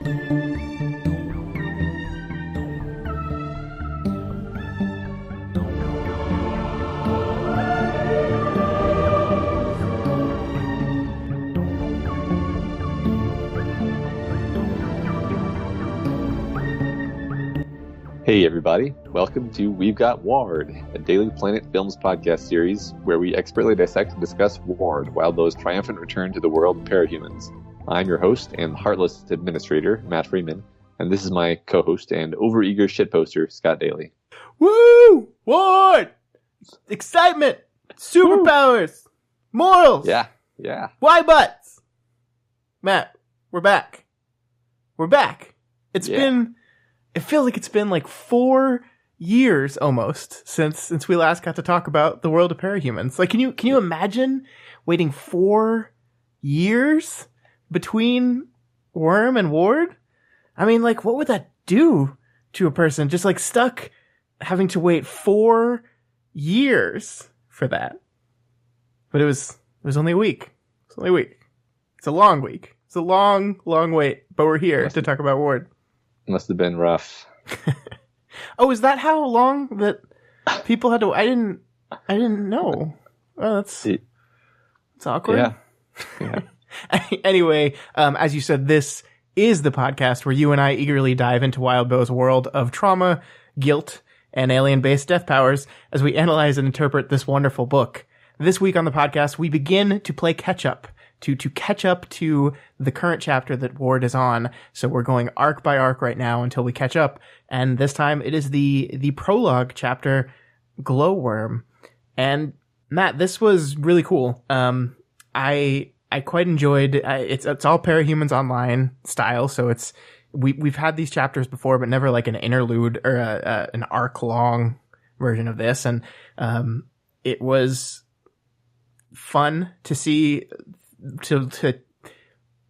Hey everybody, welcome to We've Got Ward, a Daily Planet Films podcast series where we expertly dissect and discuss Ward, Wildbow's triumphant return to the world of parahumans. I'm your host and heartless administrator, Matt Freeman, and this is my co-host and overeager shitposter, Scott Daly. Woo! Ward! Excitement! Superpowers! Morals! Yeah. Why butts? Matt, we're back. It feels like it's been like 4 years almost since we last got to talk about the world of parahumans. Like, can you imagine waiting 4 years between Worm and Ward? I mean, like, what would that do to a person just like stuck having to wait 4 years for that? But it was only a week. It's only a week. It's a long week. It's a long wait, but we're here to talk about Ward. Must have been rough. Oh, is that how long that people had to? I didn't know. Oh, that's awkward. Yeah. Anyway, as you said, this is the podcast where you and I eagerly dive into Wildbow's world of trauma, guilt, and alien-based death powers as we analyze and interpret this wonderful book. This week on the podcast, we begin to play catch-up. To catch up to the current chapter that Ward is on. So we're going arc by arc right now until we catch up. And this time it is the prologue chapter, Glowworm. And Matt, this was really cool. I quite enjoyed, it's all Parahumans Online style. So we've had these chapters before, but never like an interlude or an arc long version of this. And, it was fun to see, to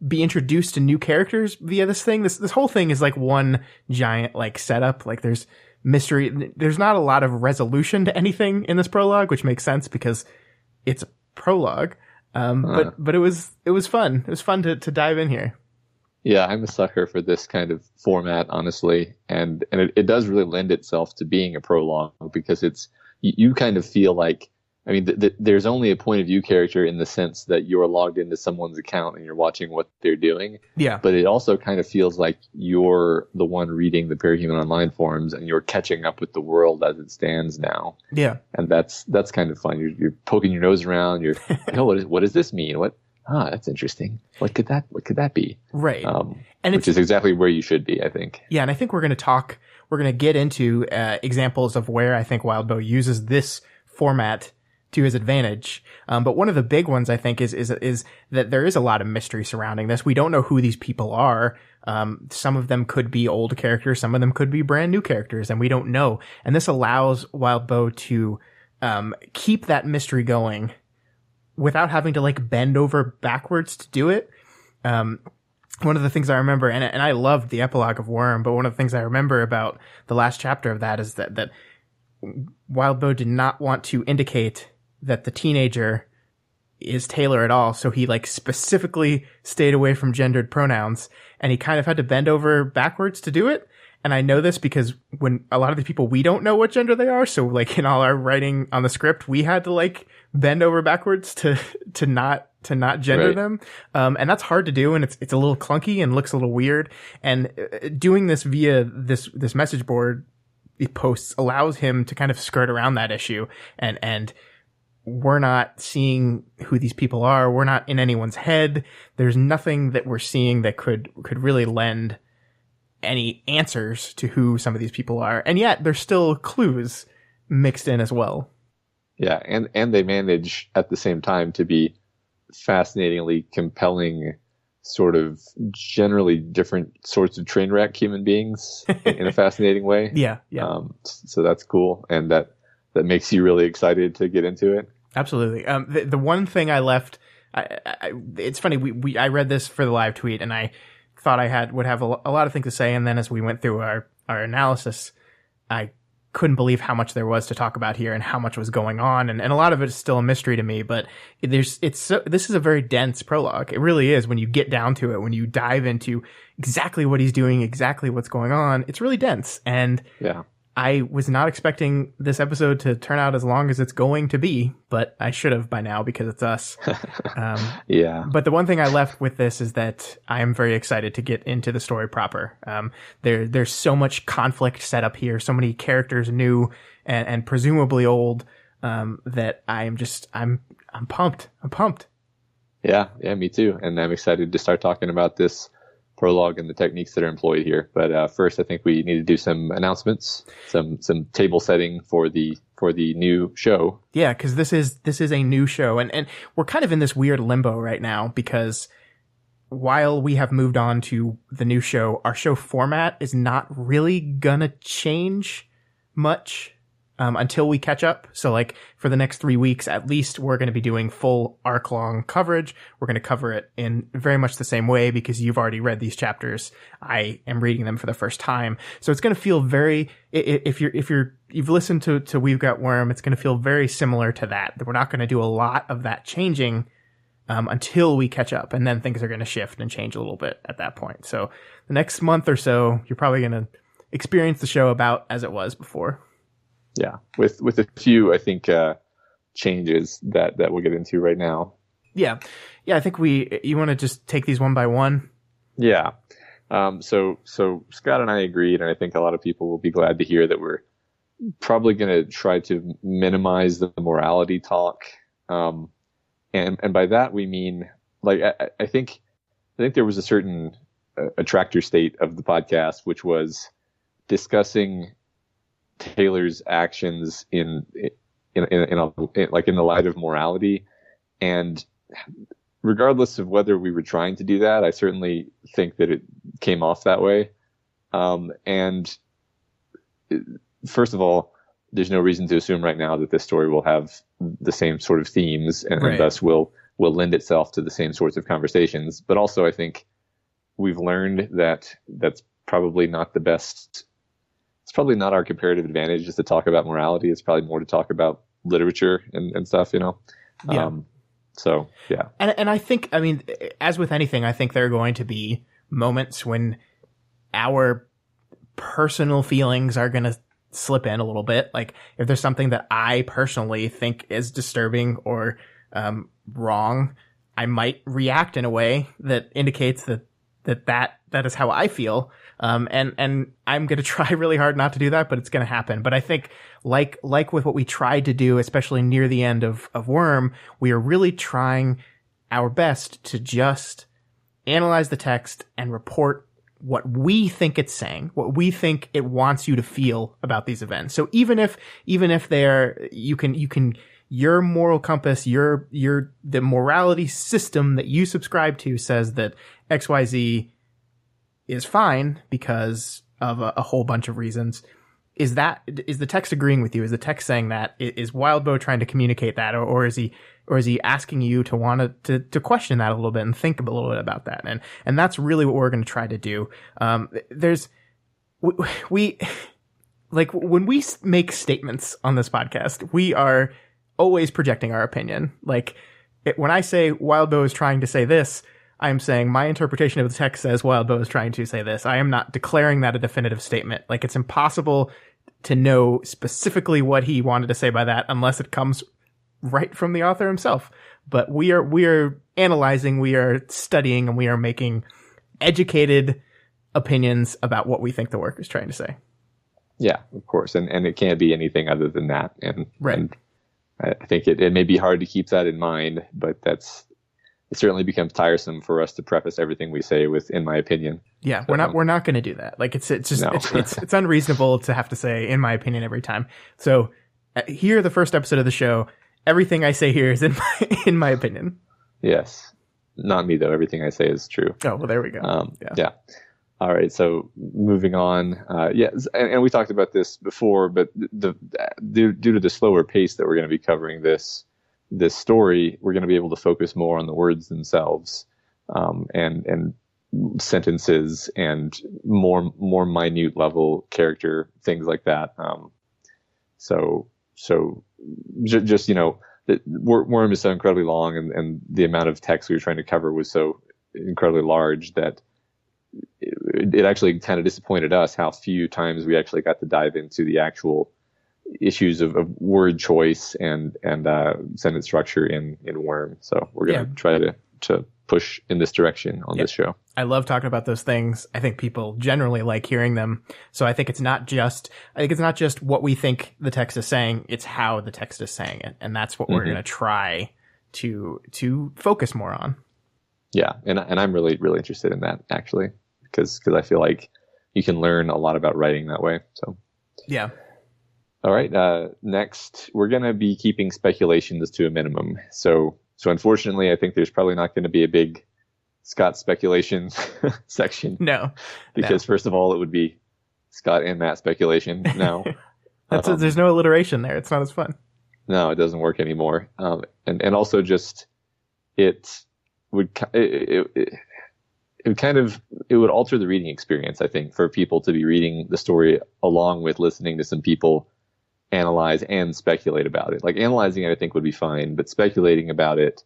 be introduced to new characters via this thing. This whole thing is like one giant like setup. Like there's mystery. There's not a lot of resolution to anything in this prologue, which makes sense because it's a prologue. But it was fun. It was fun to dive in here. Yeah, I'm a sucker for this kind of format, honestly. And it does really lend itself to being a prologue because you kind of feel like, I mean, there's only a point of view character in the sense that you're logged into someone's account and you're watching what they're doing. Yeah. But it also kind of feels like you're the one reading the Parahuman Online forums and you're catching up with the world as it stands now. Yeah. And that's kind of fun. You're poking your nose around. You're like, oh, what does this mean? That's interesting. What could that be? Right. And which is exactly where you should be, I think. Yeah. And I think we're going to get into examples of where I think Wildbow uses this format to his advantage. But one of the big ones I think is that there is a lot of mystery surrounding this. We don't know who these people are. Some of them could be old characters. Some of them could be brand new characters, and we don't know. And this allows Wildbow to, keep that mystery going without having to like bend over backwards to do it. One of the things I remember, and I loved the epilogue of Worm, but one of the things I remember about the last chapter of that is that Wildbow did not want to indicate that the teenager is Taylor at all. So he like specifically stayed away from gendered pronouns and he kind of had to bend over backwards to do it. And I know this because when a lot of the people, we don't know what gender they are. So like in all our writing on the script, we had to like bend over backwards to not gender them. And that's hard to do. And it's a little clunky and looks a little weird. And doing this via this message board posts allows him to kind of skirt around that issue. And we're not seeing who these people are. We're not in anyone's head. There's nothing that we're seeing that could really lend any answers to who some of these people are. And yet there's still clues mixed in as well. Yeah. And they manage at the same time to be fascinatingly compelling, sort of generally different sorts of train wreck human beings in a fascinating way. Yeah. So that's cool. And that makes you really excited to get into it. Absolutely. The one thing I left, it's funny. I read this for the live tweet and I thought I would have a lot of things to say. And then as we went through our analysis, I couldn't believe how much there was to talk about here and how much was going on. And a lot of it is still a mystery to me, but this is a very dense prologue. It really is. When you get down to it, when you dive into exactly what he's doing, exactly what's going on, it's really dense. And yeah. I was not expecting this episode to turn out as long as it's going to be, but I should have by now because it's us. Yeah. But the one thing I left with this is that I am very excited to get into the story proper. There's so much conflict set up here, so many characters new and presumably old, that I'm pumped. I'm pumped. Yeah, me too. And I'm excited to start talking about this prologue and the techniques that are employed here. But first, I think we need to do some announcements, some table setting for the new show. Yeah, because this is a new show, and we're kind of in this weird limbo right now because while we have moved on to the new show, our show format is not really gonna change much until we catch up. So like for the next 3 weeks, at least we're going to be doing full arc long coverage. We're going to cover it in very much the same way because you've already read these chapters. I am reading them for the first time. So it's going to feel very, if you've listened to We've Got Worm, it's going to feel very similar to that. We're not going to do a lot of that changing until we catch up, and then things are going to shift and change a little bit at that point. So the next month or so, you're probably going to experience the show about as it was before. Yeah, with a few, I think, changes that we'll get into right now. Yeah. I think you want to just take these one by one. Yeah. So Scott and I agreed, and I think a lot of people will be glad to hear that we're probably going to try to minimize the morality talk. And by that we mean, like, I think there was a certain attractor state of the podcast, which was discussing Taylor's actions in the light of morality, and regardless of whether we were trying to do that, I certainly think that it came off that way. And first of all, there's no reason to assume right now that this story will have the same sort of themes and thus will lend itself to the same sorts of conversations. But also, I think we've learned that that's probably not the best. It's probably not our comparative advantage just to talk about morality. It's probably more to talk about literature and stuff, you know? Yeah. So, yeah. And I think, I mean, as with anything, I think there are going to be moments when our personal feelings are going to slip in a little bit. Like if there's something that I personally think is disturbing or wrong, I might react in a way that indicates that is how I feel. And I'm going to try really hard not to do that, but it's going to happen. But I think like with what we tried to do, especially near the end of Worm, we are really trying our best to just analyze the text and report what we think it's saying, what we think it wants you to feel about these events. So even if you can, your moral compass, the morality system that you subscribe to says that XYZ is fine because of a whole bunch of reasons. Is the text agreeing with you? Is the text saying that? Is Wildbow trying to communicate that, or is he asking you to want to question that a little bit and think a little bit about that? And that's really what we're going to try to do. We like when we make statements on this podcast, we are always projecting our opinion. Like when I say Wildbow is trying to say this, I'm saying my interpretation of the text says Wildbow is trying to say this. I am not declaring that a definitive statement. Like it's impossible to know specifically what he wanted to say by that unless it comes right from the author himself. But we are analyzing, we are studying, and we are making educated opinions about what we think the work is trying to say. Yeah, of course. And it can't be anything other than that. And, right. And I think it may be hard to keep that in mind, but it certainly becomes tiresome for us to preface everything we say with, in my opinion. Yeah, we're not going to do that. Like it's just no. it's unreasonable to have to say in my opinion every time. So here, the first episode of the show, everything I say here is in my opinion. Yes, not me though. Everything I say is true. Oh well, there we go. Yeah. All right. So moving on. Yes, and we talked about this before, but due to the slower pace that we're going to be covering this story, we're going to be able to focus more on the words themselves, and sentences and more minute level character things like that. So just, Worm is so incredibly long, and the amount of text we were trying to cover was so incredibly large that it actually kind of disappointed us how few times we actually got to dive into the actual issues of word choice and sentence structure in Worm. So we're going to try to push in this direction on this show. I love talking about those things. I think people generally like hearing them. So I think it's not just what we think the text is saying, it's how the text is saying it. And that's what we're going to try to focus more on. Yeah. And I'm really, really interested in that, actually, because I feel like you can learn a lot about writing that way. So yeah. All right. Next, we're going to be keeping speculations to a minimum. So unfortunately, I think there's probably not going to be a big Scott speculation section. No. Because first of all, it would be Scott and Matt speculation now. There's no alliteration there. It's not as fun. No, it doesn't work anymore. And also just it would alter the reading experience, I think, for people to be reading the story along with listening to some people analyze and speculate about it. Like analyzing it, I think, would be fine, but speculating about it,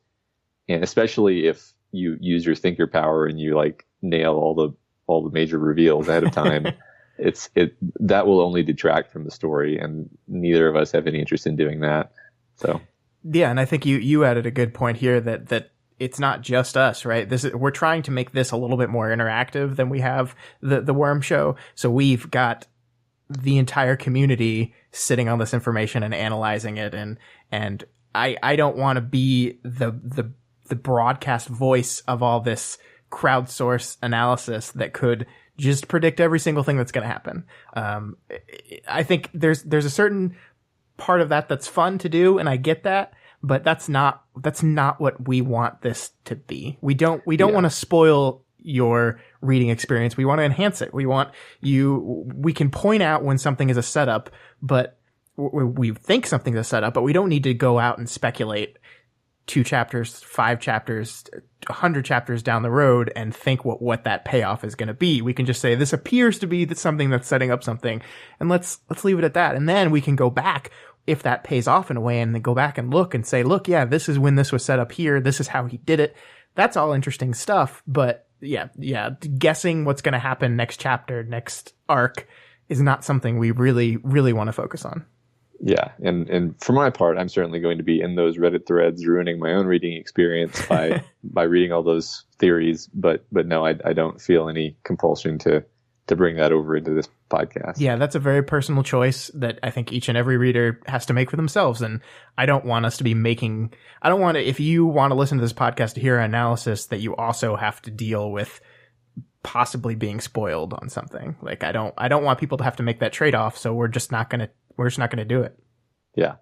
and especially if you use your thinker power and you like nail all the major reveals ahead of time, that will only detract from the story, and neither of us have any interest in doing that. So yeah, and I think you added a good point here that it's not just us, right? We're trying to make this a little bit more interactive than we have the Worm show. So we've got the entire community sitting on this information and analyzing it, and I don't want to be the broadcast voice of all this crowdsource analysis that could just predict every single thing that's going to happen. I think there's a certain part of that that's fun to do, and I get that, but that's not what we want this to be. We don't want to spoil your reading experience. We want to enhance it. We can point out when something is a setup, but we think something's a setup, but we don't need to go out and speculate 2 chapters, 5 chapters, 100 chapters down the road and think what that payoff is going to be. We can just say, this appears to be something that's setting up something, and let's leave it at that. And then we can go back if that pays off in a way, and then go back and look and say, look, yeah, this is when this was set up here. This is how he did it. That's all interesting stuff. But yeah, guessing what's going to happen next chapter, next arc is not something we really, really want to focus on. Yeah, and for my part, I'm certainly going to be in those Reddit threads ruining my own reading experience by reading all those theories. But no, I don't feel any compulsion to bring that over into this podcast. Yeah, that's a very personal choice that I think each and every reader has to make for themselves. And I don't want us to be if you want to listen to this podcast to hear an analysis, that you also have to deal with possibly being spoiled on something. Like I don't want people to have to make that trade-off. So we're just not going to do it. Yeah.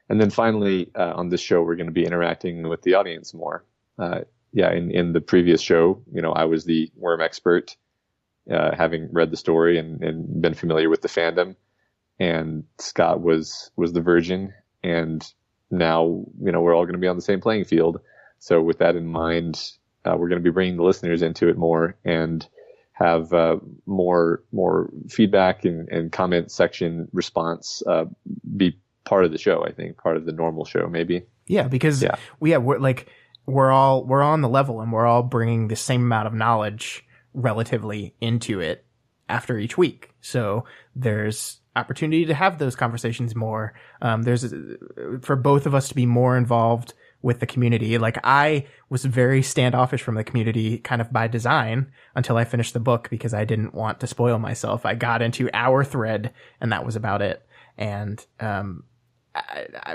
And then finally, on this show, we're going to be interacting with the audience more. In the previous show, I was the Worm expert, having read the story and been familiar with the fandom, and Scott was the virgin, and now, we're all going to be on the same playing field. So with that in mind, we're going to be bringing the listeners into it more and have more feedback and comment section response be part of the show. I think part of the normal show, maybe. Yeah, because we're all on the level, and we're all bringing the same amount of knowledge relatively into it after each week. So there's opportunity to have those conversations more. There's for both of us to be more involved with the community. Like I was very standoffish from the community kind of by design until I finished the book, because I didn't want to spoil myself. I got into our thread and that was about it. And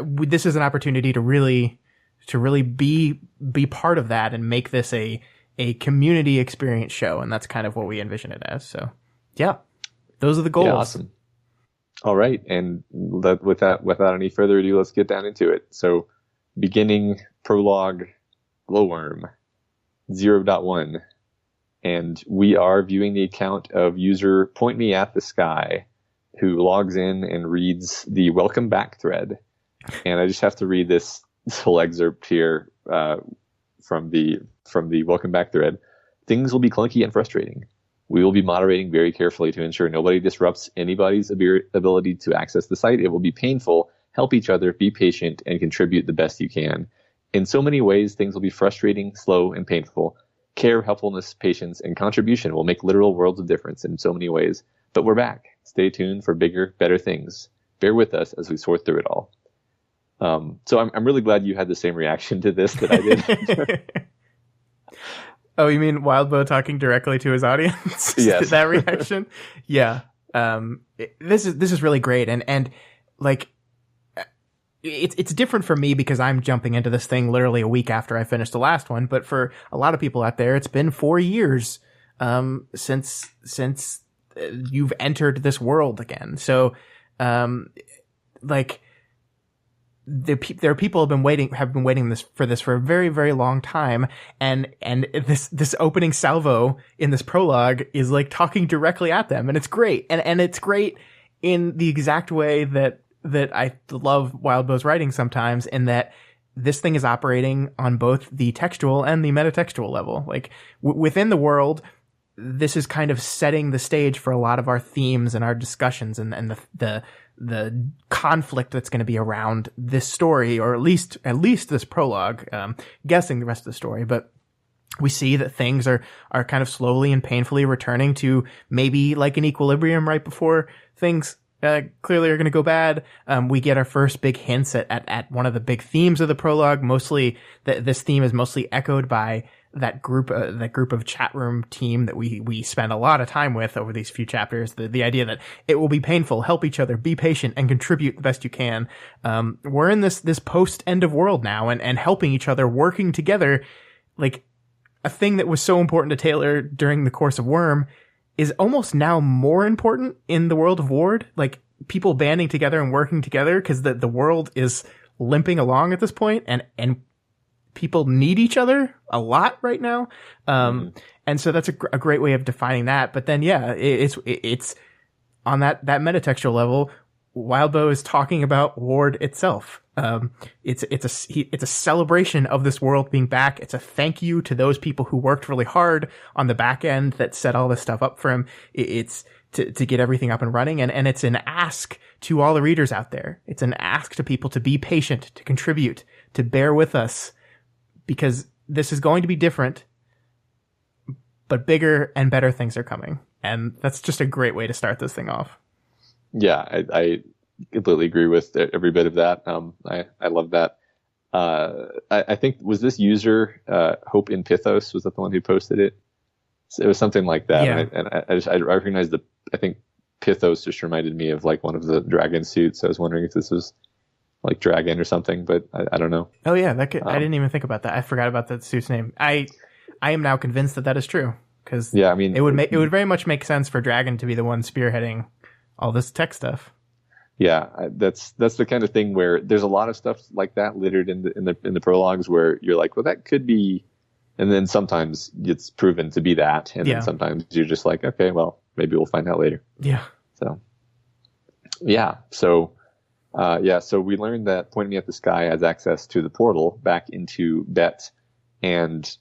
this is an opportunity to really be part of that and make this a community experience show. And that's kind of what we envision it as. So yeah, those are the goals. Yeah, awesome. All right. And without any further ado, let's get down into it. So beginning prologue, Glowworm 0.1. And we are viewing the account of user Point Me at the Sky, who logs in and reads the welcome back thread. And I just have to read this whole excerpt here from the welcome back thread. Things will be clunky and frustrating. We will be moderating very carefully to ensure nobody disrupts anybody's ability to access the site. It will be painful. Help each other, be patient, and contribute the best you can. In so many ways, things will be frustrating, slow, and painful. Care, helpfulness, patience, and contribution will make literal worlds of difference in so many ways. But we're back. Stay tuned for bigger, better things. Bear with us as we sort through it all. So I'm really glad you had the same reaction to this that I did. Oh, you mean Wildbow talking directly to his audience? Yes. That reaction? Yeah. This is really great. And like, it's different for me because I'm jumping into this thing literally a week after I finished the last one. But for a lot of people out there, it's been 4 years, since you've entered this world again. So, like, there are people have been waiting for this for a very, very long time. And this opening salvo in this prologue is like talking directly at them. And it's great. And it's great in the exact way that I love Wildbow's writing sometimes, in that this thing is operating on both the textual and the metatextual level. Like within the world, this is kind of setting the stage for a lot of our themes and our discussions and the conflict that's going to be around this story, or at least this prologue, guessing the rest of the story. But we see that things are kind of slowly and painfully returning to maybe like an equilibrium right before things clearly are going to go bad. We get our first big hints at one of the big themes of the prologue. Mostly this theme is mostly echoed by that group of chat room team that we spend a lot of time with over these few chapters. The idea that it will be painful, help each other, be patient, and contribute the best you can. We're in this post end of world now, and helping each other, working together, like a thing that was so important to Taylor during the course of Worm is almost now more important in the world of Ward. Like people banding together and working together because the world is limping along at this point, and people need each other a lot right now. And so that's a great way of defining that. But then, yeah, it's on that metatextual level. Wildbow is talking about Ward itself. It's a celebration of this world being back. It's a thank you to those people who worked really hard on the back end that set all this stuff up for him. It's to get everything up and running. And it's an ask to all the readers out there. It's an ask to people to be patient, to contribute, to bear with us, because this is going to be different, but bigger and better things are coming. And that's just a great way to start this thing off. Yeah, I completely agree with every bit of that. I love that. I think, was this user Hope in Pithos, was that the one who posted it? So it was something like that. Yeah. And I recognized I think Pithos just reminded me of like one of the dragon suits. I was wondering if this was like dragon or something, but I don't know. Oh yeah, that could, I didn't even think about that. I forgot about that suit's name. I am now convinced that is true, because yeah, I mean, it would very much make sense for Dragon to be the one spearheading all this tech stuff. Yeah, that's the kind of thing where there's a lot of stuff like that littered in the prologues where you're like, well, that could be, and then sometimes it's proven to be that, and then sometimes you're just like, okay, well, maybe we'll find out later. Yeah. So yeah, so we learned that Point Me at the Sky has access to the portal back into Bet, and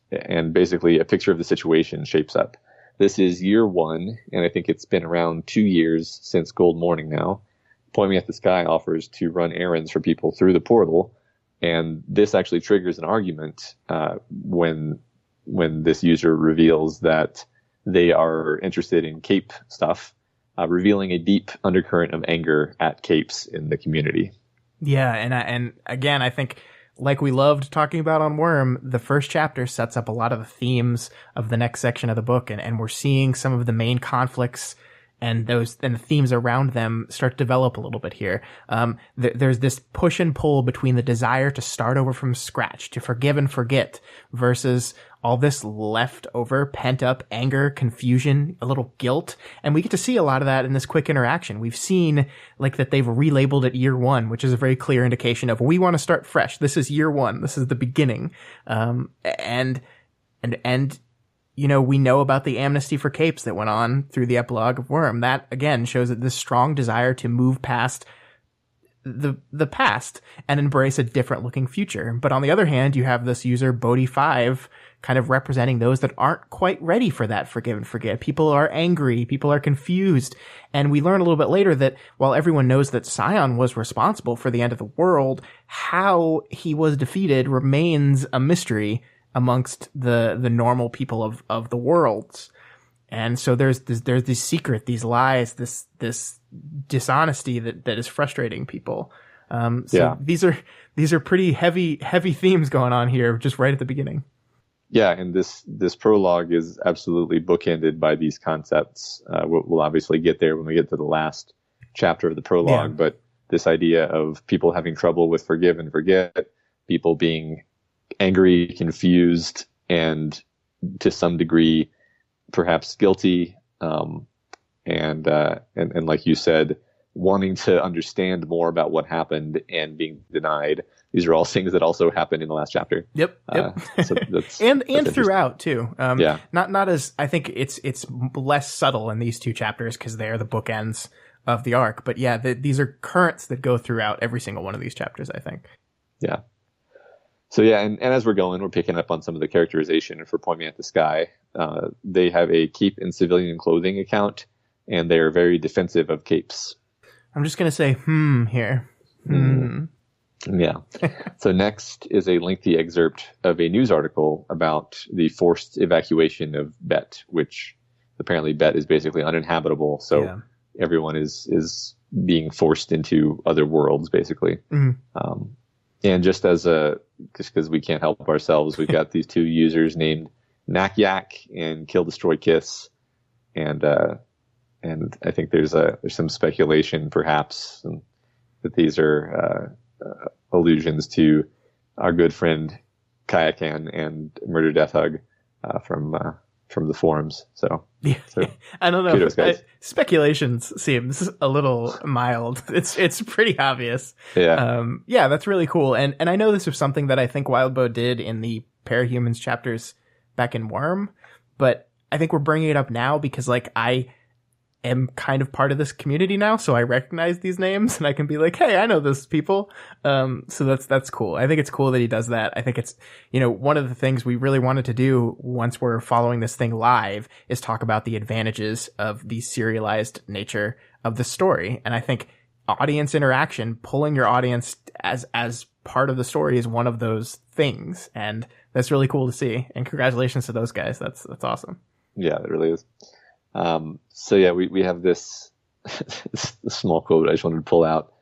basically a picture of the situation shapes up. This is year 1, and I think it's been around 2 years since Gold Morning now. Point Me at the Sky offers to run errands for people through the portal, and this actually triggers an argument when this user reveals that they are interested in Cape stuff, revealing a deep undercurrent of anger at Capes in the community. Yeah, and again, I think, like we loved talking about on Worm, the first chapter sets up a lot of the themes of the next section of the book, and we're seeing some of the main conflicts and the themes around them start to develop a little bit here. There's this push and pull between the desire to start over from scratch, to forgive and forget, versus all this leftover pent up anger, confusion, a little guilt. And we get to see a lot of that in this quick interaction. We've seen like that they've relabeled it year 1, which is a very clear indication of, we want to start fresh. This is year 1. This is the beginning. And you know, we know about the amnesty for Capes that went on through the epilogue of Worm. That, again, shows that this strong desire to move past the past and embrace a different looking future. But on the other hand, you have this user Bodhi5 kind of representing those that aren't quite ready for that forgive and forget. People are angry. People are confused. And we learn a little bit later that while everyone knows that Scion was responsible for the end of the world, how he was defeated remains a mystery amongst the normal people of the worlds. And so there's this secret, these lies, this dishonesty that is frustrating people. These are pretty heavy themes going on here just right at the beginning. Yeah, and this prologue is absolutely bookended by these concepts. We'll obviously get there when we get to the last chapter of the prologue, but this idea of people having trouble with forgive and forget, people being angry, confused, and to some degree perhaps guilty, and like you said, wanting to understand more about what happened and being denied. These are all things that also happened in the last chapter. Yep. So that's and throughout too. Yeah. Not as, I think it's less subtle in these two chapters because they're the bookends of the arc. But yeah, these are currents that go throughout every single one of these chapters, I think. Yeah. So yeah, and as we're going, we're picking up on some of the characterization for Pointing at the Sky. They have a cape in civilian clothing account, and they're very defensive of capes. I'm just going to say, here. Yeah. So next is a lengthy excerpt of a news article about the forced evacuation of Bet, which apparently Bet is basically uninhabitable. So everyone is being forced into other worlds, basically. And just because we can't help ourselves, we've got these two users named Knack Yak and Kill Destroy Kiss, and I think there's some speculation perhaps that these are allusions to our good friend Kayakan and Murder Death Hug from the forums. So I don't know. Kudos, guys. Speculations seems a little mild. It's pretty obvious. Yeah. That's really cool. And I know this was something that I think Wildbow did in the Parahumans chapters back in Worm, but I think we're bringing it up now because I am kind of part of this community now, so I recognize these names and I can be like, hey, I know those people. So that's cool. I think it's cool that he does that. I think it's, one of the things we really wanted to do once we're following this thing live is talk about the advantages of the serialized nature of the story. And I think audience interaction, pulling your audience as part of the story is one of those things. And that's really cool to see. And congratulations to those guys. That's awesome. Yeah, it really is. So yeah, we have this small quote I just wanted to pull out.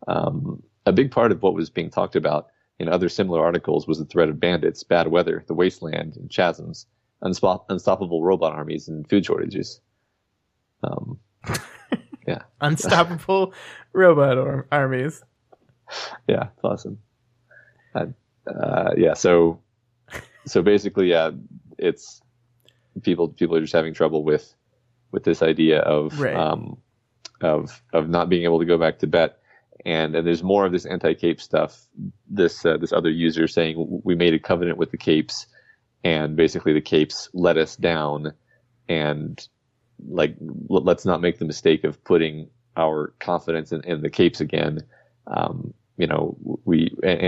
A big part of what was being talked about in other similar articles was the threat of bandits, bad weather, the wasteland and chasms, unstoppable robot armies, and food shortages. Yeah. Unstoppable robot armies. Yeah, it's awesome. Yeah, so basically, yeah, it's people are just having trouble with this idea of not being able to go back to Bet, and there's more of this anti-cape stuff. This other user saying we made a covenant with the capes, and basically the capes let us down, and let's not make the mistake of putting our confidence in the capes again. And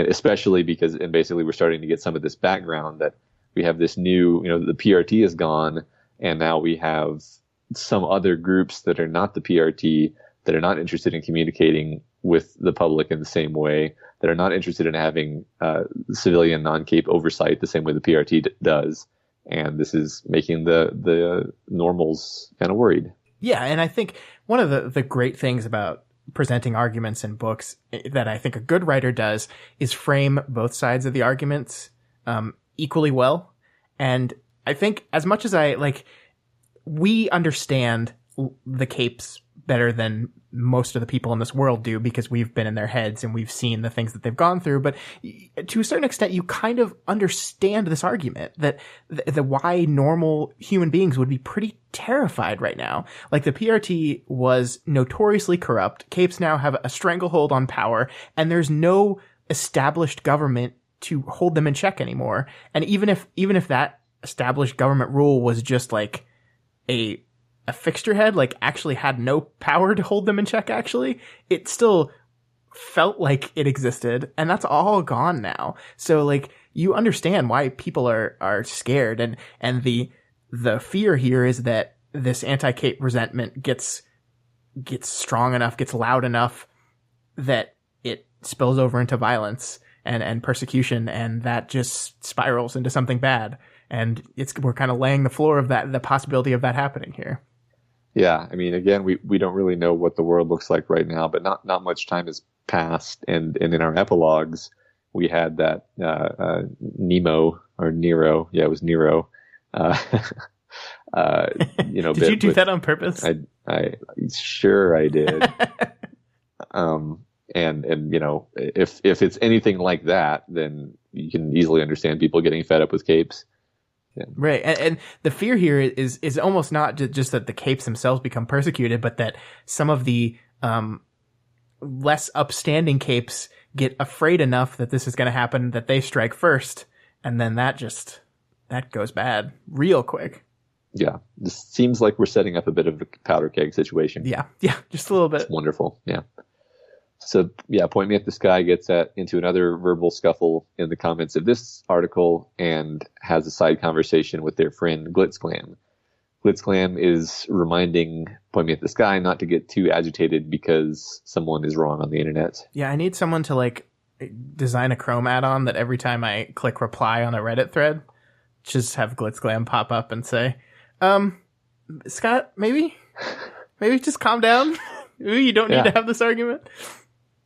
especially because, and basically we're starting to get some of this background that we have this new, the PRT is gone, and now we have some other groups that are not the PRT, that are not interested in communicating with the public in the same way, that are not interested in having civilian non-cape oversight the same way the PRT does. And this is making the normals kind of worried. Yeah, and I think one of the great things about presenting arguments in books that I think a good writer does is frame both sides of the arguments equally well. And I think as much as we understand the capes better than most of the people in this world do because we've been in their heads and we've seen the things that they've gone through. But to a certain extent, you kind of understand this argument that the why normal human beings would be pretty terrified right now. Like the PRT was notoriously corrupt. Capes now have a stranglehold on power, and there's no established government to hold them in check anymore. And even if that established government rule was just like a fixture head, actually had no power to hold them in check, actually, it still felt like it existed, and that's all gone now. So like you understand why people are scared, and the fear here is that this anti-Cape resentment gets strong enough, gets loud enough that it spills over into violence and persecution, and that just spirals into something bad. And we're kind of laying the floor of that, the possibility of that happening here. Yeah, I mean, again, we don't really know what the world looks like right now, but not much time has passed, and in our epilogues, we had that Nemo or Nero, yeah, it was Nero. Did you do that on purpose? I sure I did. And if it's anything like that, then you can easily understand people getting fed up with capes. Yeah. Right. And the fear here is almost not just that the capes themselves become persecuted, but that some of the less upstanding capes get afraid enough that this is going to happen that they strike first. And then that goes bad real quick. Yeah. This seems like we're setting up a bit of a powder keg situation. Yeah. Yeah. Just a little bit. It's wonderful. Yeah. So, yeah, Point Me at the Sky gets into another verbal scuffle in the comments of this article and has a side conversation with their friend Glitzclam. Glitzclam is reminding Point Me at the Sky not to get too agitated because someone is wrong on the internet. Yeah, I need someone to, like, design a Chrome add-on that every time I click reply on a Reddit thread, just have Glitzclam pop up and say, Scott, maybe just calm down. Maybe you don't need to have this argument.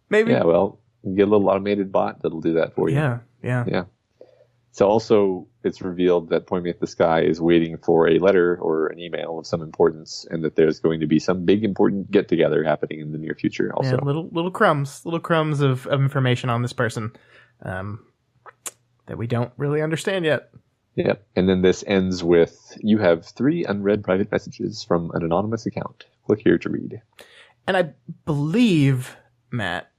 Maybe. Yeah, well, get a little automated bot that'll do that for you. Yeah. So also, it's revealed that Point Me at the Sky is waiting for a letter or an email of some importance, and that there's going to be some big important get-together happening in the near future also. Yeah, little crumbs of information on this person that we don't really understand yet. Yep. And then this ends with, you have 3 unread private messages from an anonymous account. Click here to read. And I believe, Matt,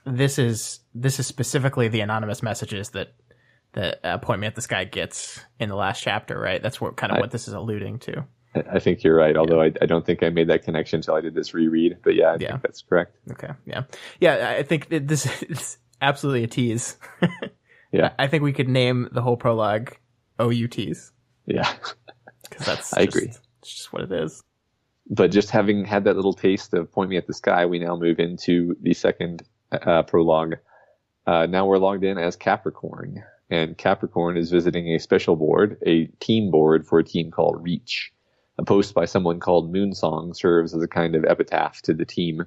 this is specifically the anonymous messages that Point Me at the Sky gets in the last chapter, right? That's what this is alluding to. I think you're right, although I don't think I made that connection until I did this reread. But yeah, I think that's correct. Okay, yeah. I think this is absolutely a tease. Yeah, I think we could name the whole prologue OUTs. Yeah, because I agree. It's just what it is. But just having had that little taste of Point Me at the Sky, we now move into the second prologue. Now we're logged in as Capricorn, and Capricorn is visiting a special board, a team board for a team called Reach. A post by someone called Moonsong serves as a kind of epitaph to the team.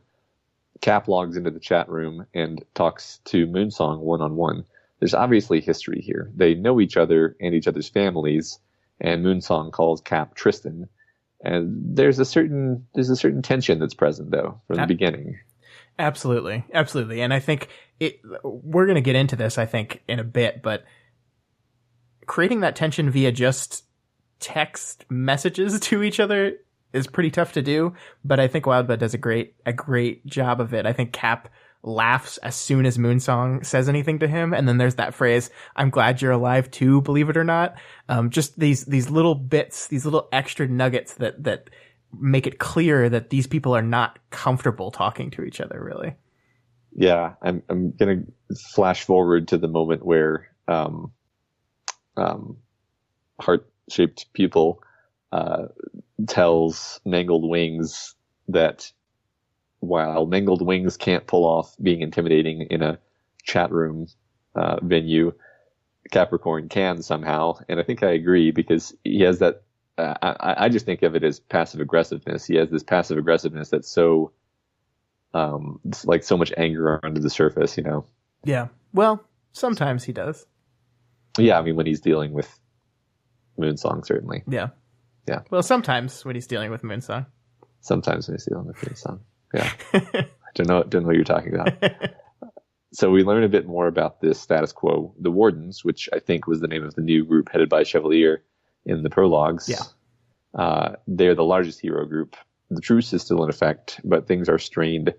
Cap logs into the chat room and talks to Moonsong one-on-one. There's obviously history here. They know each other and each other's families, and Moonsong calls Cap Tristan. And there's a certain tension that's present though from the beginning. Absolutely. And I think we're going to get into this, I think, in a bit, but creating that tension via just text messages to each other is pretty tough to do. But I think Wildbud does a great job of it. I think Cap laughs as soon as Moonsong says anything to him, and then there's that phrase, "I'm glad you're alive too, believe it or not." Just these little bits, these little extra nuggets that make it clear that these people are not comfortable talking to each other, really. Yeah, I'm gonna flash forward to the moment where heart-shaped pupil tells Mangled Wings that while Mangled Wings can't pull off being intimidating in a chat room venue, Capricorn can somehow. And I think I agree, because he has that, I just think of it as passive aggressiveness. He has this passive aggressiveness that's so, it's like so much anger under the surface, you know? Yeah. Well, sometimes he does. Yeah, I mean, when he's dealing with Moonsong, certainly. Yeah. Well, sometimes when he's dealing with Moonsong. Sometimes when he's dealing with Moonsong. Yeah. I don't know what you're talking about. So we learn a bit more about this status quo. The Wardens, which I think was the name of the new group headed by Chevalier in the prologues. Yeah. They're the largest hero group. The truce is still in effect, but things are strained.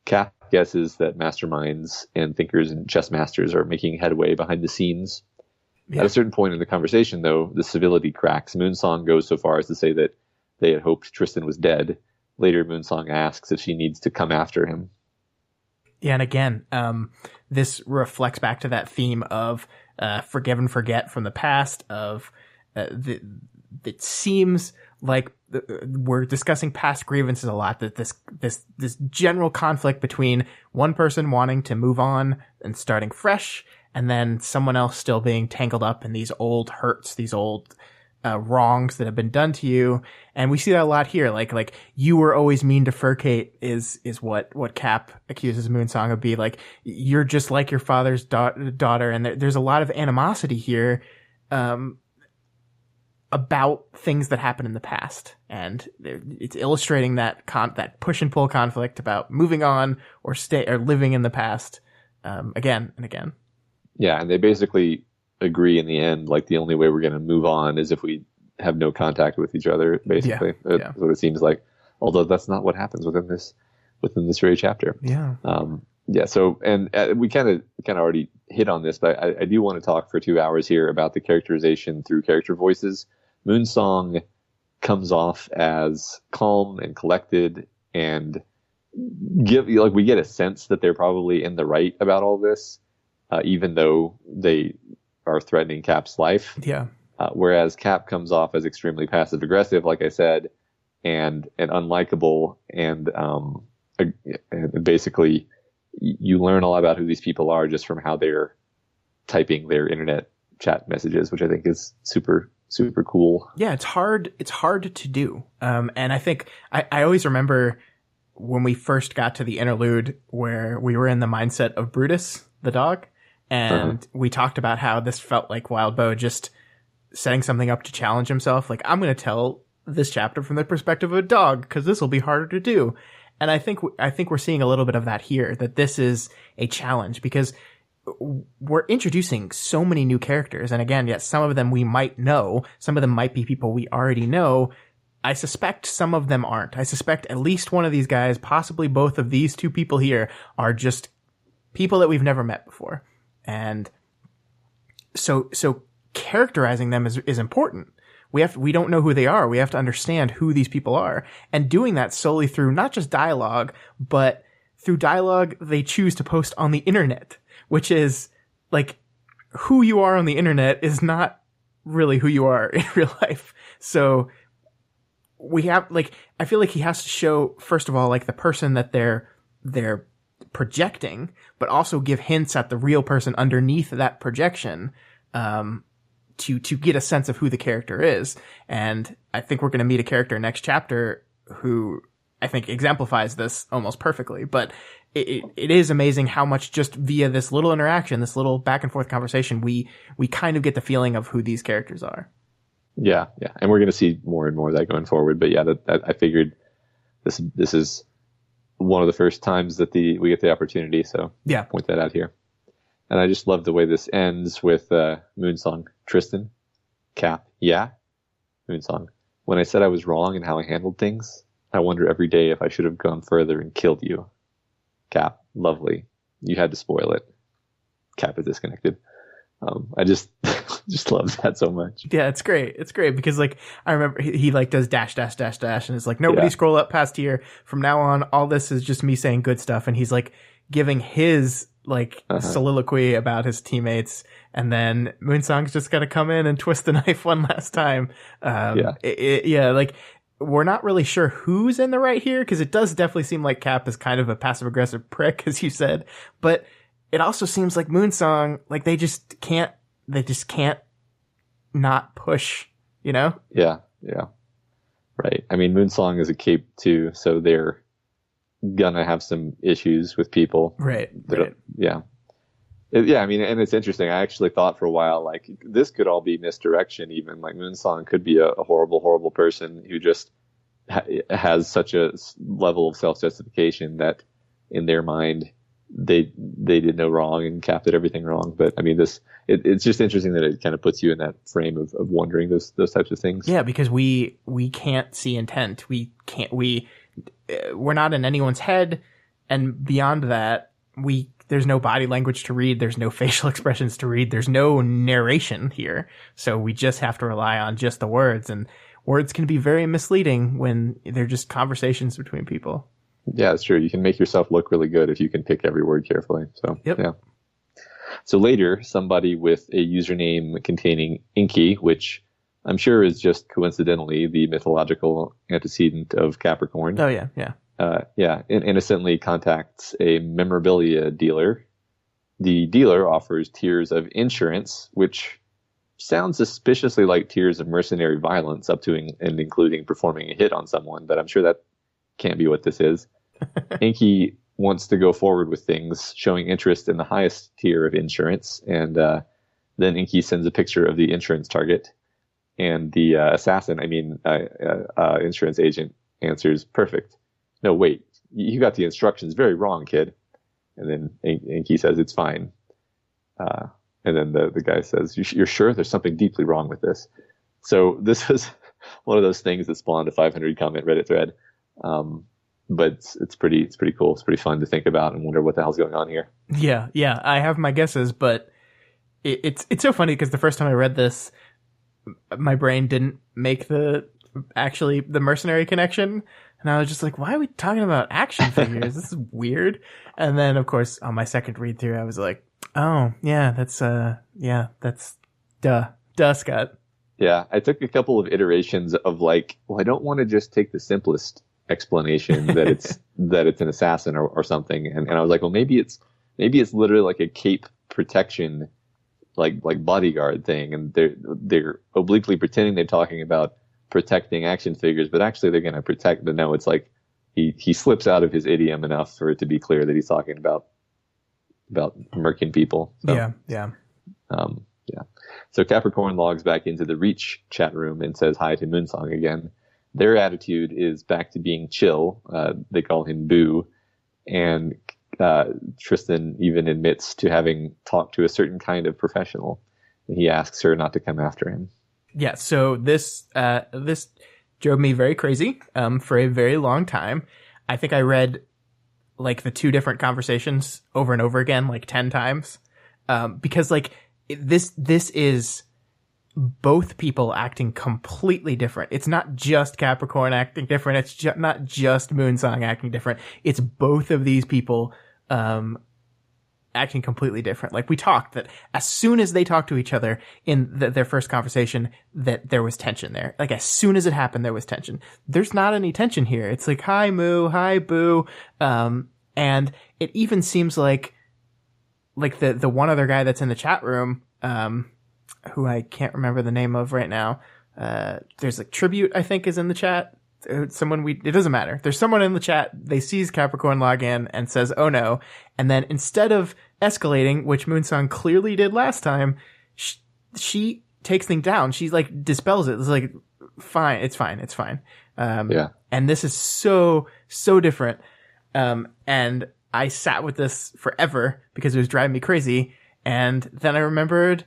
Cap guesses that masterminds and thinkers and chess masters are making headway behind the scenes. Yeah. At a certain point in the conversation, though, the civility cracks. Moonsong goes so far as to say that they had hoped Tristan was dead. Later, Moonsong asks if she needs to come after him. Yeah, and again, this reflects back to that theme of forgive and forget from the past. It seems like we're discussing past grievances a lot. That this general conflict between one person wanting to move on and starting fresh, and then someone else still being tangled up in these old hurts, these old wrongs that have been done to you. And we see that a lot here. Like you were always mean to Furcate is what Cap accuses Moonsong of, be like, you're just like your father's daughter. And there's a lot of animosity here, about things that happened in the past. And it's illustrating that push and pull conflict about moving on or living in the past, again and again. Yeah. And they basically agree in the end, like the only way we're going to move on is if we have no contact with each other, basically. That's what it seems like, although that's not what happens within this very chapter. So and we kind of already hit on this, but I do want to talk for 2 hours here about the characterization through character voices. Moonsong comes off as calm and collected, and we get a sense that they're probably in the right about all this, even though they are threatening Cap's life. Yeah. Whereas Cap comes off as extremely passive aggressive, like I said, and unlikable, and basically you learn a lot about who these people are just from how they're typing their internet chat messages, which I think is super, super cool. Yeah, it's hard to do. And I think I always remember when we first got to the interlude where we were in the mindset of Brutus, the dog, and we talked about how this felt like Wild Bow just setting something up to challenge himself. Like, I'm going to tell this chapter from the perspective of a dog because this will be harder to do. And I think we're seeing a little bit of that here, that this is a challenge because we're introducing so many new characters. And again, yes, some of them we might know. Some of them might be people we already know. I suspect some of them aren't. I suspect at least one of these guys, possibly both of these two people here, are just people that we've never met before. And so characterizing them is important. We don't know who they are. We have to understand who these people are. And doing that solely through not just dialogue, but through dialogue they choose to post on the internet, which is like, who you are on the internet is not really who you are in real life. So we have, like, I feel like he has to show, first of all, like the person that they're projecting, but also give hints at the real person underneath that projection, to get a sense of who the character is. And I think we're going to meet a character next chapter who I think exemplifies this almost perfectly. But it is amazing how much just via this little interaction, this little back and forth conversation, we kind of get the feeling of who these characters are. Yeah. And we're going to see more and more of that going forward. But yeah, that I figured this is one of the first times that we get the opportunity. So yeah, point that out here. And I just love the way this ends with Moonsong. Tristan, Cap, yeah. Moonsong. When I said I was wrong in how I handled things, I wonder every day if I should have gone further and killed you. Cap, lovely. You had to spoil it. Cap is disconnected. I just love that so much. Yeah, it's great. It's great because, like, I remember he like does dash and it's like, nobody scroll up past here. From now on, all this is just me saying good stuff. And he's like giving his like soliloquy about his teammates, and then Moonsong's just got to come in and twist the knife one last time. Like, we're not really sure who's in the right here because it does definitely seem like Cap is kind of a passive aggressive prick, as you said, but it also seems like Moonsong, like they just can't not push, you know? Yeah. Right. I mean, Moonsong is a cape too, so they're gonna have some issues with people. Right. Yeah. I mean, and it's interesting. I actually thought for a while, like, this could all be misdirection. Even like Moonsong could be a horrible, horrible person who just has such a level of self-justification that in their mind they did no wrong and Cap did everything wrong. But I mean, it's just interesting that it kind of puts you in that frame of wondering those types of things. Yeah, because we can't see intent. We're not in anyone's head, and beyond that, there's no body language to read, there's no facial expressions to read, there's no narration here. So we just have to rely on just the words, and words can be very misleading when they're just conversations between people. Yeah, it's true. You can make yourself look really good if you can pick every word carefully. So, Yep. yeah. So later, somebody with a username containing Inky, which I'm sure is just coincidentally the mythological antecedent of Capricorn. Oh, yeah, yeah. Innocently contacts a memorabilia dealer. The dealer offers tiers of insurance, which sounds suspiciously like tiers of mercenary violence, up to and including performing a hit on someone, but I'm sure that can't be what this is. Inky wants to go forward with things, showing interest in the highest tier of insurance, and then Inky sends a picture of the insurance target, and the insurance agent answers, "Perfect. No, wait, you got the instructions very wrong, kid." And then Inky says, "It's fine." And then the guy says, "You're sure? There's something deeply wrong with this." So this was one of those things that spawned a 500 comment Reddit thread. But it's pretty cool. It's pretty fun to think about and wonder what the hell's going on here. Yeah. I have my guesses, but it's so funny because the first time I read this, my brain didn't make the mercenary connection. And I was just like, why are we talking about action figures? This is weird. And then, of course, on my second read through, I was like, oh, yeah, that's duh, Scott. Yeah, I took a couple of iterations of like, well, I don't want to just take the simplest explanation that it's an assassin or something. And I was like, well, maybe it's literally like a cape protection, like bodyguard thing. And they're obliquely pretending they're talking about protecting action figures, but actually they're going to protect. But no, it's like he slips out of his idiom enough for it to be clear that he's talking about murking people. So, Yeah. So Capricorn logs back into the Reach chat room and says hi to Moonsong again. Their attitude is back to being chill. They call him Boo, and Tristan even admits to having talked to a certain kind of professional, and he asks her not to come after him. Yeah, so this drove me very crazy for a very long time. I think I read like the two different conversations over and over again, like 10 times, because like this is both people acting completely different. It's not just Capricorn acting different. It's not just Moonsong acting different. It's both of these people acting completely different. Like we talked that as soon as they talked to each other in their first conversation, that there was tension there. Like as soon as it happened, there was tension. There's not any tension here. It's like, hi Moo, hi Boo. And it even seems like the one other guy that's in the chat room, who I can't remember the name of right now. There's like Tribute, I think, is in the chat. It doesn't matter. There's someone in the chat. They sees Capricorn log in and says, "Oh no." And then instead of escalating, which Moonsong clearly did last time, she takes things down. She like dispels it. It's like, fine. It's fine. And this is so different. And I sat with this forever because it was driving me crazy. And then I remembered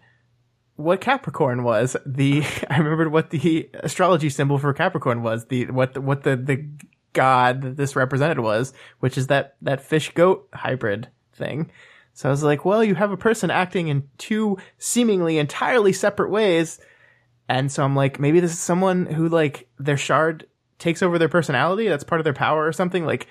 what Capricorn was. I remembered what the astrology symbol for Capricorn was. What the god that this represented was, which is that fish goat hybrid thing. So I was like, well, you have a person acting in two seemingly entirely separate ways. And so I'm like, maybe this is someone who like their shard takes over their personality. That's part of their power or something. Like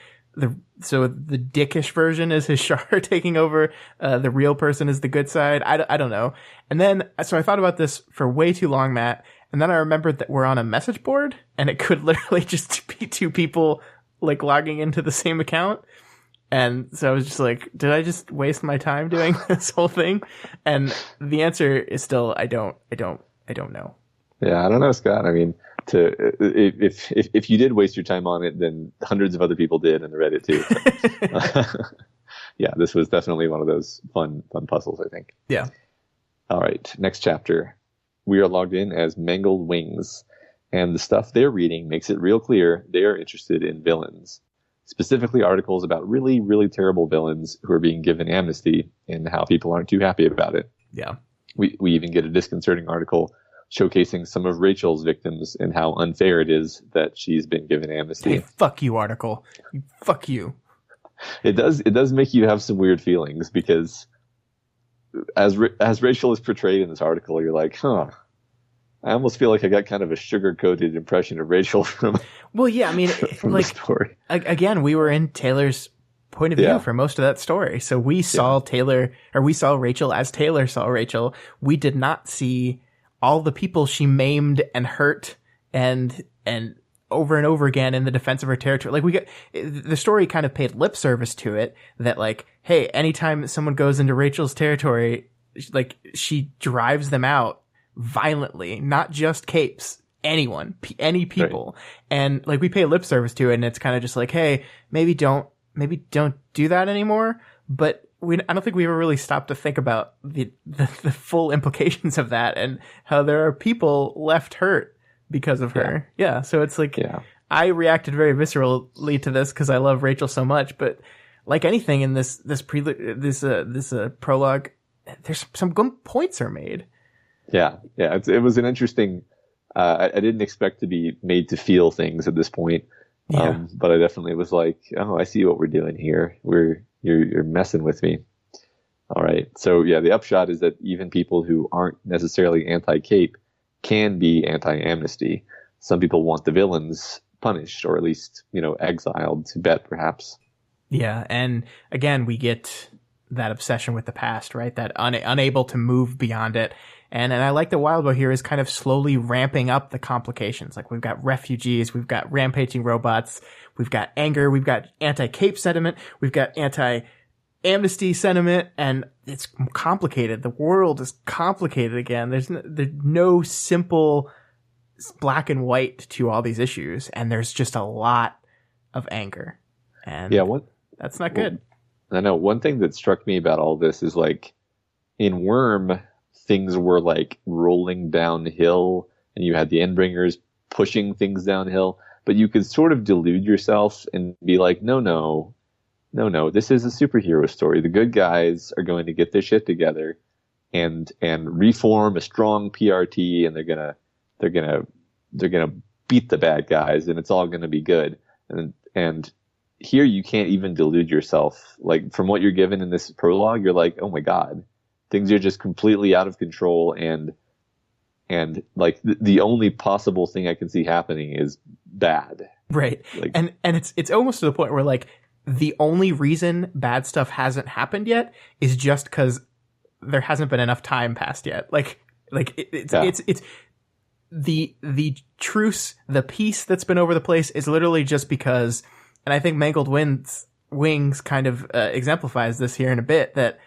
so the dickish version is his shard taking over. The real person is the good side. I don't know. And then, so I thought about this for way too long, Matt. And then I remembered that we're on a message board and it could literally just be two people like logging into the same account. And so I was just like, did I just waste my time doing this whole thing? And the answer is still, I don't know. Yeah, I don't know, Scott. I mean, if you did waste your time on it, then hundreds of other people did in the Reddit too. Yeah, this was definitely one of those fun puzzles, I think. Yeah. All right, next chapter. We are logged in as Mangled Wings, and the stuff they're reading makes it real clear they are interested in villains, specifically articles about really, really terrible villains who are being given amnesty and how people aren't too happy about it. Yeah. We even get a disconcerting article showcasing some of Rachel's victims and how unfair it is that she's been given amnesty. Hey, fuck you, article. Fuck you. It does make you have some weird feelings because as Rachel is portrayed in this article, you're like, huh, I almost feel like I got kind of a sugar-coated impression of Rachel from Well, yeah, I mean, from like, the story. Again, we were in Taylor's point of view for most of that story. So we saw we saw Rachel as Taylor saw Rachel. We did not see all the people she maimed and hurt and over and over again in the defense of her territory. Like the story kind of paid lip service to it that like, hey, anytime someone goes into Rachel's territory, like she drives them out violently, not just capes, anyone, any people. Right. And like we pay lip service to it and it's kind of just like, hey, maybe don't do that anymore. But I don't think we ever really stopped to think about the full implications of that and how there are people left hurt because of her. Yeah. So it's like, I reacted very viscerally to this because I love Rachel so much, but like anything in this prologue, there's some good points are made. Yeah. It was an interesting, I didn't expect to be made to feel things at this point. But I definitely was like, oh, I see what we're doing here. You're messing with me. All right. So yeah, the upshot is that even people who aren't necessarily anti-cape can be anti-amnesty. Some people want the villains punished or at least, exiled to bet perhaps. Yeah. And again, we get that obsession with the past, right? That unable to move beyond it. And I like that Wildbow here is kind of slowly ramping up the complications. Like we've got refugees, we've got rampaging robots, we've got anger, we've got anti-cape sentiment, we've got anti-amnesty sentiment, and it's complicated. The world is complicated again. There's no simple black and white to all these issues, and there's just a lot of anger. And that's not good. I know one thing that struck me about all this is like in Worm, things were like rolling downhill and you had the Endbringers pushing things downhill, but you could sort of delude yourself and be like, no, this is a superhero story. The good guys are going to get their shit together and reform a strong PRT, and they're gonna beat the bad guys, and it's all gonna be good. And here you can't even delude yourself. Like from what you're given in this prologue, you're like, oh my God, things are just completely out of control. And like the only possible thing I can see happening is bad. Right. Like, and it's almost to the point where like the only reason bad stuff hasn't happened yet is just because there hasn't been enough time passed yet. It's the truce, the peace that's been over the place is literally just because. And I think Mangled Wings kind of exemplifies this here in a bit, that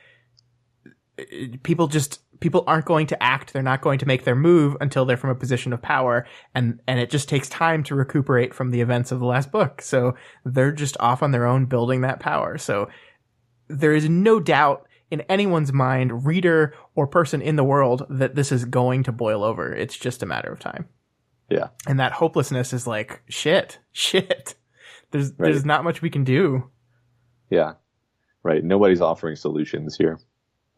people aren't going to act. They're not going to make their move until they're from a position of power. And it just takes time to recuperate from the events of the last book. So they're just off on their own building that power. So there is no doubt in anyone's mind, reader or person in the world, that this is going to boil over. It's just a matter of time. Yeah. And that hopelessness is like, shit. There's not much we can do. Yeah. Right. Nobody's offering solutions here.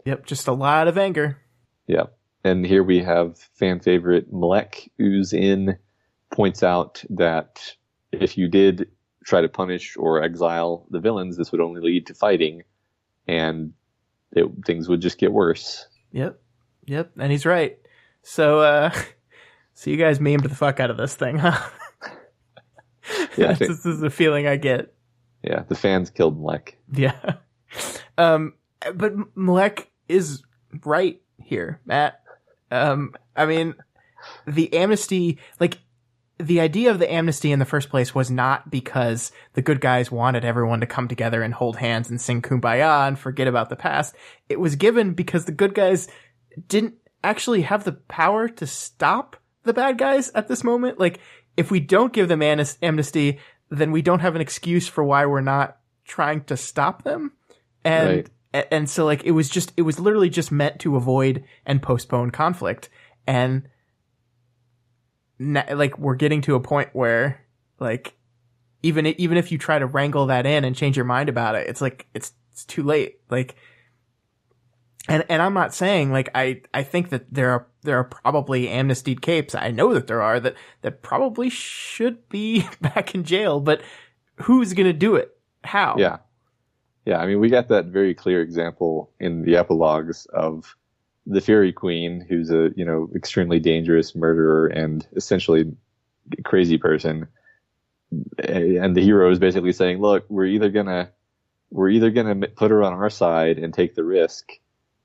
Yep. Just a lot of anger. Yeah. And here we have fan favorite Malek ooze in, points out that if you did try to punish or exile the villains, this would only lead to fighting, and things would just get worse. Yep. And he's right. So you guys memed the fuck out of this thing, huh? Yeah, this is the feeling I get. Yeah, the fans killed Malek. Yeah. But Malek is right here, Matt. I mean, the amnesty, like, the idea of the amnesty in the first place was not because the good guys wanted everyone to come together and hold hands and sing Kumbaya and forget about the past. It was given because the good guys didn't actually have the power to stop the bad guys at this moment. Like, if we don't give them amnesty, then we don't have an excuse for why we're not trying to stop them. And so like, it was literally just meant to avoid and postpone conflict. And like, we're getting to a point where like, even if you try to wrangle that in and change your mind about it, it's like, it's too late. Like, and I'm not saying like, I think that there are probably amnestied capes. I know that there are that probably should be back in jail, but who's going to do it? How? Yeah. I mean, we got that very clear example in the epilogues of the Fairy Queen, who's a, extremely dangerous murderer and essentially crazy person. And the hero is basically saying, look, we're either gonna put her on our side and take the risk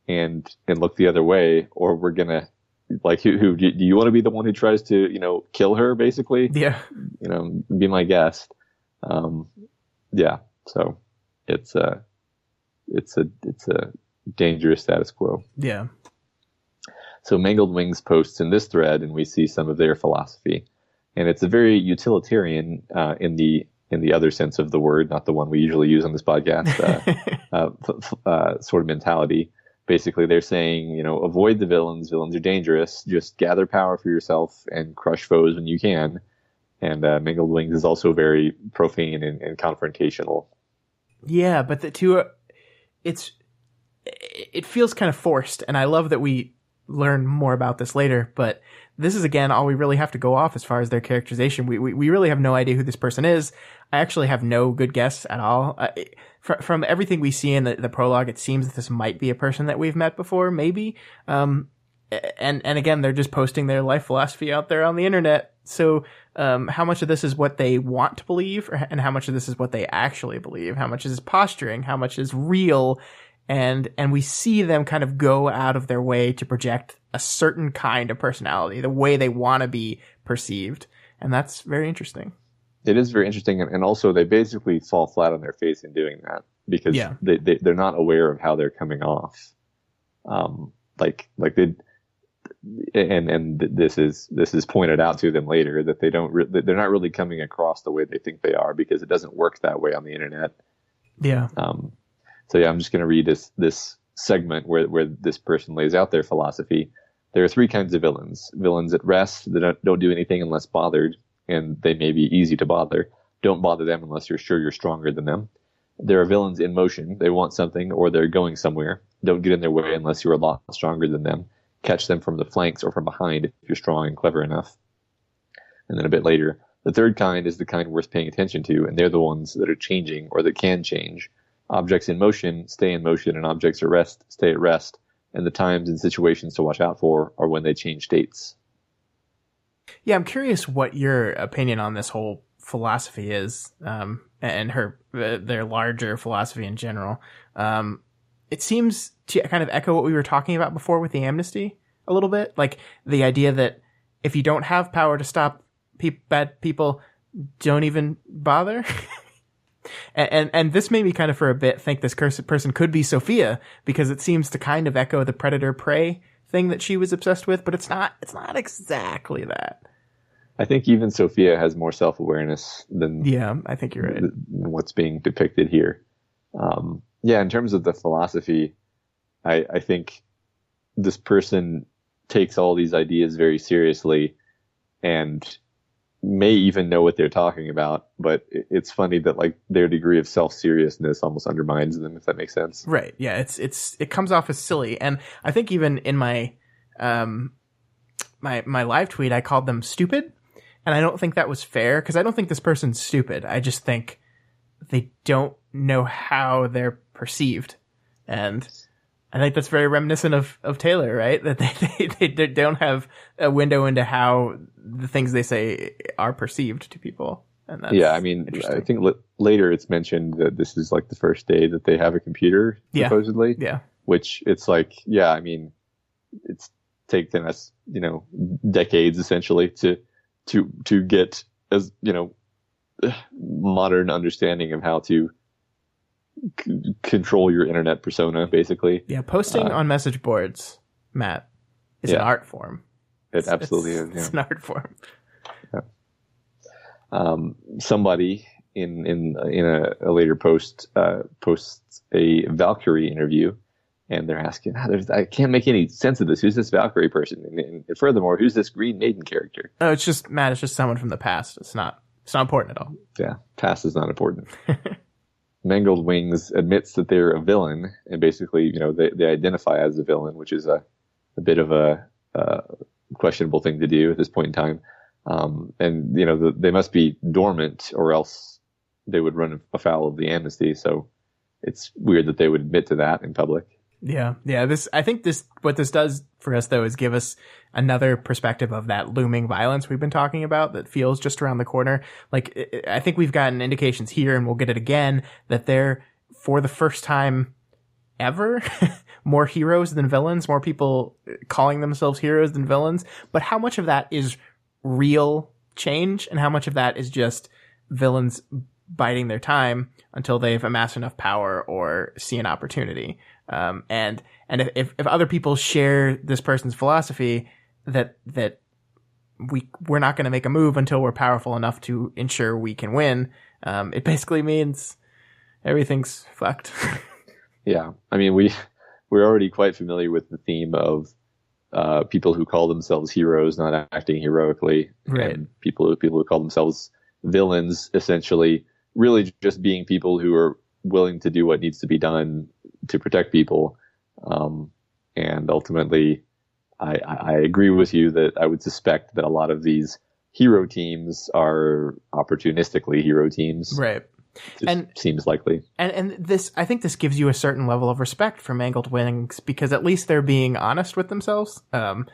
and look the other way, or we're gonna, like, who do you want to be the one who tries to, kill her, basically? Yeah. Be my guest. Yeah. So it's a dangerous status quo. Yeah. So Mangled Wings posts in this thread, and we see some of their philosophy, and it's a very utilitarian in the other sense of the word, not the one we usually use on this podcast, sort of mentality. Basically, they're saying, avoid the villains. Villains are dangerous. Just gather power for yourself and crush foes when you can. And Mangled Wings is also very profane and confrontational. Yeah, but it feels kind of forced, and I love that we learn more about this later, but this is, again, all we really have to go off as far as their characterization. We really have no idea who this person is. I actually have no good guess at all. From everything we see in the prologue, it seems that this might be a person that we've met before, maybe. And again, they're just posting their life philosophy out there on the internet. So how much of this is what they want to believe, and how much of this is what they actually believe? How much is posturing? How much is real? And we see them kind of go out of their way to project a certain kind of personality, the way they want to be perceived. And that's very interesting. It is very interesting. And also they basically fall flat on their face in doing that, because they're not aware of how they're coming off. This is pointed out to them later, that they're not really coming across the way they think they are, because it doesn't work that way on the internet. Yeah. So yeah, I'm just going to read this segment where this person lays out their philosophy. There are three kinds of villains. Villains at rest that don't do anything unless bothered, and they may be easy to bother. Don't bother them unless you're sure you're stronger than them. There are villains in motion. They want something, or they're going somewhere. Don't get in their way unless you're a lot stronger than them. Catch them from the flanks or from behind if you're strong and clever enough. And then a bit later, the third kind is the kind worth paying attention to, and they're the ones that are changing or that can change. Objects in motion stay in motion, and objects at rest stay at rest. And the times and situations to watch out for are when they change states. Yeah, I'm curious what your opinion on this whole philosophy is, and their larger philosophy in general. It seems to kind of echo what we were talking about before with the amnesty a little bit, like the idea that if you don't have power to stop bad people, don't even bother. And this made me kind of for a bit think this person could be Sophia, because it seems to kind of echo the predator-prey thing that she was obsessed with, but it's not exactly that. I think even Sophia has more self-awareness than I think you're right. Than what's being depicted here. In terms of the philosophy, I think this person takes all these ideas very seriously and may even know what they're talking about, but it's funny that like their degree of self-seriousness almost undermines them, if that makes sense. Right. Yeah. It comes off as silly. And I think even in my live tweet, I called them stupid. And I don't think that was fair, because I don't think this person's stupid. I just think they don't know how they're perceived. And I think that's very reminiscent of Taylor, right? That they don't have a window into how the things they say are perceived to people. And that's I think later it's mentioned that this is like the first day that they have a computer, supposedly. Yeah. Which it's like, it's taken us, decades essentially to get as, modern understanding of how to control your internet persona, basically. Yeah, posting on message boards, Matt, is an art form. It absolutely is. It's an art form. Yeah. Somebody in a later post posts a Valkyrie interview, and they're asking, I can't make any sense of this. Who's this Valkyrie person? And furthermore, who's this Green Maiden character? Oh, it's just Matt. It's just someone from the past. It's not important at all. Yeah, past is not important. Mangled Wings admits that they're a villain, and basically, they identify as a villain, which is a bit of a questionable thing to do at this point in time. And they must be dormant, or else they would run afoul of the amnesty. So it's weird that they would admit to that in public. Yeah. I think what this does for us though is give us another perspective of that looming violence we've been talking about that feels just around the corner. Like, I think we've gotten indications here, and we'll get it again, that they're, for the first time ever, more heroes than villains, more people calling themselves heroes than villains. But how much of that is real change, and how much of that is just villains biding their time until they've amassed enough power or see an opportunity? And if other people share this person's philosophy that we're not going to make a move until we're powerful enough to ensure we can win, it basically means everything's fucked. Yeah. I mean, we're already quite familiar with the theme of people who call themselves heroes not acting heroically, right? And people who call themselves villains essentially really just being people who are willing to do what needs to be done to protect people. And ultimately, I agree with you that I would suspect that a lot of these hero teams are opportunistically hero teams. Right. And seems likely. And this, I think this gives you a certain level of respect for Mangled Wings, because at least they're being honest with themselves. I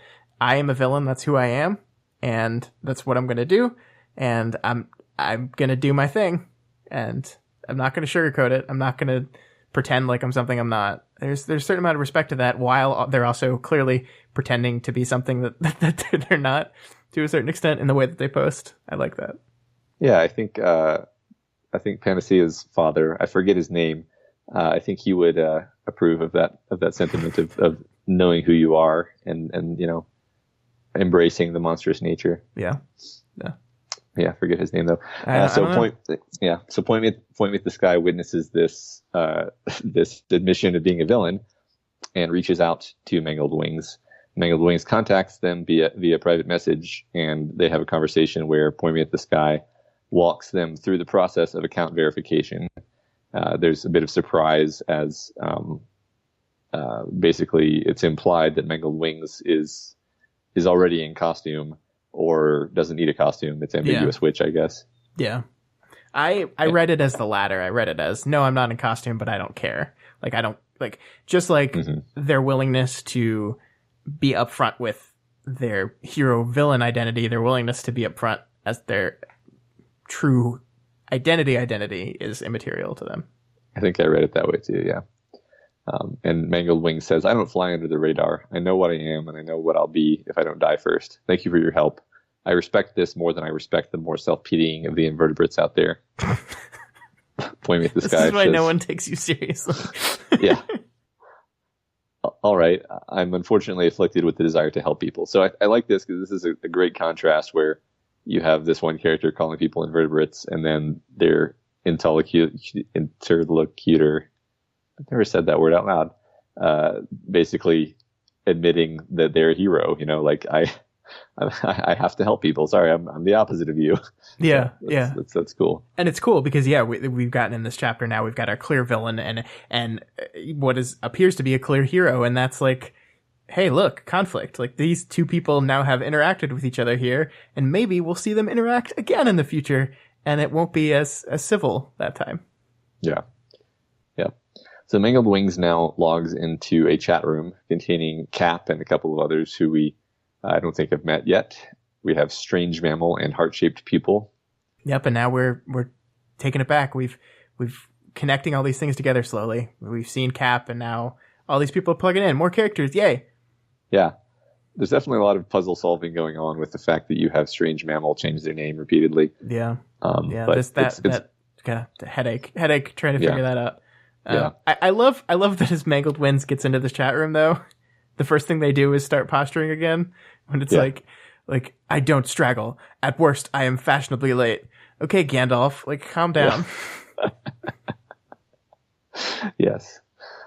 am a villain. That's who I am. And that's what I'm going to do. And I'm going to do my thing. And I'm not going to sugarcoat it. I'm not going to pretend like I'm something I'm not. There's a certain amount of respect to that, while they're also clearly pretending to be something that they're not, to a certain extent, in the way that they post. I like that. Yeah, I think Panacea's father, I forget his name, I think he would approve of that sentiment of knowing who you are and embracing the monstrous nature. Yeah. Yeah, I forget his name though. Point Me at the Sky witnesses this this admission of being a villain and reaches out to Mangled Wings. Mangled Wings contacts them via private message, and they have a conversation where Point Me at the Sky walks them through the process of account verification. There's a bit of surprise as basically it's implied that Mangled Wings is already in costume or doesn't need a costume. It's ambiguous which, I guess. Yeah. I read it as the latter. I read it as, no, I'm not in costume, but I don't care. Like, I don't, like, just like their willingness to be upfront with their hero villain identity, their willingness to be upfront as their true identity is immaterial to them. I think I read it that way too, yeah. And Mangled Wings says, I don't fly under the radar. I know what I am, and I know what I'll be if I don't die first. Thank you for your help. I respect this more than I respect the more self-pitying of the invertebrates out there. Point Me at the Sky. This is why no one takes you seriously. Yeah. All right. I'm unfortunately afflicted with the desire to help people. So I like this because this is a great contrast where you have this one character calling people invertebrates, and then their interlocutor, I've never said that word out loud, basically admitting that they're a hero. Like, I have to help people. Sorry, I'm the opposite of you. Yeah, so that's cool. And it's cool because we've gotten in this chapter now. We've got our clear villain and what appears to be a clear hero, and that's like, hey, look, conflict. Like, these two people now have interacted with each other here, and maybe we'll see them interact again in the future, and it won't be as civil that time. Yeah. So Mangled Wings now logs into a chat room containing Cap and a couple of others who I don't think have met yet. We have Strange Mammal and Heart-Shaped Pupil. Yep, and now we're taking it back. We've connecting all these things together slowly. We've seen Cap, and now all these people are plugging in. More characters, yay! Yeah. There's definitely a lot of puzzle solving going on with the fact that you have Strange Mammal change their name repeatedly. Yeah. But it's kind of headache trying to figure that out. I love that as Mangled Winds gets into the chat room though, the first thing they do is start posturing again when it's like I don't straggle. At worst, I am fashionably late. Okay, Gandalf, calm down. Yeah. Yes.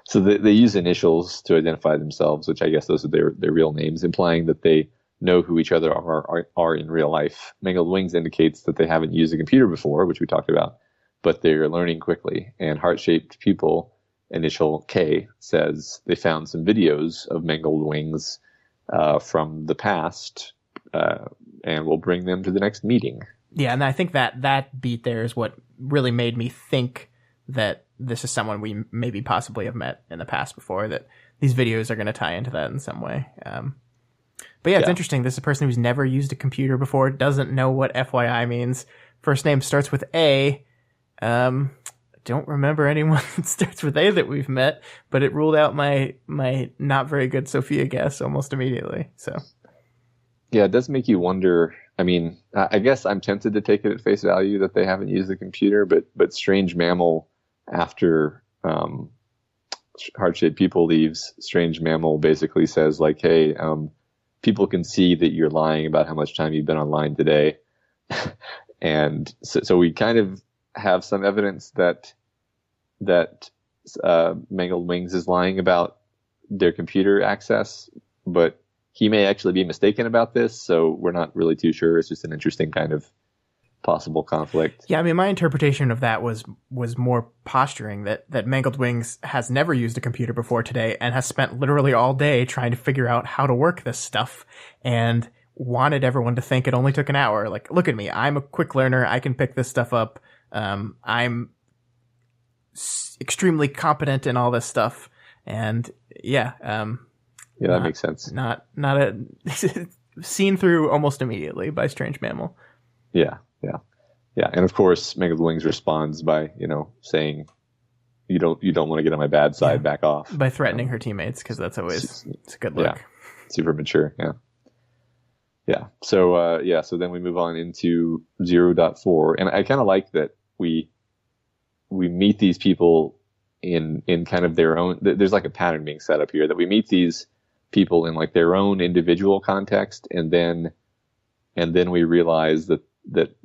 So they use initials to identify themselves, which I guess those are their real names, implying that they know who each other are in real life. Mangled Wings indicates that they haven't used a computer before, which we talked about, but they're learning quickly. And Heart-Shaped Pupil, initial K, says they found some videos of Mangled Wings from the past, and will bring them to the next meeting. Yeah, and I think that beat there is what really made me think that this is someone we maybe possibly have met in the past before, that these videos are going to tie into that in some way. But yeah, it's interesting. This is a person who's never used a computer before, doesn't know what FYI means. First name starts with A. Don't remember anyone that starts with A that we've met, but it ruled out my not very good Sophia guess almost immediately. So yeah, it does make you wonder. I mean, I guess I'm tempted to take it at face value that they haven't used the computer, but Strange Mammal, after Heart-Shaped People leaves, Strange Mammal basically says like, hey, people can see that you're lying about how much time you've been online today. And so we kind of have some evidence that Mangled Wings is lying about their computer access, but he may actually be mistaken about this, so we're not really too sure. It's just an interesting kind of possible conflict. Yeah, I mean, my interpretation of that was more posturing, that Mangled Wings has never used a computer before today and has spent literally all day trying to figure out how to work this stuff, and wanted everyone to think it only took an hour. Like, look at me, I'm a quick learner, I can pick this stuff up. I'm extremely competent in all this stuff, and that makes sense. Not a seen through almost immediately by Strange Mammal. Yeah, and of course, Mangled Wings responds by saying, "You don't want to get on my bad side. Back off." By threatening her teammates, because that's always it's a good look. Yeah, super mature. Yeah. So then we move on into 0.4, and I kind of like that we meet these people in kind of their own. There's like a pattern being set up here that we meet these people in like their own individual context, and then we realize that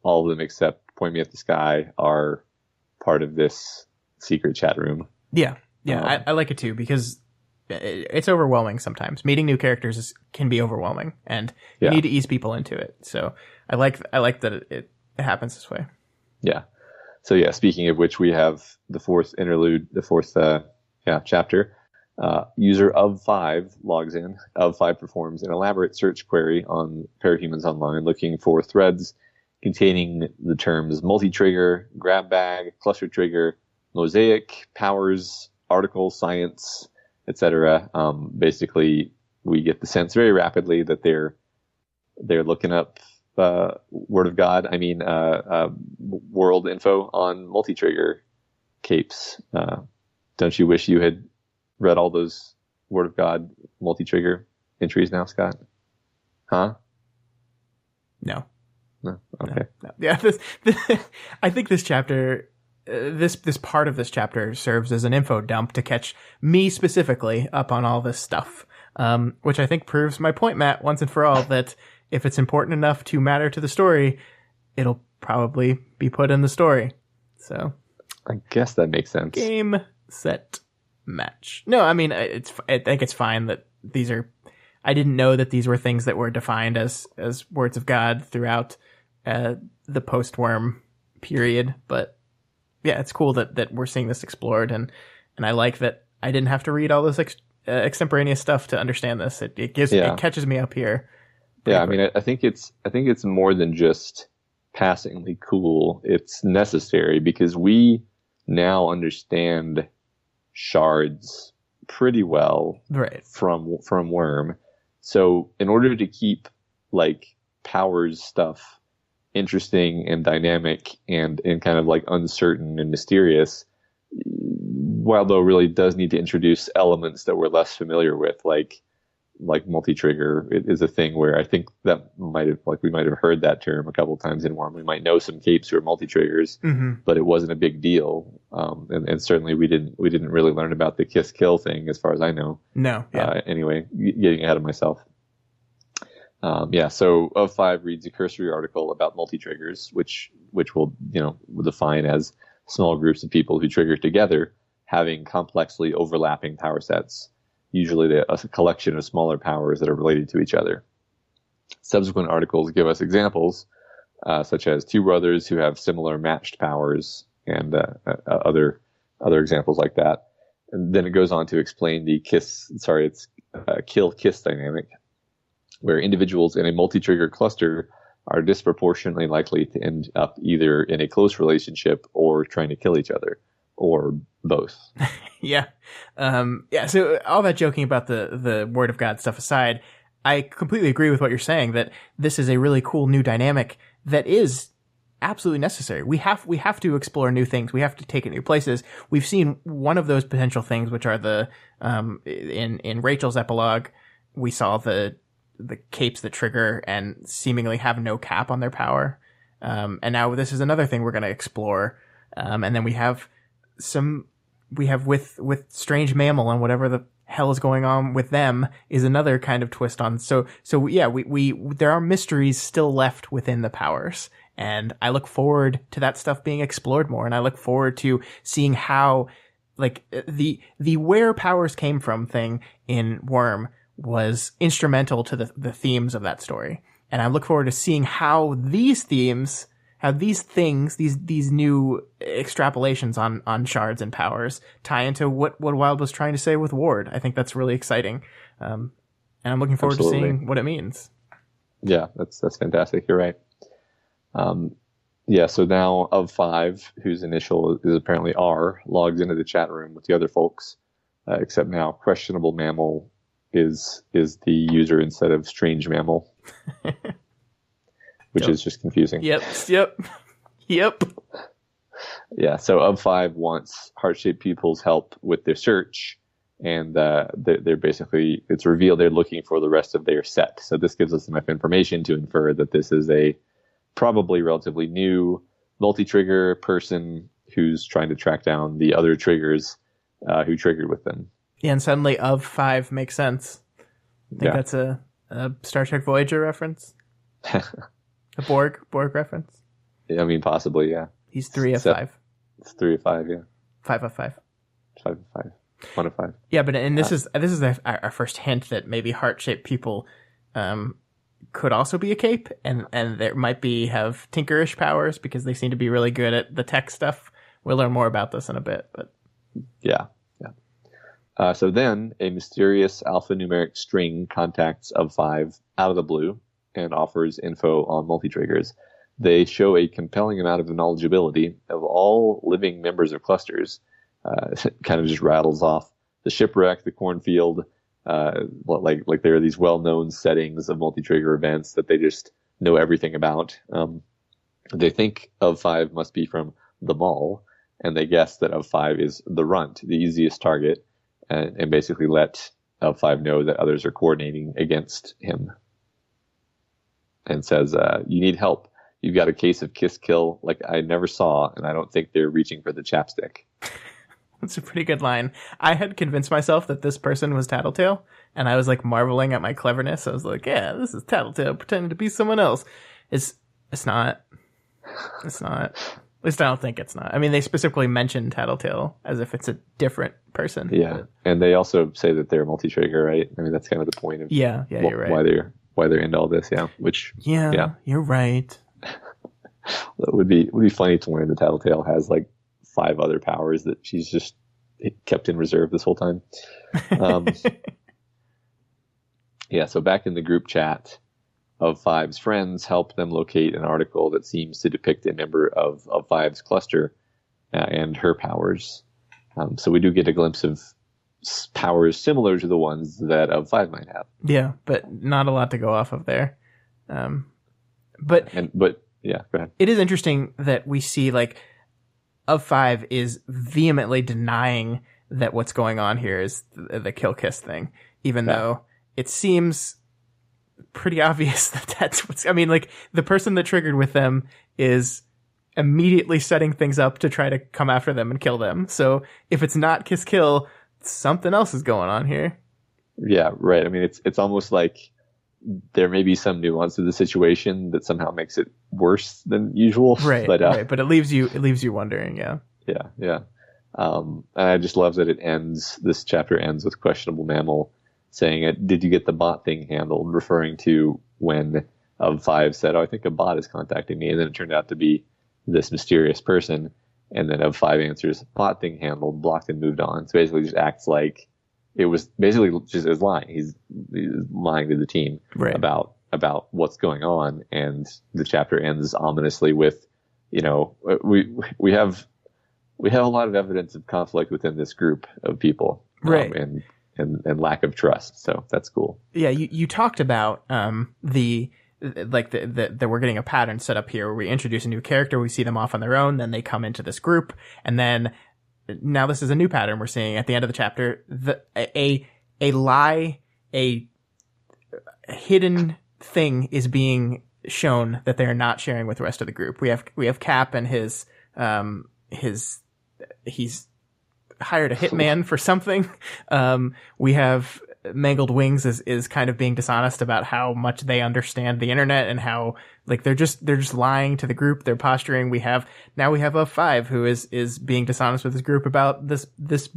all of them except Point Me at the Sky are part of this secret chat room. Yeah, I like it too, because it's overwhelming sometimes. Meeting new characters can be overwhelming, and you need to ease people into it. So I like that it happens this way. Yeah. So yeah, speaking of which, we have the fourth interlude, the fourth chapter. User of 5 logs in. Of 5 performs an elaborate search query on Parahumans Online, looking for threads containing the terms multi-trigger, grab bag, cluster trigger, mosaic, powers, article, science, etc. Basically, we get the sense very rapidly that they're looking up Word of God. I mean, world info on multi-trigger capes. Don't you wish you had read all those Word of God multi-trigger entries now, Scott? Huh? No. Okay. No. Yeah. I think this chapter, this part of this chapter serves as an info dump to catch me specifically up on all this stuff, which I think proves my point, Matt, once and for all, that if it's important enough to matter to the story, it'll probably be put in the story. So I guess that makes sense. Game, set, match. No, I mean, I think it's fine that these are. I didn't know that these were things that were defined as words of God throughout the post-worm period, but yeah, it's cool that we're seeing this explored, and I like that I didn't have to read all this extemporaneous stuff to understand this. It catches me up here. Yeah, I mean, I think it's more than just passingly cool. It's necessary because we now understand shards pretty well, right, from Worm. So in order to keep like Powers stuff interesting and dynamic and kind of like uncertain and mysterious, Wildbow really does need to introduce elements that we're less familiar with, like multi-trigger. It is a thing where I think that we might have heard that term a couple of times in Worm. We might know some capes who are multi-triggers, but it wasn't a big deal. And certainly we didn't really learn about the kiss kill thing, as far as I know. No. Yeah. Anyway, getting ahead of myself. So of 5 reads a cursory article about multi-triggers, which we'll define as small groups of people who trigger together, having complexly overlapping power sets, usually a collection of smaller powers that are related to each other. Subsequent articles give us examples, such as 2 brothers who have similar matched powers, and other examples like that. And then it goes on to explain the kill-kiss dynamic, where individuals in a multi-trigger cluster are disproportionately likely to end up either in a close relationship or trying to kill each other. or both. Yeah. So all that joking about the Word of God stuff aside, I completely agree with what you're saying, that this is a really cool new dynamic that is absolutely necessary. We have to explore new things. We have to take it new places. We've seen one of those potential things, which are the in Rachel's epilogue, we saw the capes that trigger and seemingly have no cap on their power. And now this is another thing we're going to explore. And then we have with Strange Mammal and whatever the hell is going on with them is another kind of twist on. So yeah, we there are mysteries still left within the powers. And I look forward to that stuff being explored more. And I look forward to seeing how, like, the where powers came from thing in Worm was instrumental to the themes of that story. And I look forward to seeing how these themes, how these things, these new extrapolations on shards and powers tie into what Wilde was trying to say with Ward. I think that's really exciting. And I'm looking forward to seeing what it means. Yeah, that's fantastic. You're right. So now of 5, whose initial is apparently R, logs into the chat room with the other folks, except now Questionable Mammal is the user instead of Strange Mammal, which is just confusing. Yep. Yeah, so of 5 wants heart-shaped pupils help with their search, and they're basically, it's revealed they're looking for the rest of their set. So this gives us enough information to infer that this is a probably relatively new multi-trigger person who's trying to track down the other triggers who triggered with them. Yeah, and suddenly of 5 makes sense. I think that's a Star Trek Voyager reference. A Borg reference. Yeah, I mean, possibly, yeah. He's 3 of 5. It's 3 of 5, yeah. 5 of 5. 5 of 5. 1 of 5. Yeah, but this is our first hint that maybe heart-shaped people could also be a cape, and there might have tinkerish powers because they seem to be really good at the tech stuff. We'll learn more about this in a bit, but yeah. So then a mysterious alphanumeric string contacts of 5 out of the blue and offers info on multi-triggers. They show a compelling amount of knowledgeability of all living members of clusters. Kind of just rattles off the shipwreck, the cornfield, like there are these well-known settings of multi-trigger events that they just know everything about. They think of 5 must be from the mall, and they guess that of 5 is the runt, the easiest target, and basically let of 5 know that others are coordinating against him. And says, you need help. You've got a case of kiss kill like I never saw, and I don't think they're reaching for the chapstick. That's a pretty good line. I had convinced myself that this person was Tattletale, and I was like marveling at my cleverness. I was like, yeah, this is Tattletale pretending to be someone else. It's not. It's not. At least I don't think it's not. I mean, they specifically mention Tattletale as if it's a different person. Yeah, but... and they also say that they're multi-trigger, right? I mean, that's kind of the point of you're right. Why they're into all this, yeah. Which you're right. That would be funny to learn that Tattletale has like 5 other powers that she's just kept in reserve this whole time. So back in the group chat, of 5's friends help them locate an article that seems to depict a member of 5's cluster and her powers. So we do get a glimpse of powers similar to the ones that of 5 might have. Yeah, but not a lot to go off of there. Go ahead. It is interesting that we see like of 5 is vehemently denying that what's going on here is the kill kiss thing, even though it seems pretty obvious that that's what's. I mean, like the person that triggered with them is immediately setting things up to try to come after them and kill them. So if it's not kiss kill, something else is going on here. Yeah, right. I mean, it's almost like there may be some nuance to the situation that somehow makes it worse than usual. Right, right. But it leaves you wondering. Yeah. Yeah. And I just love that this chapter ends with Questionable Mammal saying, did you get the bot thing handled? Referring to when of 5 said, I think a bot is contacting me. And then it turned out to be this mysterious person. And then of 5 answers, bot thing handled, blocked and moved on. So basically just acts like it was basically just as lying. He's lying to the team about what's going on. And the chapter ends ominously with, we have we have a lot of evidence of conflict within this group of people, right? And lack of trust. So that's cool. Yeah, you talked about that we're getting a pattern set up here where we introduce a new character, we see them off on their own, then they come into this group, and then now this is a new pattern we're seeing at the end of the chapter. A lie, a hidden thing is being shown that they're not sharing with the rest of the group. We have Cap and he's hired a hitman for something. We have Mangled Wings is kind of being dishonest about how much they understand the internet and how like they're just lying to the group. They're posturing. We have a 5 who is being dishonest with his group about this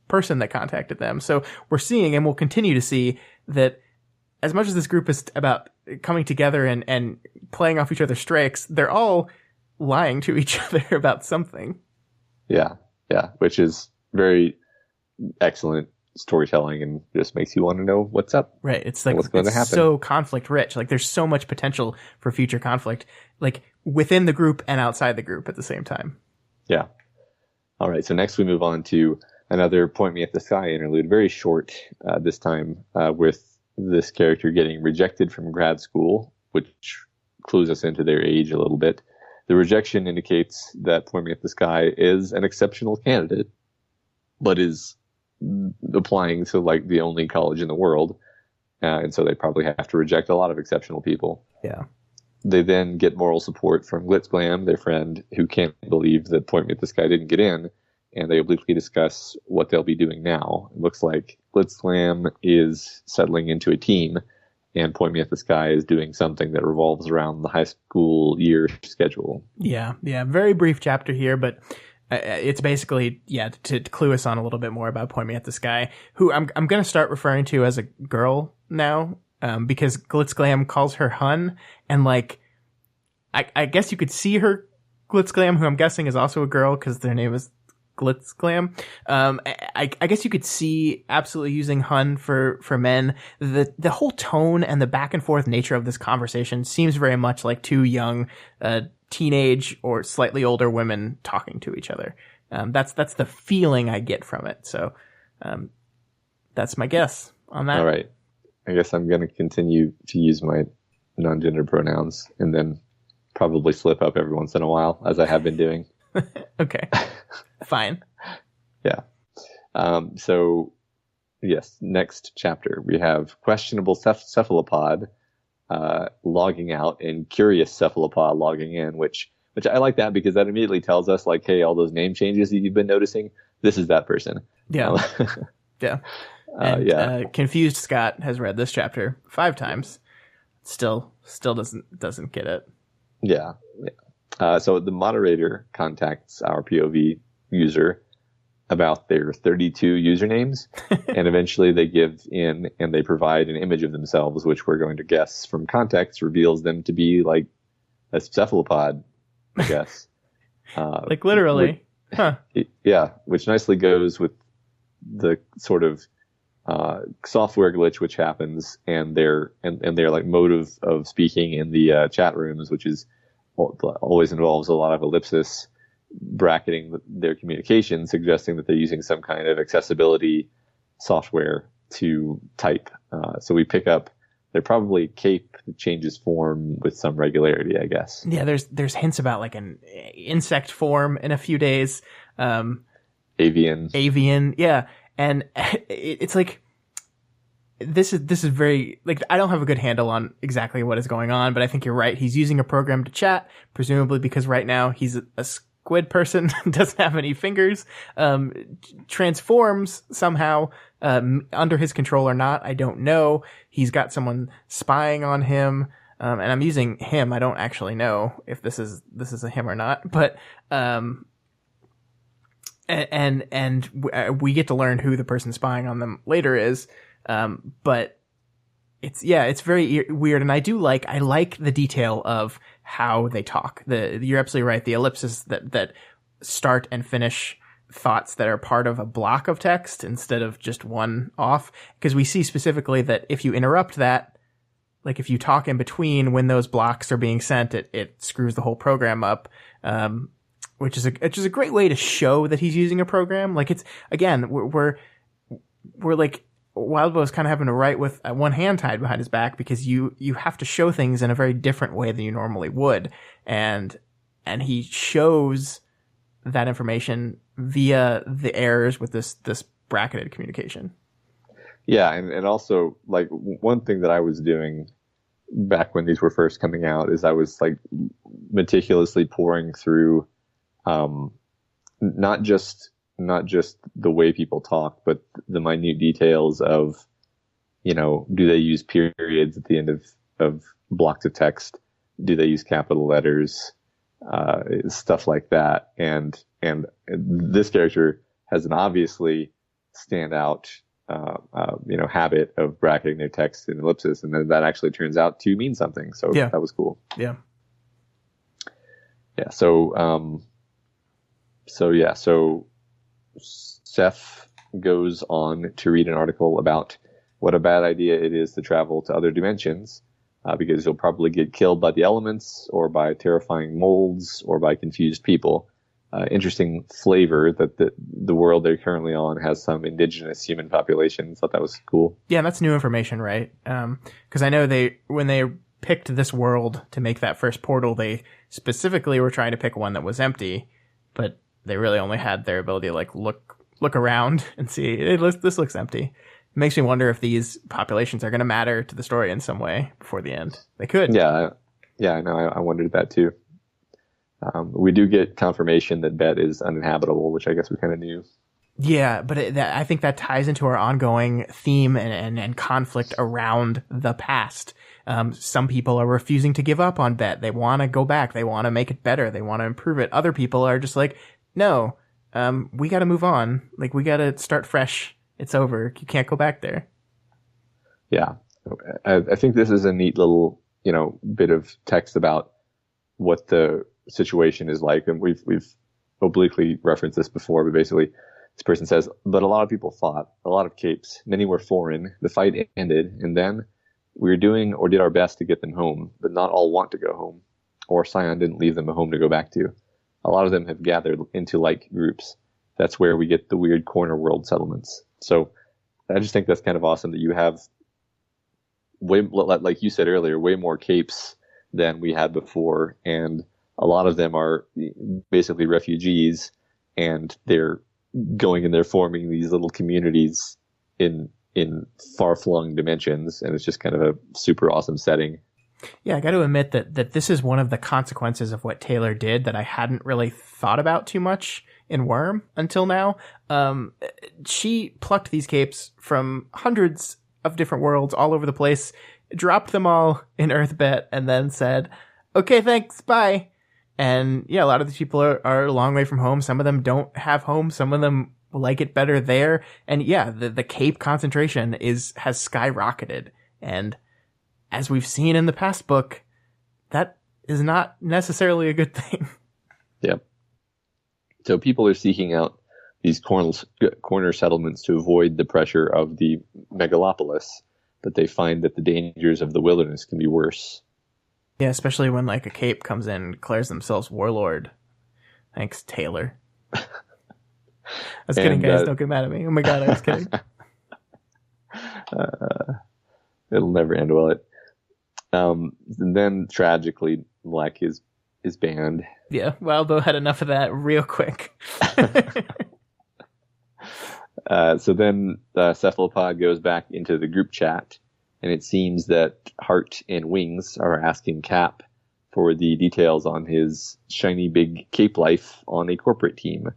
person that contacted them. So we're seeing, and we'll continue to see, that as much as this group is about coming together and playing off each other's strengths, they're all lying to each other about something. Yeah, which is very excellent storytelling and just makes you want to know what's up. Right. It's like, what's going to happen. So conflict rich. Like there's so much potential for future conflict, like within the group and outside the group at the same time. Yeah. All right. So next we move on to another Point Me at the Sky interlude, very short this time, with this character getting rejected from grad school, which clues us into their age a little bit. The rejection indicates that Point Me at the Sky is an exceptional candidate, but is applying to like the only college in the world. And so they probably have to reject a lot of exceptional people. Yeah. They then get moral support from Glitzglam, their friend, who can't believe that Point Me at the Sky didn't get in. And they obliquely discuss what they'll be doing now. It looks like Glitzglam is settling into a team, and Point Me at the Sky is doing something that revolves around the high school year schedule. Yeah. Very brief chapter here, but it's basically, to clue us on a little bit more about Point Me at the Sky, who I'm going to start referring to as a girl now, because Glitzglam calls her Hun, and like, I guess you could see her Glitzglam, who I'm guessing is also a girl because their name is Glitzglam. I guess you could see absolutely using Hun for men. The whole tone and the back and forth nature of this conversation seems very much like two young teenage or slightly older women talking to each other. That's the feeling I get from it. So that's my guess on that. All right. I guess I'm going to continue to use my non-gender pronouns and then probably slip up every once in a while, as I have been doing. Okay. Fine. Yeah. So, yes, next chapter. We have questionable Cephalopod logging out and curious Cephalopod logging in, which I like that because that immediately tells us, like, hey, all those name changes that you've been noticing, this is that person. Yeah. Yeah. Confused Scott has read this chapter 5 times. Still doesn't get it. Yeah. So the moderator contacts our POV user about their 32 usernames, and eventually they give in and they provide an image of themselves, which we're going to guess from context reveals them to be like a cephalopod, I guess. Like literally. Which nicely goes with the sort of software glitch which happens and their like mode of speaking in the chat rooms, which is always involves a lot of ellipsis bracketing their communication, suggesting that they're using some kind of accessibility software to type. So we pick up they're probably cape that changes form with some regularity, I guess. Yeah, there's hints about like an insect form in a few days. Avian, yeah. And it's like this is very, like, I don't have a good handle on exactly what is going on, but I think you're right. He's using a program to chat, presumably because right now he's a squid person, doesn't have any fingers, transforms somehow, under his control or not, I don't know. He's got someone spying on him, and I'm using him. I don't actually know if this is a him or not, but, and we get to learn who the person spying on them later is. But it's very weird. And I like the detail of how they talk. You're absolutely right. The ellipses that start and finish thoughts that are part of a block of text instead of just one off. Because we see specifically that if you interrupt that, like if you talk in between when those blocks are being sent, it screws the whole program up. which is a great way to show that he's using a program. Like, it's, again, we're like, Wildbow's kind of having to write with one hand tied behind his back, because you have to show things in a very different way than you normally would. And he shows that information via the errors with this bracketed communication. Yeah. And also, like, one thing that I was doing back when these were first coming out is I was like meticulously pouring through, not just the way people talk, but the minute details of, do they use periods at the end of blocks of text? Do they use capital letters? Stuff like that. And this character has an obviously standout, habit of bracketing their text in ellipsis, and then that actually turns out to mean something. So that was cool. Yeah. Yeah. So Seth goes on to read an article about what a bad idea it is to travel to other dimensions, because you'll probably get killed by the elements, or by terrifying molds, or by confused people. Interesting flavor that the world they're currently on has some indigenous human population. Thought that was cool. Yeah, that's new information, right? Because I know when they picked this world to make that first portal, they specifically were trying to pick one that was empty, but they really only had their ability to like look around and see, this looks empty. It makes me wonder if these populations are going to matter to the story in some way before the end. They could. Yeah, I know. I wondered that too. We do get confirmation that Bet is uninhabitable, which I guess we kind of knew. Yeah, but I think that ties into our ongoing theme and conflict around the past. Some people are refusing to give up on Bet. They want to go back. They want to make it better. They want to improve it. Other people are just like, no, we got to move on. Like, we got to start fresh. It's over. You can't go back there. Yeah. I think this is a neat little, bit of text about what the situation is like. And we've obliquely referenced this before, but basically this person says, but a lot of people fought, a lot of capes, many were foreign. The fight ended, and then we were doing or did our best to get them home, but not all want to go home, or Scion didn't leave them a home to go back to. A lot of them have gathered into like groups. That's where we get the weird corner world settlements. So I just think that's kind of awesome that you have way, like you said earlier, way more capes than we had before. And a lot of them are basically refugees, and they're going and they're forming these little communities in far-flung dimensions. And it's just kind of a super awesome setting. Yeah, I got to admit that this is one of the consequences of what Taylor did that I hadn't really thought about too much in Worm until now. She plucked these capes from hundreds of different worlds all over the place, dropped them all in Earthbet, and then said, okay, thanks, bye. And yeah, a lot of these people are a long way from home. Some of them don't have home. Some of them like it better there. And yeah, the cape concentration has skyrocketed. And as we've seen in the past book, that is not necessarily a good thing. Yep. So people are seeking out these corner settlements to avoid the pressure of the megalopolis, but they find that the dangers of the wilderness can be worse. Yeah, especially when like a cape comes in and declares themselves warlord. Thanks, Taylor. I was kidding, guys. Don't get mad at me. Oh my god, I was kidding. It'll never end well. And then tragically, Black is banned. Yeah, Wildbow had enough of that real quick. So then Cephalopod goes back into the group chat, and it seems that Heart and Wings are asking Cap for the details on his shiny big cape life on a corporate team.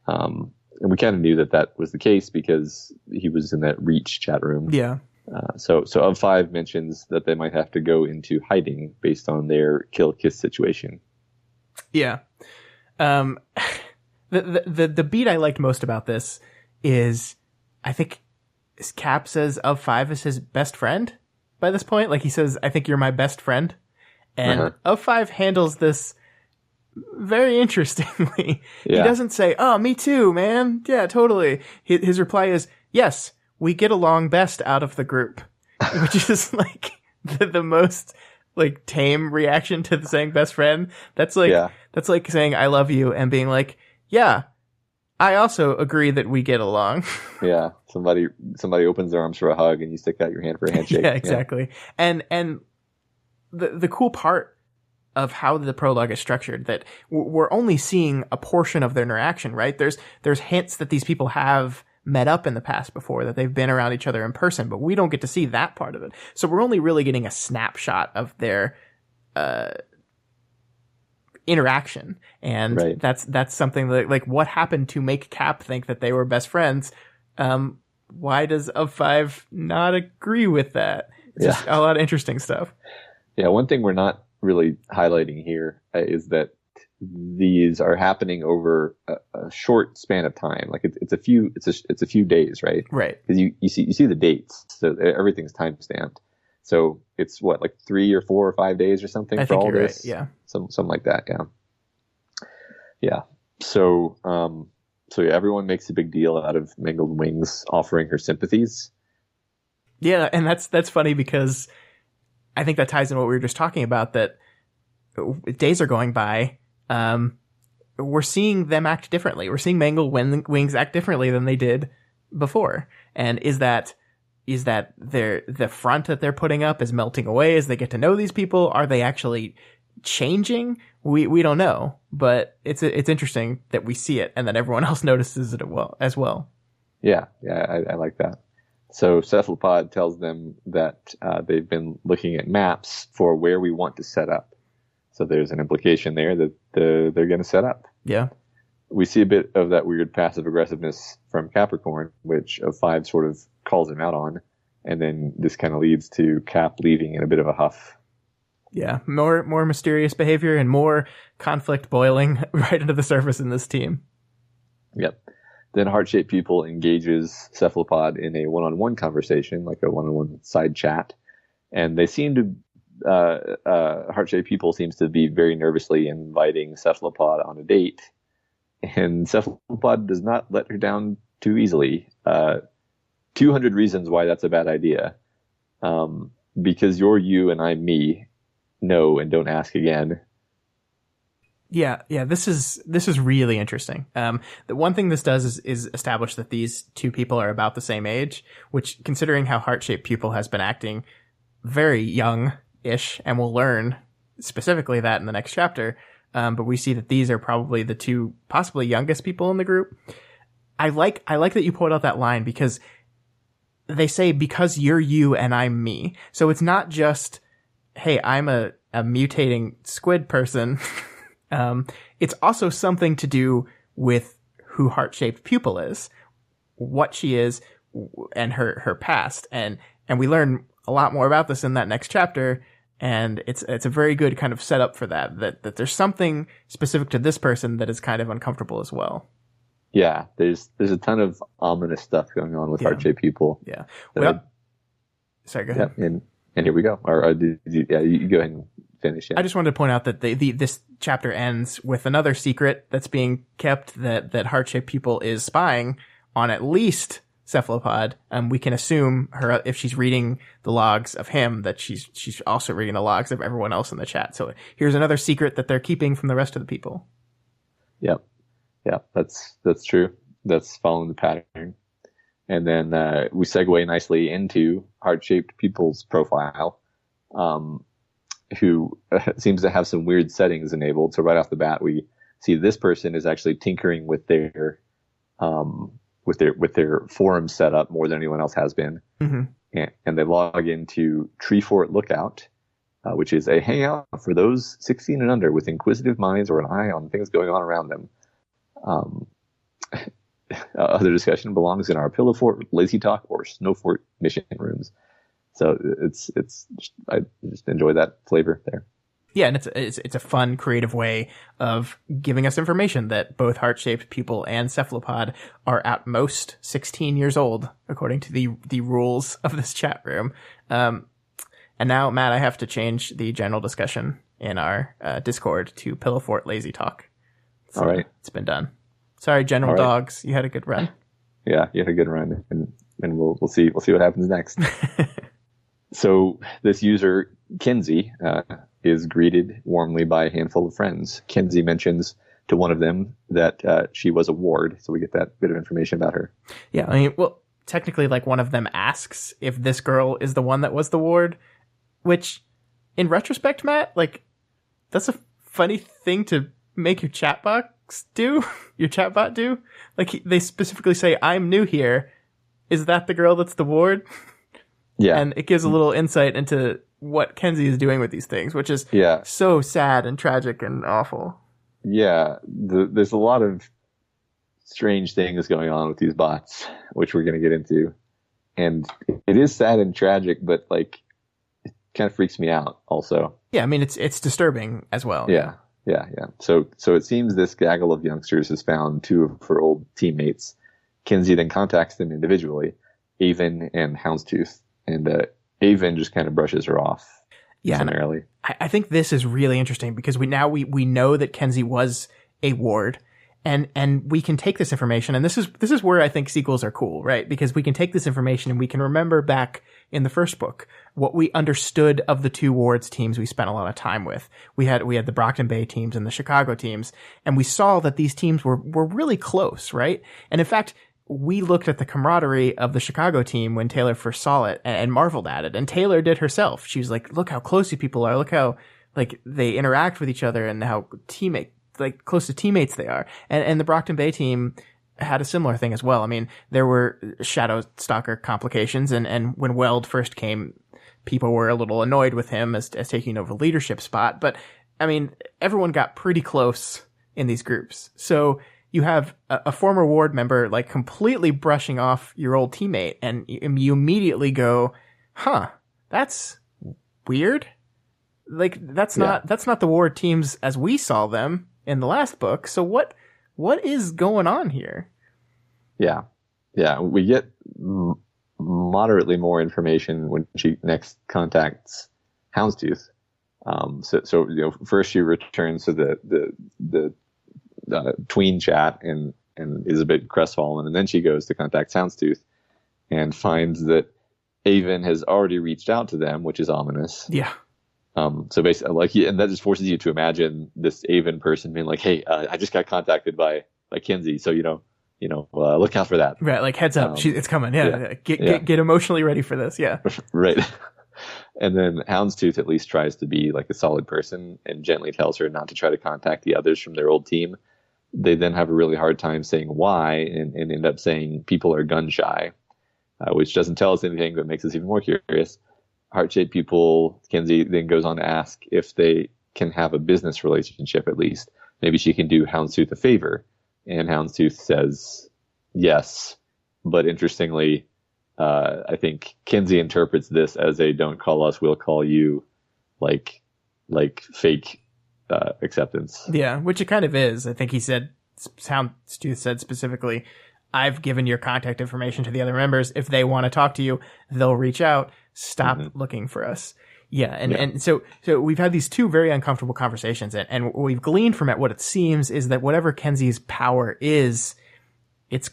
And we kind of knew that was the case because he was in that Reach chat room. Yeah. So of 5 mentions that they might have to go into hiding based on their kill-kiss situation. Yeah. The beat I liked most about this is, I think Cap says of 5 is his best friend by this point. Like, he says, I think you're my best friend. And of 5 handles this very interestingly. Yeah. He doesn't say, oh, me too, man. Yeah, totally. His reply is, yes, we get along best out of the group, which is like the most like tame reaction to saying best friend. That's like saying I love you and being like, yeah, I also agree that we get along. Yeah. Somebody opens their arms for a hug and you stick out your hand for a handshake. Yeah, exactly. Yeah. And the cool part of how the prologue is structured, that we're only seeing a portion of their interaction, right? There's hints that these people have met up in the past before, that they've been around each other in person, but we don't get to see that part of it. So we're only really getting a snapshot of their interaction. And that's something that, like, what happened to make Cap think that they were best friends? Why does Of Five not agree with that? It's just a lot of interesting stuff. Yeah, one thing we're not really highlighting here is that these are happening over a short span of time. Like it's a few days, right? Right. Because you see the dates, so everything's time stamped. So it's what, like 3 or 4 or 5 days or something for all this. Right. Yeah. Something like that. Yeah. Yeah. So everyone makes a big deal out of Mangled Wings offering her sympathies. Yeah, and that's funny because I think that ties in what we were just talking about, that days are going by. We're seeing them act differently. We're seeing Mangled Wings act differently than they did before. And is that the front that they're putting up is melting away as they get to know these people? Are they actually changing? We don't know, but it's interesting that we see it and that everyone else notices it as well. Yeah, I like that. So Cephalopod tells them that they've been looking at maps for where we want to set up. So there's an implication there that they're going to set up. Yeah. We see a bit of that weird passive aggressiveness from Capricorn, which Of Five sort of calls him out on. And then this kind of leads to Cap leaving in a bit of a huff. Yeah, more mysterious behavior and more conflict boiling right into the surface in this team. Yep. Then Heart-Shaped Pupil engages Cephalopod in a one-on-one conversation, like a one-on-one side chat. And they seem to, Heart-Shaped Pupil seems to be very nervously inviting Cephalopod on a date. And Cephalopod does not let her down too easily. 200 reasons why that's a bad idea. Because you're you and I'm me. No, and don't ask again. Yeah, this is really interesting. The one thing this does is establish that these two people are about the same age, which, considering how Heart-Shaped Pupil has been acting very young-ish, and we'll learn specifically that in the next chapter, but we see that these are probably the two possibly youngest people in the group. I like that you pulled out that line, because they say, because you're you and I'm me. So it's not just, hey, I'm a mutating squid person. It's also something to do with who Heart-Shaped Pupil is, what she is, and her past. And we learn a lot more about this in that next chapter. And it's a very good kind of setup for that there's something specific to this person that is kind of uncomfortable as well. Yeah, there's a ton of ominous stuff going on with Heart-Shaped Pupil. Yeah. Well, sorry, go ahead. Yeah, and here we go. You go ahead and finish. Yeah. I just wanted to point out that this chapter ends with another secret that's being kept, that Heart-Shaped Pupil is spying on at least Cephalopod. We can assume her, if she's reading the logs of him, that she's also reading the logs of everyone else in the chat. So here's another secret that they're keeping from the rest of the people. Yep. Yeah, that's true. That's following the pattern. And then we segue nicely into Heart-Shaped Pupil's profile, who seems to have some weird settings enabled. So right off the bat, we see this person is actually tinkering with their forum setup more than anyone else has been. Mm-hmm. And they log into Tree Fort Lookout, which is a hangout for those 16 and under with inquisitive minds or an eye on things going on around them. Other discussion belongs in our Pillow Fort, Lazy Talk, or Snow Fort mission rooms. So I just enjoy that flavor there. Yeah, and it's a fun, creative way of giving us information that both Heart-Shaped Pupil and Cephalopod are at most 16 years old, according to the rules of this chat room. And now, Matt, I have to change the general discussion in our Discord to Pillow Fort Lazy Talk. So all right. It's been done. Sorry, General Dogs. You had a good run. Yeah, you had a good run, and we'll see what happens next. So this user Kenzie is greeted warmly by a handful of friends. Kenzie mentions to one of them that she was a ward, so we get that bit of information about her. Yeah, I mean, well, technically, like, one of them asks if this girl is the one that was the ward, which, in retrospect, Matt, like, that's a funny thing to make your chatbot do. Like, they specifically say, "I'm new here. Is that the girl that's the ward?" Yeah. And it gives a little insight into what Kenzie is doing with these things, which is so sad and tragic and awful. Yeah, there's a lot of strange things going on with these bots, which we're going to get into. And it is sad and tragic, but, like, it kind of freaks me out also. Yeah, I mean, it's disturbing as well. Yeah. So it seems this gaggle of youngsters has found two of her old teammates. Kenzie then contacts them individually, Avon and Houndstooth. And Avon just kind of brushes her off. Yeah, summarily. I think this is really interesting because we know that Kenzie was a ward, and we can take this information, and this is where I think sequels are cool, right? Because we can take this information and we can remember back in the first book what we understood of the two wards teams we spent a lot of time with. We had the Brockton Bay teams and the Chicago teams, and we saw that these teams were really close, right? And in fact, we looked at the camaraderie of the Chicago team when Taylor first saw it and marveled at it. And Taylor did herself. She was like, look how close you people are. Look how, like, they interact with each other and how close to teammates they are. And the Brockton Bay team had a similar thing as well. I mean, there were Shadow Stalker complications. And when Weld first came, people were a little annoyed with him as taking over the leadership spot. But I mean, everyone got pretty close in these groups. So you have a former ward member, like, completely brushing off your old teammate, and you immediately go, huh, that's weird. Like, that's not the ward teams as we saw them in the last book. So what is going on here? Yeah. We get moderately more information when she next contacts Houndstooth. So first she returns to the tween chat and is a bit crestfallen, and then she goes to contact Houndstooth and finds that Avon has already reached out to them, which is ominous. Yeah. So basically, and that just forces you to imagine this Avon person being like, "Hey, I just got contacted by Kenzie, so look out for that." Right, like, heads up, it's coming. Yeah. Get emotionally ready for this. Yeah. Right. And then Houndstooth at least tries to be like a solid person and gently tells her not to try to contact the others from their old team. They then have a really hard time saying why and end up saying people are gun shy, which doesn't tell us anything but makes us even more curious. Heart-shaped people, Kenzie then goes on to ask if they can have a business relationship at least. Maybe she can do Houndstooth a favor. And Houndstooth says yes. But interestingly, I think Kenzie interprets this as a "don't call us, we'll call you," like fake acceptance. Yeah, which it kind of is. I think Houndstooth said specifically, "I've given your contact information to the other members. If they want to talk to you, they'll reach out. Stop looking for us." Yeah, and so we've had these two very uncomfortable conversations, and what we've gleaned from it, what it seems, is that whatever Kenzie's power is, it's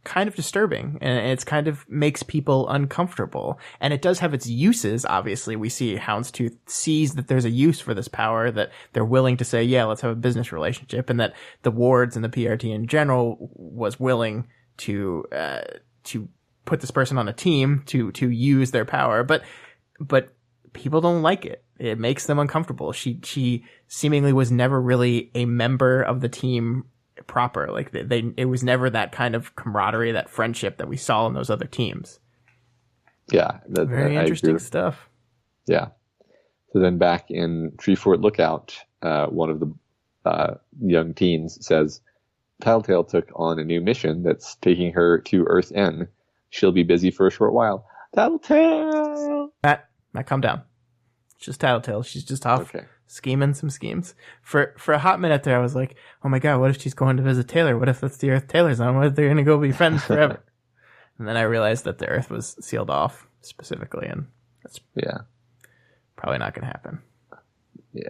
kind of disturbing, and it's kind of makes people uncomfortable. And it does have its uses. Obviously, we see Houndstooth sees that there's a use for this power, that they're willing to say, yeah, let's have a business relationship, and that the wards and the PRT in general was willing to put this person on a team to use their power. But people don't like it. It makes them uncomfortable. She seemingly was never really a member of the team proper. Like, it was never that kind of camaraderie, that friendship that we saw in those other teams. Yeah. Very interesting stuff. Yeah. So then back in Treefort Lookout, one of the young teens says, Tattletale took on a new mission that's taking her to Earth N. She'll be busy for a short while. Tattletale! Matt, calm down. It's just Tattletale. She's just off scheming some schemes. For a hot minute there, I was like, oh my god, what if she's going to visit Taylor? What if that's the Earth Taylor's on? What if they're going to go be friends forever? And then I realized that the Earth was sealed off specifically, and that's probably not going to happen. Yeah.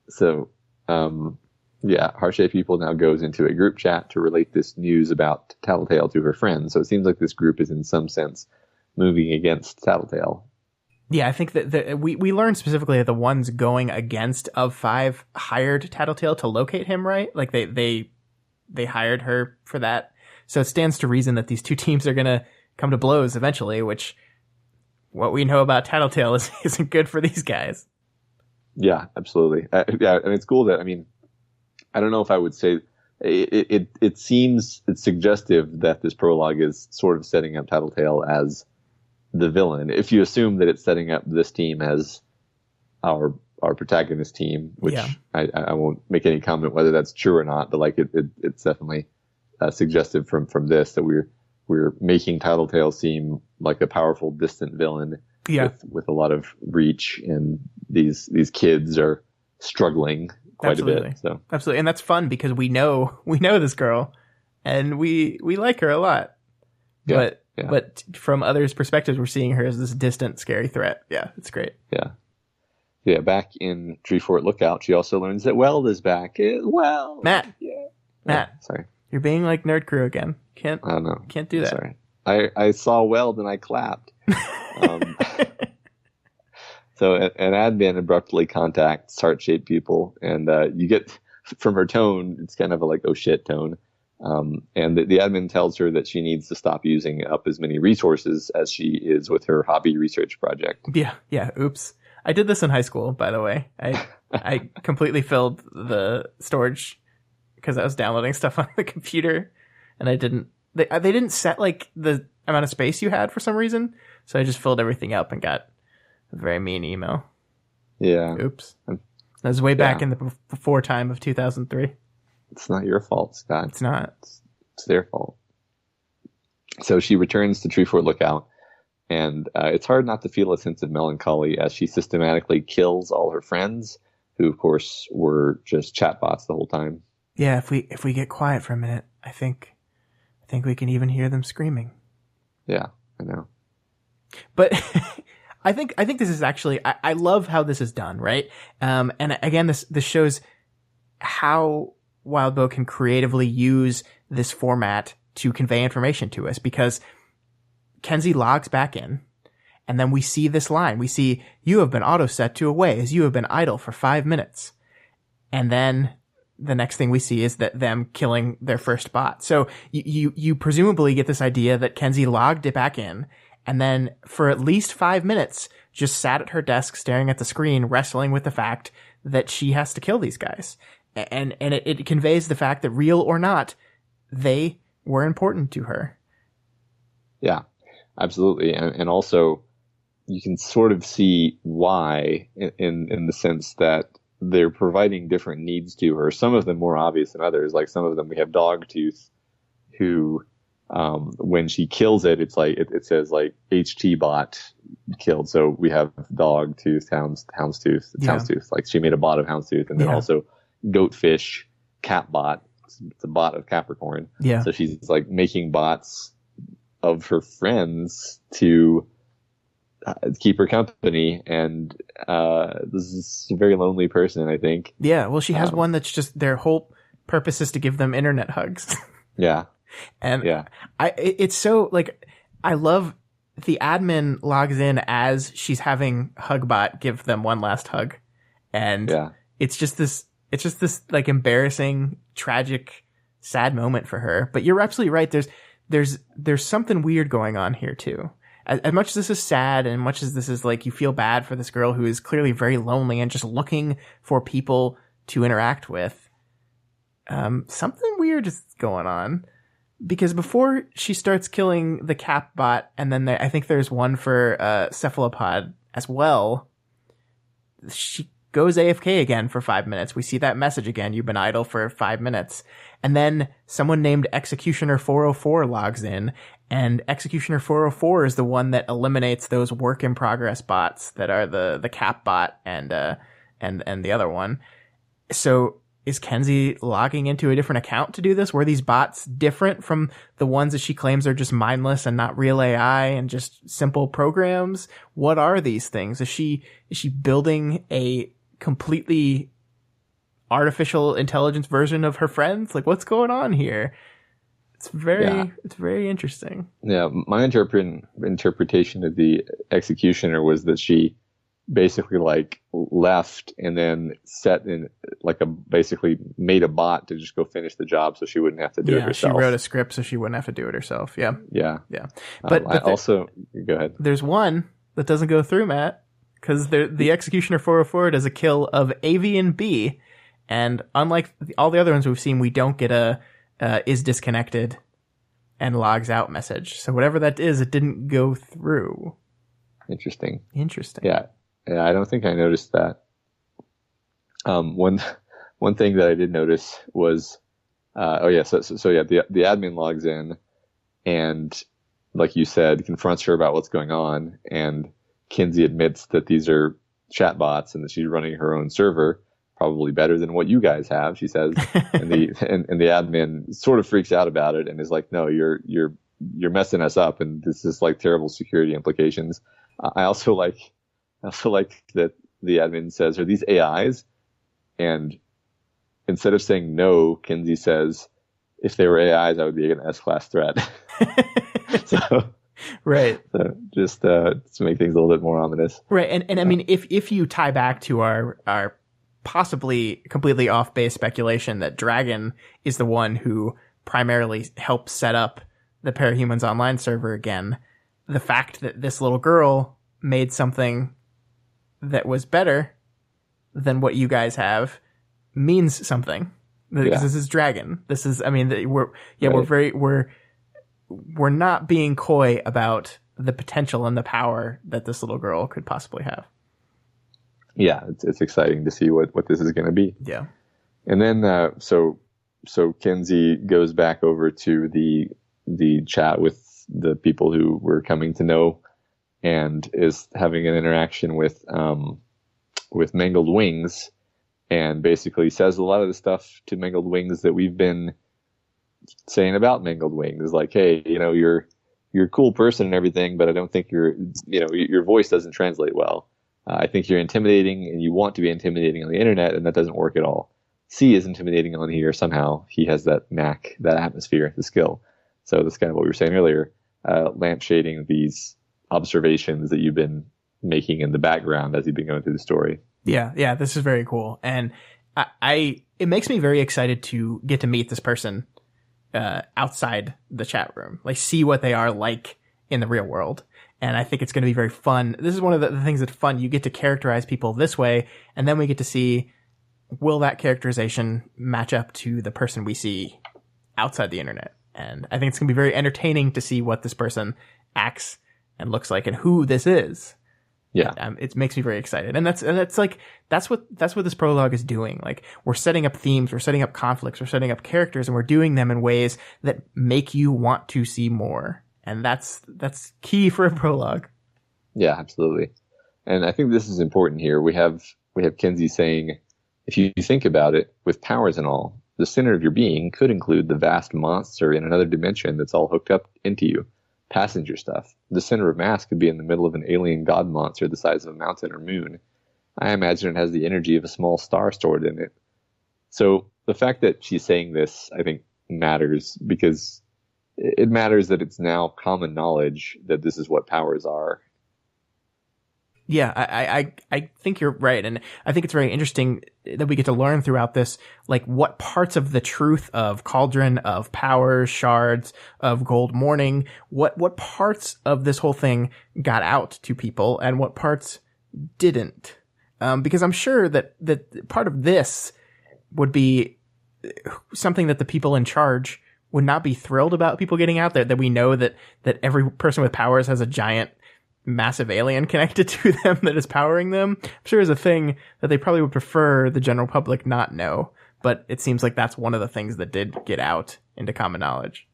So, Heart-Shaped People now goes into a group chat to relate this news about Tattletale to her friends. So it seems like this group is in some sense moving against Tattletale. Yeah, I think that we learned specifically that the ones going against of 5 hired Tattletale to locate him, right? Like they hired her for that. So it stands to reason that these two teams are going to come to blows eventually, which what we know about Tattletale isn't good for these guys. Yeah, absolutely. Yeah, and it's cool that, I mean, I don't know if I would say it seems it's suggestive that this prologue is sort of setting up Tattletale as the villain. If you assume that it's setting up this team as our protagonist team, which I won't make any comment whether that's true or not, but like it's definitely suggestive from this that we're making Tattletale seem like a powerful, distant villain with a lot of reach, and these kids are struggling quite a bit. So absolutely, and that's fun because we know this girl, and we like her a lot. But from others' perspectives, we're seeing her as this distant, scary threat. Yeah, it's great. Yeah. Back in Treefort Lookout, she also learns that Weld is back. Matt, sorry, you're being like Nerd Crew again. Can't do that. Sorry, I saw Weld and I clapped. So an admin abruptly contacts heart-shaped people, and you get from her tone, it's kind of a like, oh shit tone. And the admin tells her that she needs to stop using up as many resources as she is with her hobby research project. Yeah. Oops. I did this in high school, by the way. I completely filled the storage because I was downloading stuff on the computer, and they didn't set like the amount of space you had for some reason. So I just filled everything up and got a very mean email. Yeah. Oops. That was way back in the before time of 2003. It's not your fault, Scott. It's not. It's their fault. So she returns to Treefort Lookout, and it's hard not to feel a sense of melancholy as she systematically kills all her friends, who, of course, were just chatbots the whole time. Yeah, if we get quiet for a minute, I think we can even hear them screaming. Yeah, I know. But I think this is actually I love how this is done, right? And again, this shows how Wildbow can creatively use this format to convey information to us, because Kenzie logs back in, and then we see this line. We see, you have been auto set to away as you have been idle for 5 minutes. And then the next thing we see is that them killing their first bot. So you presumably get this idea that Kenzie logged it back in, and then for at least 5 minutes just sat at her desk staring at the screen, wrestling with the fact that she has to kill these guys. And it conveys the fact that, real or not, they were important to her. Yeah, absolutely. And also, you can sort of see why in the sense that they're providing different needs to her. Some of them more obvious than others. Like some of them, we have Dogtooth, who, when she kills it, it's like, it says like HT bot killed. So we have Dogtooth, Houndstooth, Houndstooth. Like she made a bot of Houndstooth, and then also Goatfish, Catbot. It's a bot of Capricorn. Yeah. So she's like making bots of her friends to keep her company, and this is a very lonely person, I think. Yeah. Well, she has one that's just their whole purpose is to give them internet hugs. Yeah. And it's so like, I love the admin logs in as she's having Hugbot give them one last hug, and it's just this like embarrassing, tragic, sad moment for her. But you're absolutely right. There's something weird going on here too. As much as this is sad, and much as this is like, you feel bad for this girl who is clearly very lonely and just looking for people to interact with, something weird is going on. Because before she starts killing the Cap bot, and then I think there's one for Cephalopod as well, she goes AFK again for 5 minutes. We see that message again. You've been idle for 5 minutes. And then someone named Executioner 404 logs in, and Executioner 404 is the one that eliminates those work in progress bots that are the Cap bot and the other one. So is Kenzie logging into a different account to do this? Were these bots different from the ones that she claims are just mindless and not real AI and just simple programs? What are these things? Is she building a completely artificial intelligence version of her friends? Like, what's going on here? It's very interesting. Yeah, my interpretation of the executioner was that she basically like left and then set in like basically made a bot to just go finish the job so she wouldn't have to do it herself. She wrote a script so she wouldn't have to do it herself. Yeah. But also, go ahead. There's one that doesn't go through, Matt, because the executioner 404 does a kill of Avian B, and unlike all the other ones we've seen, we don't get a is disconnected and logs out message. So whatever that is, it didn't go through. Interesting. Yeah, I don't think I noticed that. One thing that I did notice was, the admin logs in, and like you said, confronts her about what's going on, and Kenzie admits that these are chatbots and that she's running her own server, probably better than what you guys have, she says. and the admin sort of freaks out about it and is like, no, you're messing us up, and this is like terrible security implications. I also like that the admin says, are these AIs? And instead of saying no, Kenzie says, if they were AIs, I would be an S-class threat. Right. So just to make things a little bit more ominous. Right. And I mean, if you tie back to our possibly completely off base speculation that Dragon is the one who primarily helped set up the Parahumans online server again, the fact that this little girl made something that was better than what you guys have means something. Because this is Dragon. This is, I mean, we're not being coy about the potential and the power that this little girl could possibly have. Yeah, it's exciting to see what this is going to be. Yeah. And then so Kenzie goes back over to the chat with the people who we're coming to know, and is having an interaction with Mangled Wings, and basically says a lot of the stuff to Mangled Wings that we've been saying about Mangled Wings, like, hey, you're a cool person and everything, but I don't think your voice doesn't translate well. I think you're intimidating, and you want to be intimidating on the internet, and that doesn't work at all. C is intimidating on here somehow. He has that knack, that atmosphere, the skill. So that's kind of what we were saying earlier. Lampshading these observations that you've been making in the background as you've been going through the story. Yeah, this is very cool, and it makes me very excited to get to meet this person outside the chat room, like see what they are like in the real world. And I think it's going to be very fun. This is one of the things that's fun. You get to characterize people this way, and then we get to see, will that characterization match up to the person we see outside the internet? And I think it's going to be very entertaining to see what this person acts and looks like and who this is. Yeah. And, it makes me very excited. And that's what this prologue is doing. Like, we're setting up themes, we're setting up conflicts, we're setting up characters, and we're doing them in ways that make you want to see more. And that's key for a prologue. Yeah, absolutely. And I think this is important here. We have Kenzie saying, if you think about it, with powers and all, the center of your being could include the vast monster in another dimension that's all hooked up into you. Passenger stuff. The center of mass could be in the middle of an alien god monster the size of a mountain or moon. I imagine it has the energy of a small star stored in it. So the fact that she's saying this, I think, matters, because it matters that it's now common knowledge that this is what powers are. Yeah, I think you're right. And I think it's very interesting that we get to learn throughout this, like, what parts of the truth of Cauldron, of Powers, Shards, of Gold Morning, what parts of this whole thing got out to people and what parts didn't. Because I'm sure that part of this would be something that the people in charge would not be thrilled about people getting out there, that we know that every person with powers has a giant massive alien connected to them that is powering them. I'm sure is a thing that they probably would prefer the general public not know, but it seems like that's one of the things that did get out into common knowledge.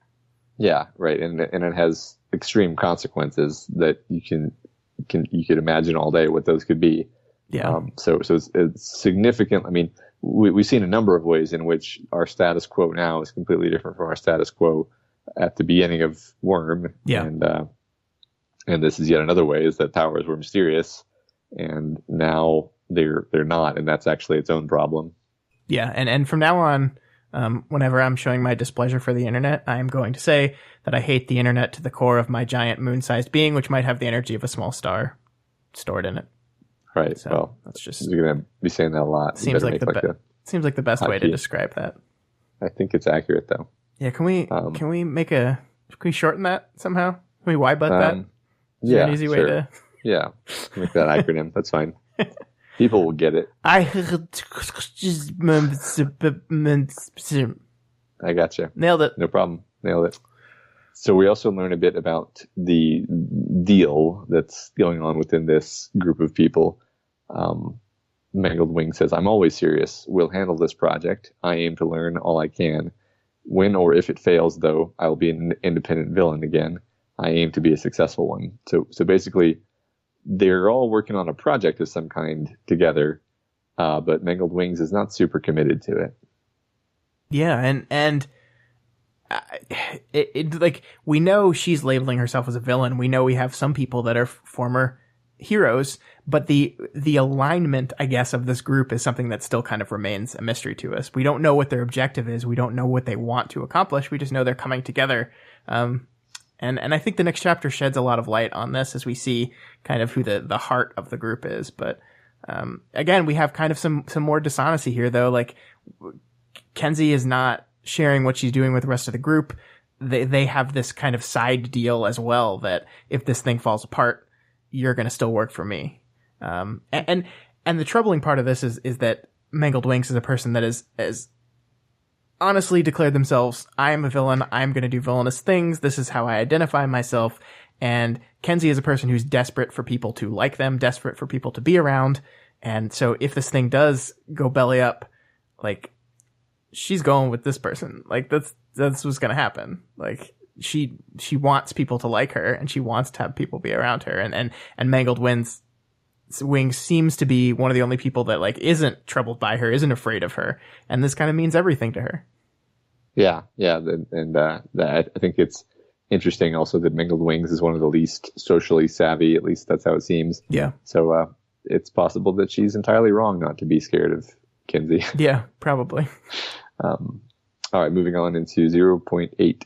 Yeah, right. And it has extreme consequences that you could imagine all day what those could be. Yeah. So it's significant. I mean, we've seen a number of ways in which our status quo now is completely different from our status quo at the beginning of Worm. Yeah. And this is yet another way, is that powers were mysterious, and now they're not, and that's actually its own problem. Yeah, and from now on, Whenever I'm showing my displeasure for the internet, I am going to say that I hate the internet to the core of my giant moon-sized being, which might have the energy of a small star stored in it. Right. So well, that's just, you're going to be saying that a lot. Seems like the best way to describe that. I think it's accurate, though. Yeah. Can we shorten that somehow? Can we Y-butt that? Is there an easy way to? Yeah. Make that acronym. That's fine. People will get it. I gotcha. Nailed it. No problem. Nailed it. So we also learn a bit about the deal that's going on within this group of people. Mangled Wing says, I'm always serious. We'll handle this project. I aim to learn all I can. When or if it fails, though, I will be an independent villain again. I aim to be a successful one. So basically, they're all working on a project of some kind together, but Mangled Wings is not super committed to it. Yeah, and like, we know she's labeling herself as a villain. We know we have some people that are former heroes, but the alignment, I guess, of this group is something that still kind of remains a mystery to us. We don't know what their objective is. We don't know what they want to accomplish. We just know they're coming together. And I think the next chapter sheds a lot of light on this as we see kind of who the heart of the group is. But again, we have kind of some more dishonesty here, though. Like, Kenzie is not sharing what she's doing with the rest of the group. They have this kind of side deal as well, that if this thing falls apart, you're going to still work for me. And the troubling part of this is that Mangled Wings is a person that is honestly declared themselves, I am a villain, I'm going to do villainous things, this is how I identify myself. And Kenzie is a person who's desperate for people to like them, desperate for people to be around. And so if this thing does go belly up, like, she's going with this person. Like, that's what's going to happen. Like, she wants people to like her, and she wants to have people be around her. And Mangled Wings seems to be one of the only people that, like, isn't troubled by her, isn't afraid of her. And this kind of means everything to her. Yeah. And I think it's interesting also that Mangled Wings is one of the least socially savvy, at least that's how it seems. Yeah. So it's possible that she's entirely wrong not to be scared of Kenzie. Yeah, probably. All right, moving on into 0.8.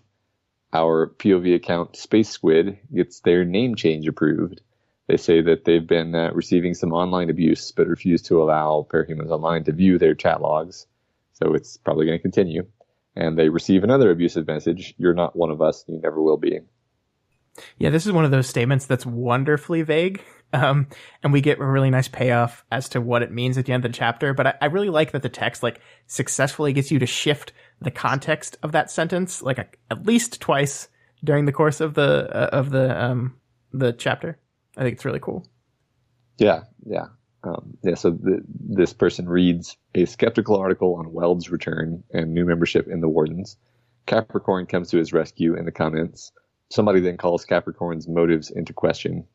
Our POV account, Space Squid, gets their name change approved. They say that they've been receiving some online abuse, but refuse to allow Parahumans Online to view their chat logs. So it's probably going to continue. And they receive another abusive message. You're not one of us. You never will be. Yeah, this is one of those statements that's wonderfully vague. And we get a really nice payoff as to what it means at the end of the chapter. But I really like that the text, like, successfully gets you to shift the context of that sentence, like, at least twice during the course of the chapter. I think it's really cool. Yeah. So this person reads a skeptical article on Weld's return and new membership in the Wardens. Capricorn comes to his rescue in the comments. Somebody then calls Capricorn's motives into question.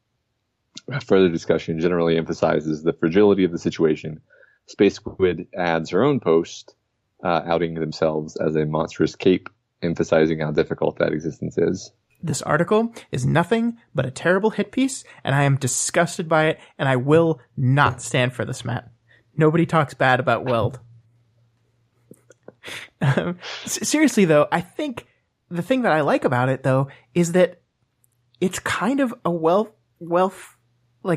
Further discussion generally emphasizes the fragility of the situation. Space Squid adds her own post, outing themselves as a monstrous cape, emphasizing how difficult that existence is. This article is nothing but a terrible hit piece, and I am disgusted by it, and I will not stand for this, Matt. Nobody talks bad about Weld. Seriously, though, I think the thing that I like about it, though, is that it's kind of a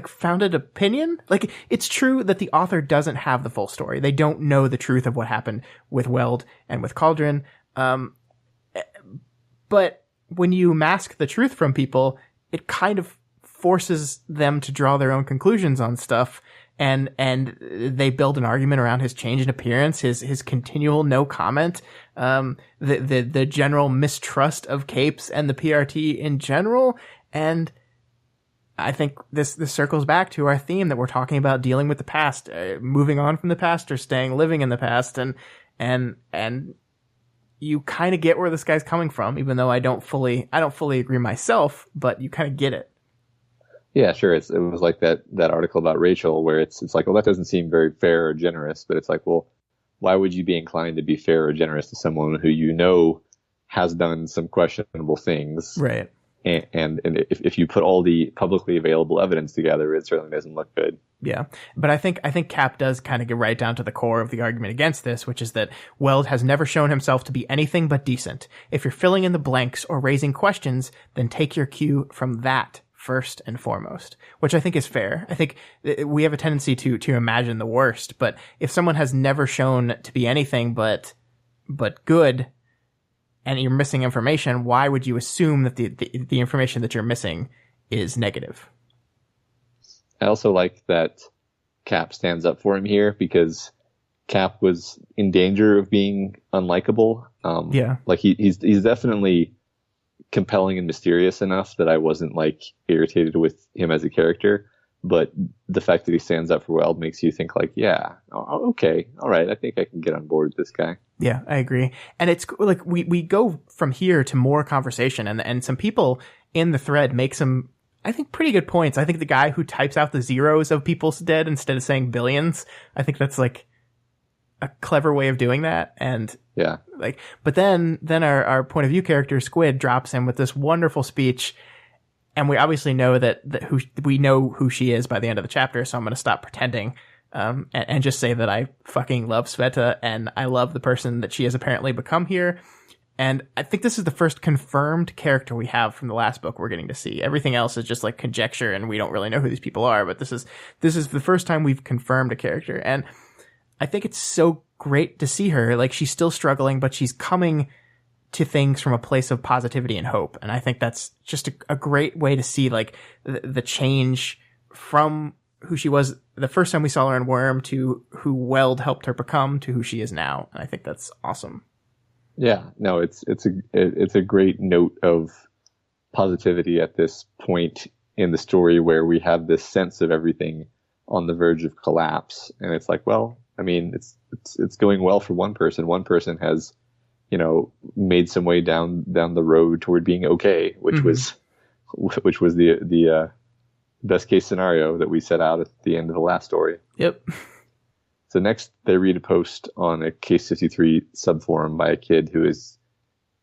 founded opinion. Like, it's true that the author doesn't have the full story. They don't know the truth of what happened with Weld and with Cauldron. But when you mask the truth from people, it kind of forces them to draw their own conclusions on stuff. And they build an argument around his change in appearance, his continual no comment, the general mistrust of capes and the PRT in general. And I think this circles back to our theme that we're talking about, dealing with the past, moving on from the past, or living in the past. And you kind of get where this guy's coming from, even though I don't fully agree myself, but you kind of get it. Yeah, sure. It was like that article about Rachel, where it's like, well, that doesn't seem very fair or generous, but it's like, well, why would you be inclined to be fair or generous to someone who you know has done some questionable things? Right. and if you put all the publicly available evidence together, it certainly doesn't look good. Yeah, but I think Cap does kind of get right down to the core of the argument against this, which is that Weld has never shown himself to be anything but decent. If you're filling in the blanks or raising questions, then take your cue from that first and foremost, which I think is fair. I think we have a tendency to imagine the worst, but if someone has never shown to be anything but good, and you're missing information, why would you assume that the information that you're missing is negative? I also like that Cap stands up for him here, because Cap was in danger of being unlikable. Like he's definitely compelling and mysterious enough that I wasn't like irritated with him as a character. But the fact that he stands up for Weld makes you think like, yeah, okay, all right, I think I can get on board with this guy. Yeah, I agree. And it's like we go from here to more conversation, and some people in the thread make some, I think, pretty good points. I think the guy who types out the zeros of people's dead instead of saying billions, I think that's like a clever way of doing that. And yeah, like, but then our point of view character Squid drops in with this wonderful speech. And we obviously know we know who she is by the end of the chapter, so I'm going to stop pretending and just say that I fucking love Sveta, and I love the person that she has apparently become here. And I think this is the first confirmed character we have from the last book we're getting to see. Everything else is just like conjecture, and we don't really know who these people are. But this is the first time we've confirmed a character, and I think it's so great to see her. Like, she's still struggling, but she's coming to things from a place of positivity and hope. And I think that's just a great way to see like the change from who she was the first time we saw her in Worm to who Weld helped her become to who she is now. And I think that's awesome. Yeah, no, it's a great note of positivity at this point in the story where we have this sense of everything on the verge of collapse. And it's like, well, I mean, it's going well for one person. One person has, made some way down the road toward being okay, which was the best case scenario that we set out at the end of the last story. Yep. So next they read a post on a Case 53 subforum by a kid who has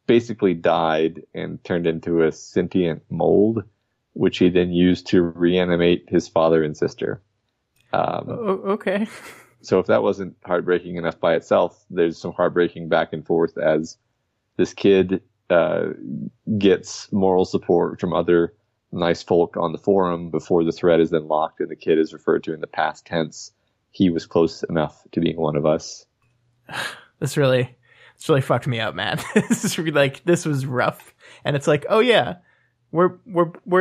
basically died and turned into a sentient mold, which he then used to reanimate his father and sister. Okay. So if that wasn't heartbreaking enough by itself, there's some heartbreaking back and forth as this kid gets moral support from other nice folk on the forum before the thread is then locked and the kid is referred to in the past tense. He was close enough to being one of us. This really fucked me up, man. This was rough. And it's like, oh yeah, we're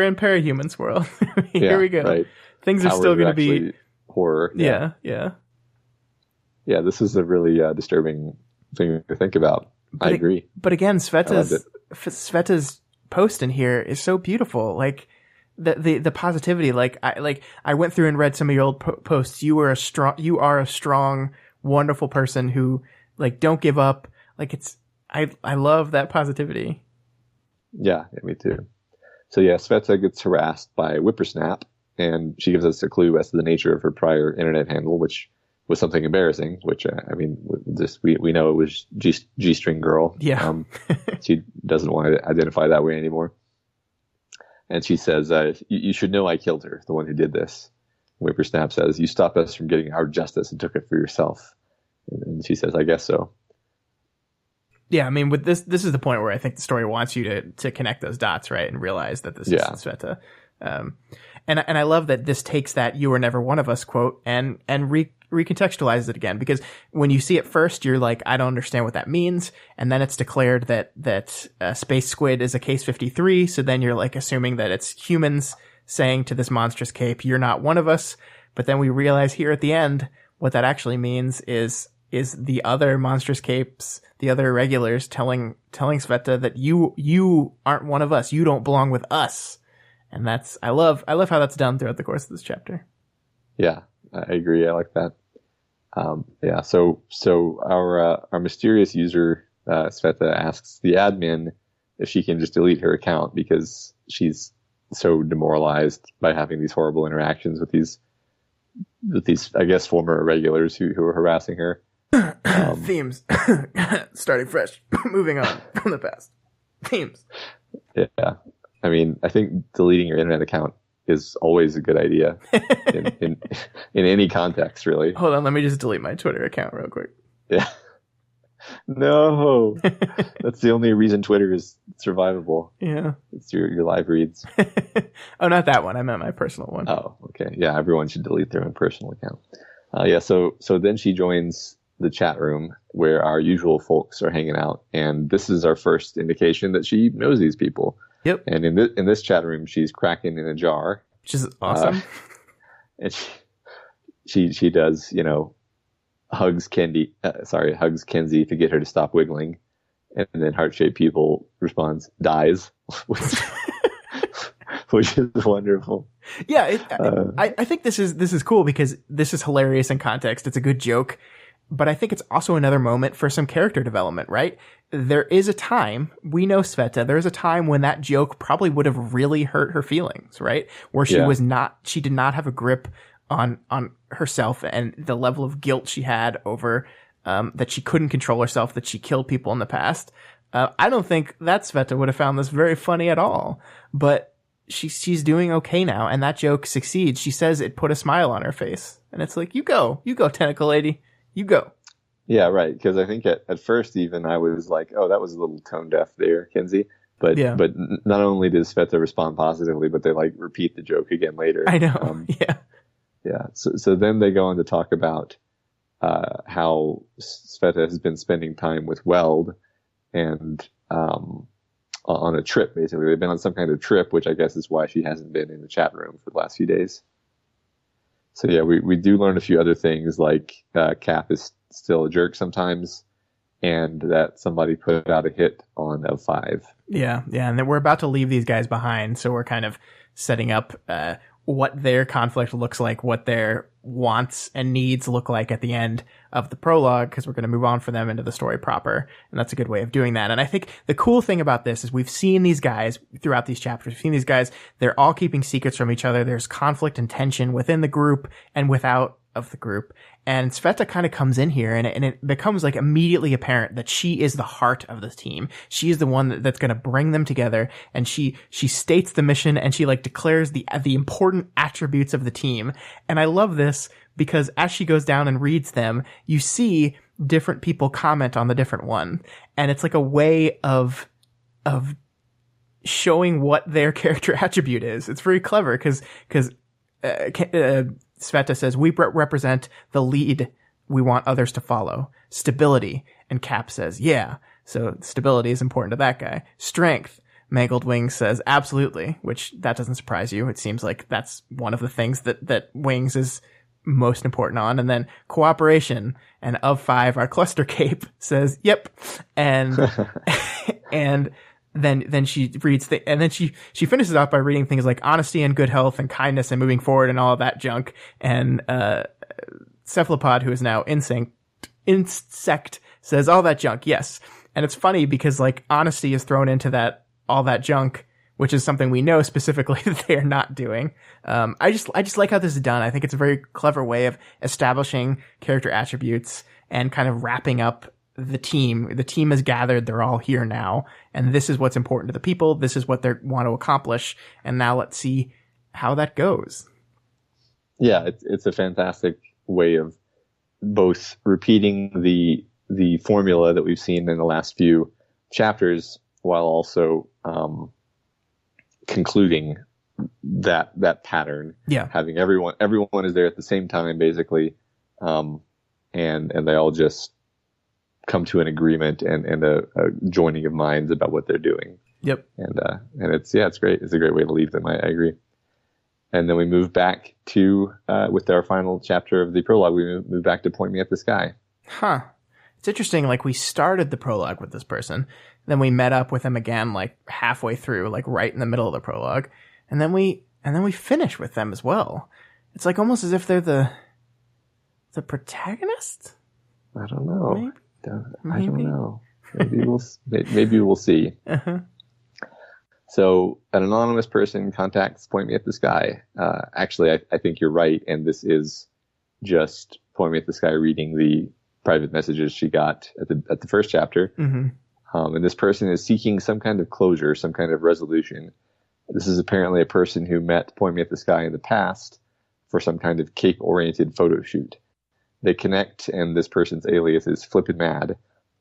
in parahumans world. Here we go. Right. Things are still going to be horror. Yeah. Yeah, this is a really disturbing thing to think about. I agree. But again, Sveta's post in here is so beautiful. Like the positivity. Like I went through and read some of your old posts. You are a strong, wonderful person who like don't give up. Like I love that positivity. Yeah, me too. So yeah, Sveta gets harassed by Whippersnap, and she gives us a clue as to the nature of her prior internet handle, which was something embarrassing, which we know it was G-string girl. Yeah. She doesn't want to identify that way anymore. And she says, you should know I killed her, the one who did this. Whippersnap says, you stopped us from getting our justice and took it for yourself. And she says, I guess so. Yeah, I mean, with this is the point where I think the story wants you to connect those dots, right? And realize that this is Sveta. And I love that this takes that "you were never one of us" quote and recontextualizes it again, because when you see it first, you're like, I don't understand what that means. And then it's declared that Space Squid is a Case 53. So then you're like assuming that it's humans saying to this monstrous cape, you're not one of us. But then we realize here at the end, what that actually means is the other monstrous capes, the other irregulars telling Sveta that you aren't one of us. You don't belong with us. And I love how that's done throughout the course of this chapter. Yeah, I agree. I like that. Yeah. So our mysterious user, Sveta, asks the admin if she can just delete her account because she's so demoralized by having these horrible interactions with these, I guess, former irregulars who are harassing her. Themes. Starting fresh. Moving on from the past. Themes. Yeah. I mean, I think deleting your internet account is always a good idea in any context, really. Hold on, let me just delete my Twitter account real quick. Yeah. No, that's the only reason Twitter is survivable. Yeah, it's your live reads. Oh, not that one. I meant my personal one. Oh, okay. Yeah, everyone should delete their own personal account. Yeah. So then she joins the chat room where our usual folks are hanging out, and this is our first indication that she knows these people. Yep. And in this chat room, she's cracking in a jar, which is awesome. And she does, hugs Kenzie to get her to stop wiggling, and then heart-shaped pupil responds, dies, which is wonderful. Yeah, I think this is cool because this is hilarious in context. It's a good joke, but I think it's also another moment for some character development, right? There is a time, we know Sveta, there is a time when that joke probably would have really hurt her feelings, right? Where she did not have a grip on herself and the level of guilt she had over that she couldn't control herself, that she killed people in the past. I don't think that Sveta would have found this very funny at all, but she's doing okay now, and that joke succeeds. She says it put a smile on her face, and it's like, you go, Tentacle Lady, you go. Yeah, right. Because I think at first even I was like, oh, that was a little tone deaf there, Kenzie. But not only does Sveta respond positively, but they like repeat the joke again later. I know. Yeah. So then they go on to talk about how Sveta has been spending time with Weld and on a trip, basically. They've been on some kind of trip, which I guess is why she hasn't been in the chat room for the last few days. So yeah, we do learn a few other things, like Cap is still a jerk sometimes, and that somebody put out a hit on F5. Yeah, and then we're about to leave these guys behind, so we're kind of setting up what their conflict looks like, what their wants and needs look like at the end of the prologue, because we're going to move on for them into the story proper, and that's a good way of doing that. And I think the cool thing about this is we've seen these guys throughout these chapters. We've seen these guys, they're all keeping secrets from each other. There's conflict and tension within the group and without of the group. And Sveta kind of comes in here and it becomes like immediately apparent that she is the heart of the team. She is the one that's going to bring them together, and she states the mission, and she like declares the important attributes of the team. And I love this because as she goes down and reads them, you see different people comment on the different one. And it's like a way of showing what their character attribute is. It's very clever because Sveta says, we represent the lead we want others to follow. Stability. And Cap says, yeah. So stability is important to that guy. Strength. Mangled Wings says, absolutely, which that doesn't surprise you. It seems like that's one of the things that Wings is most important on. And then cooperation. And of 5, our Cluster Cape says, yep. And, and then she reads and then she finishes off by reading things like honesty and good health and kindness and moving forward and all of that junk. And Cephalopod, who is now insect, says all that junk. Yes. And it's funny because like honesty is thrown into that, all that junk, which is something we know specifically that they are not doing. I just like how this is done. I think it's a very clever way of establishing character attributes and kind of wrapping up the team. The team is gathered. They're all here now. And this is what's important to the people. This is what they want to accomplish. And now let's see how that goes. Yeah, it's a fantastic way of both repeating the formula that we've seen in the last few chapters, while also concluding that pattern. Yeah. Having everyone is there at the same time, basically. And they all just come to an agreement and a joining of minds about what they're doing. Yep. And it's great. It's a great way to leave them. I agree. And then we move back to, with our final chapter of the prologue, we move back to Point Me at the Sky. Huh. It's interesting. Like we started the prologue with this person, then we met up with him again, like halfway through, like right in the middle of the prologue. And then we finish with them as well. It's like almost as if they're the protagonist. I don't know. Maybe? I don't know. Maybe we'll see. Uh-huh. So an anonymous person contacts Point Me at the Sky. Actually, I think you're right. And this is just Point Me at the Sky reading the private messages she got at the first chapter. Mm-hmm. And this person is seeking some kind of closure, some kind of resolution This is apparently a person who met Point Me at the Sky in the past for some kind of cape-oriented photo shoot. They connect, and this person's alias is Flippin' Mad.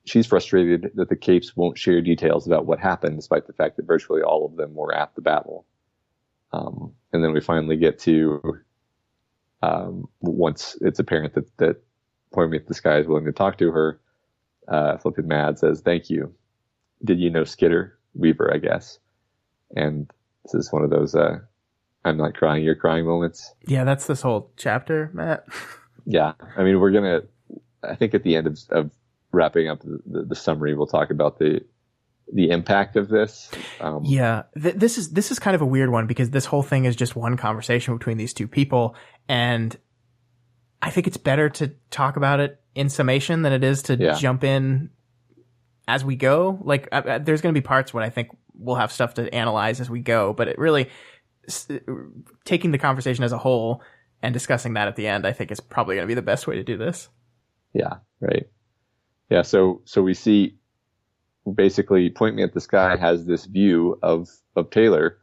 She's frustrated that the capes won't share details about what happened, despite the fact that virtually all of them were at the battle. And then we finally get to, once it's apparent that Point Me at the Sky is willing to talk to her, Flippin' Mad says, "Thank you. Did you know Skitter? Weaver, I guess." And this is one of those, I'm not crying, you're crying moments. Yeah, that's this whole chapter, Matt. Yeah. I mean, I think at the end of wrapping up the summary, we'll talk about the impact of this. This is kind of a weird one because this whole thing is just one conversation between these two people. And I think it's better to talk about it in summation than it is to jump in as we go. Like, there's going to be parts when I think we'll have stuff to analyze as we go, but it really, taking the conversation as a whole and discussing that at the end, I think is probably going to be the best way to do this. Yeah, right. Yeah, so we see basically Point Me at the Sky has this view of Taylor,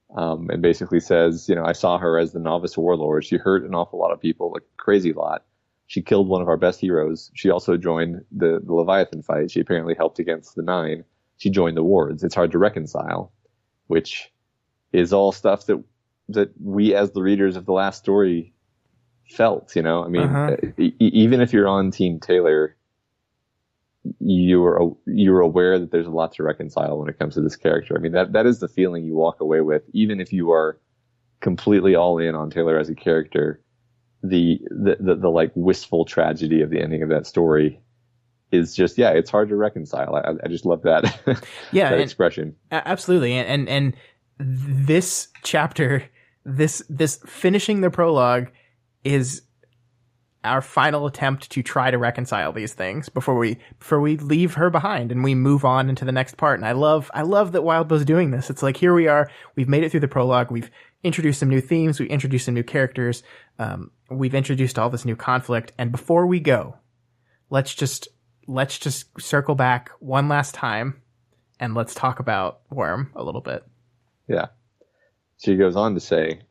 and basically says, I saw her as the novice warlord. She hurt an awful lot of people, like a crazy lot. She killed one of our best heroes. She also joined the Leviathan fight. She apparently helped against the Nine. She joined the Wards. It's hard to reconcile, which is all stuff that we as the readers of the last story felt, I mean, even if you're on Team Taylor, you're aware that there's a lot to reconcile when it comes to this character. I mean, that is the feeling you walk away with, even if you are completely all in on Taylor as a character. The like wistful tragedy of the ending of that story is just, it's hard to reconcile. I just love that. That expression. Absolutely. And this chapter, this finishing the prologue is our final attempt to try to reconcile these things before we leave her behind and we move on into the next part. And I love that Wildbow's doing this. It's like, here we are, we've made it through the prologue, we've introduced some new themes, we've introduced some new characters, we've introduced all this new conflict, and before we go, let's just circle back one last time and let's talk about Worm a little bit. Yeah. She goes on to say,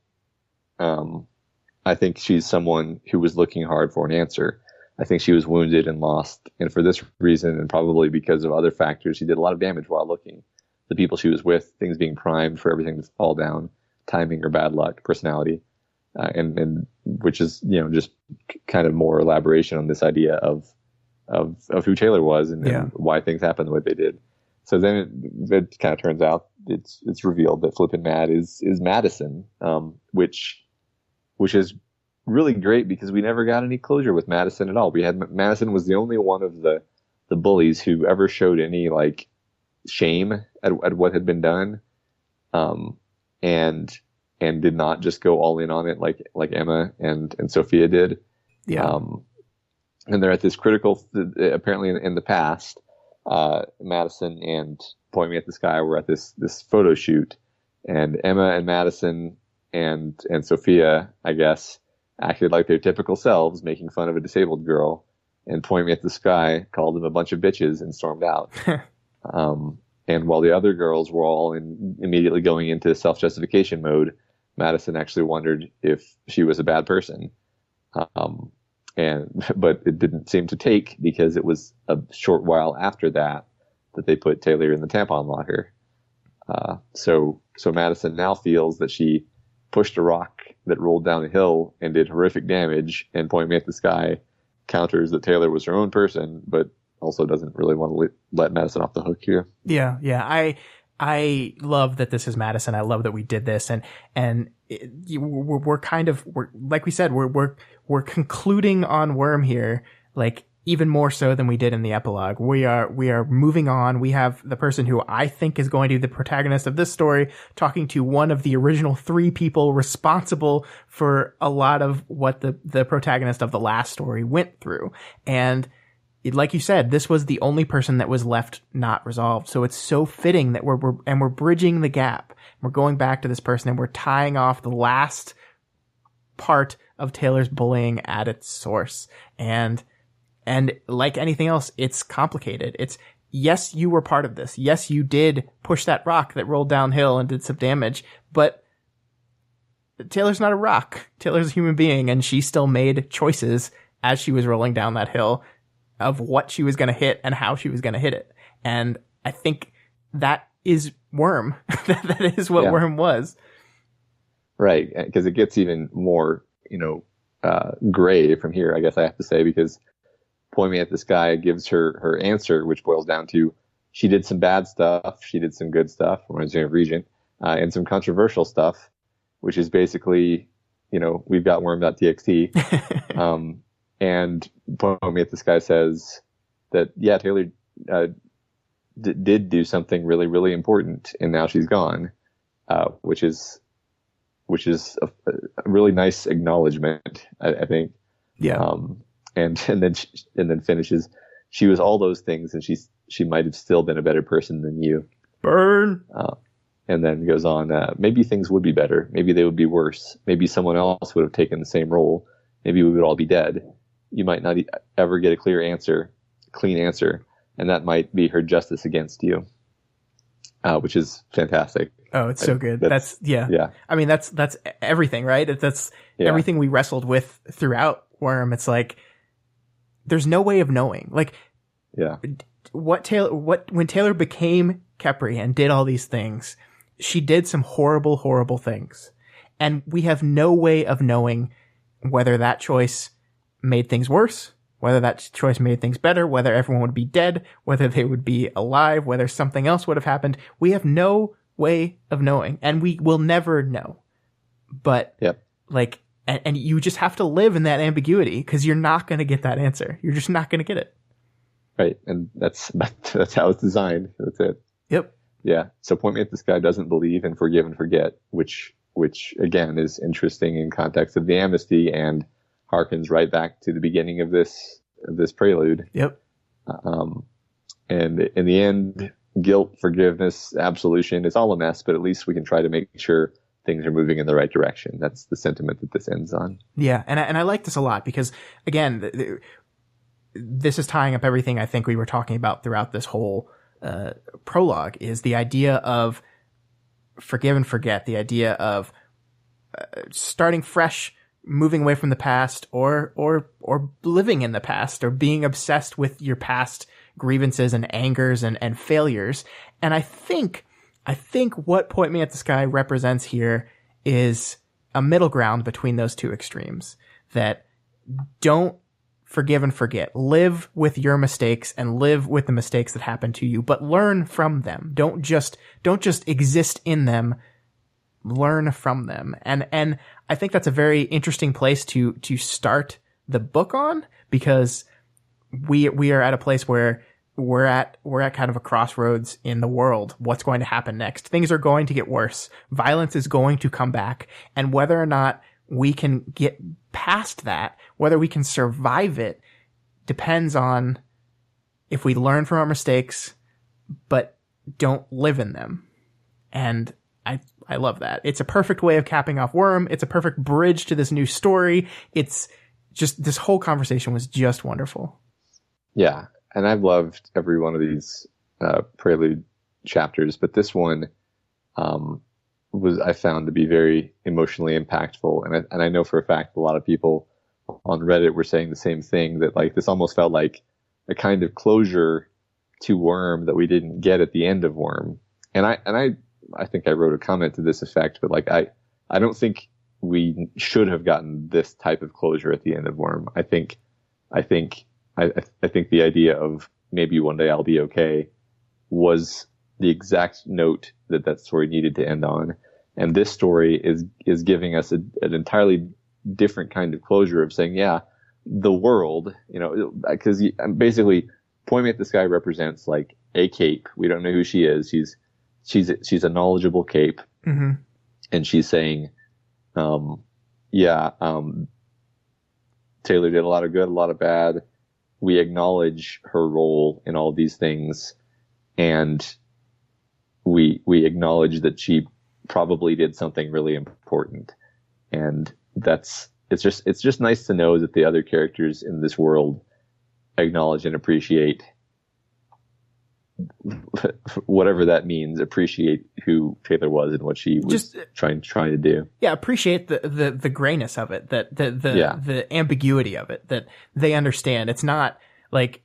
I think she's someone who was looking hard for an answer. I think she was wounded and lost, and for this reason, and probably because of other factors, she did a lot of damage while looking. The people she was with, things being primed for everything to fall down, timing or bad luck, personality, and which is, just kind of more elaboration on this idea of who Taylor was and why things happened the way they did. So then it kind of turns out it's revealed that Flippin' Mad is Madison, which is really great because we never got any closure with Madison at all. Madison was the only one of the bullies who ever showed any like shame at what had been done, and did not just go all in on it like Emma and Sophia did. Yeah. And they're at this critical, apparently in the past, Madison and Point Me at the Sky were at this photo shoot, and Emma and Madison and Sophia, I guess, acted like their typical selves, making fun of a disabled girl, and Point Me at the Sky called them a bunch of bitches and stormed out. And while the other girls were all immediately going into self-justification mode, Madison actually wondered if she was a bad person. But it didn't seem to take, because it was a short while after that they put Taylor in the tampon locker. So Madison now feels that she pushed a rock that rolled down a hill and did horrific damage, and Point Me at the Sky counters that Taylor was her own person, but also doesn't really want to let Madison off the hook here. Yeah. I love that this is Madison. I love that we did this, and we're kind of, like we said, we're concluding on Worm here, like even more so than we did in the epilogue. We are moving on. We have the person who I think is going to be the protagonist of this story talking to one of the original 3 people responsible for a lot of what the protagonist of the last story went through. And like you said, this was the only person that was left not resolved. So it's so fitting that we're bridging the gap. We're going back to this person and we're tying off the last part of Taylor's bullying at its source. And like anything else, it's complicated. yes, you were part of this. Yes, you did push that rock that rolled downhill and did some damage, but Taylor's not a rock. Taylor's a human being, and she still made choices as she was rolling down that hill of what she was going to hit and how she was going to hit it. And I think that is Worm. That is what Worm was. Right, because it gets even more, gray from here, I guess I have to say, because Point Me at the Sky gives her answer, which boils down to she did some bad stuff, she did some good stuff, reminds me of Regent, and some controversial stuff, which is basically, we've got worm.txt. And Point Me at the Sky says that, Taylor did do something really, really important, and now she's gone, which is a really nice acknowledgement, I think. Yeah. And then finishes, she was all those things, and she might have still been a better person than you. Burn. And then goes on, maybe things would be better. Maybe they would be worse. Maybe someone else would have taken the same role. Maybe we would all be dead. You might not ever get a clean answer, and that might be her justice against you, which is fantastic. Oh, it's so good. That's yeah. I mean, that's everything, right? That's everything we wrestled with throughout Worm. It's like there's no way of knowing. Like, when Taylor became Kepri and did all these things, she did some horrible, horrible things, and we have no way of knowing whether that choice made things worse, whether that choice made things better, whether everyone would be dead, whether they would be alive, whether something else would have happened. We have no way of knowing, and we will never know. But and you just have to live in that ambiguity, because you're not going to get that answer. You're just not going to get it. Right, and that's how it's designed. That's it. Yep. Yeah. So Point Me at the Sky doesn't believe in forgive and forget, which again is interesting in context of the amnesty and harkens right back to the beginning of this prelude. Yep. And in the end, guilt, forgiveness, absolution, it's all a mess, but at least we can try to make sure things are moving in the right direction. That's the sentiment that this ends on. Yeah. And I like this a lot because, again, this is tying up everything I think we were talking about throughout this whole prologue, is the idea of forgive and forget, the idea of starting fresh, moving away from the past, or living in the past, or being obsessed with your past grievances and angers and failures. And I think what Point Me at the Sky represents here is a middle ground between those two extremes, that don't forgive and forget. Live with your mistakes and live with the mistakes that happen to you, but learn from them. Don't just exist in them. Learn from them. And I think that's a very interesting place to start the book on, because we are at a place where we're at kind of a crossroads in the world. What's going to happen next? Things are going to get worse. Violence is going to come back. And whether or not we can get past that, whether we can survive it, depends on if we learn from our mistakes, but don't live in them. And I love that. It's a perfect way of capping off Worm. It's a perfect bridge to this new story. It's just, this whole conversation was just wonderful. Yeah. And I've loved every one of these prelude chapters, but this one I found to be very emotionally impactful. And I know for a fact a lot of people on Reddit were saying the same thing, that like this almost felt like a kind of closure to Worm that we didn't get at the end of Worm. And I think I wrote a comment to this effect, but like I don't think we should have gotten this type of closure at the end of Worm. I think the idea of maybe one day I'll be okay was the exact note that story needed to end on. And this story is giving us an entirely different kind of closure of saying, yeah, the world, because basically Point Me at the Sky represents like a cape. We don't know who she is. She's a knowledgeable cape. Mm-hmm. And she's saying, Taylor did a lot of good, a lot of bad. We acknowledge her role in all these things, and we acknowledge that she probably did something really important. And it's just nice to know that the other characters in this world acknowledge and appreciate whatever that means, appreciate who Taylor was and what she was just trying to do. Yeah, appreciate the grayness of it, that the ambiguity of it, that they understand. It's not like,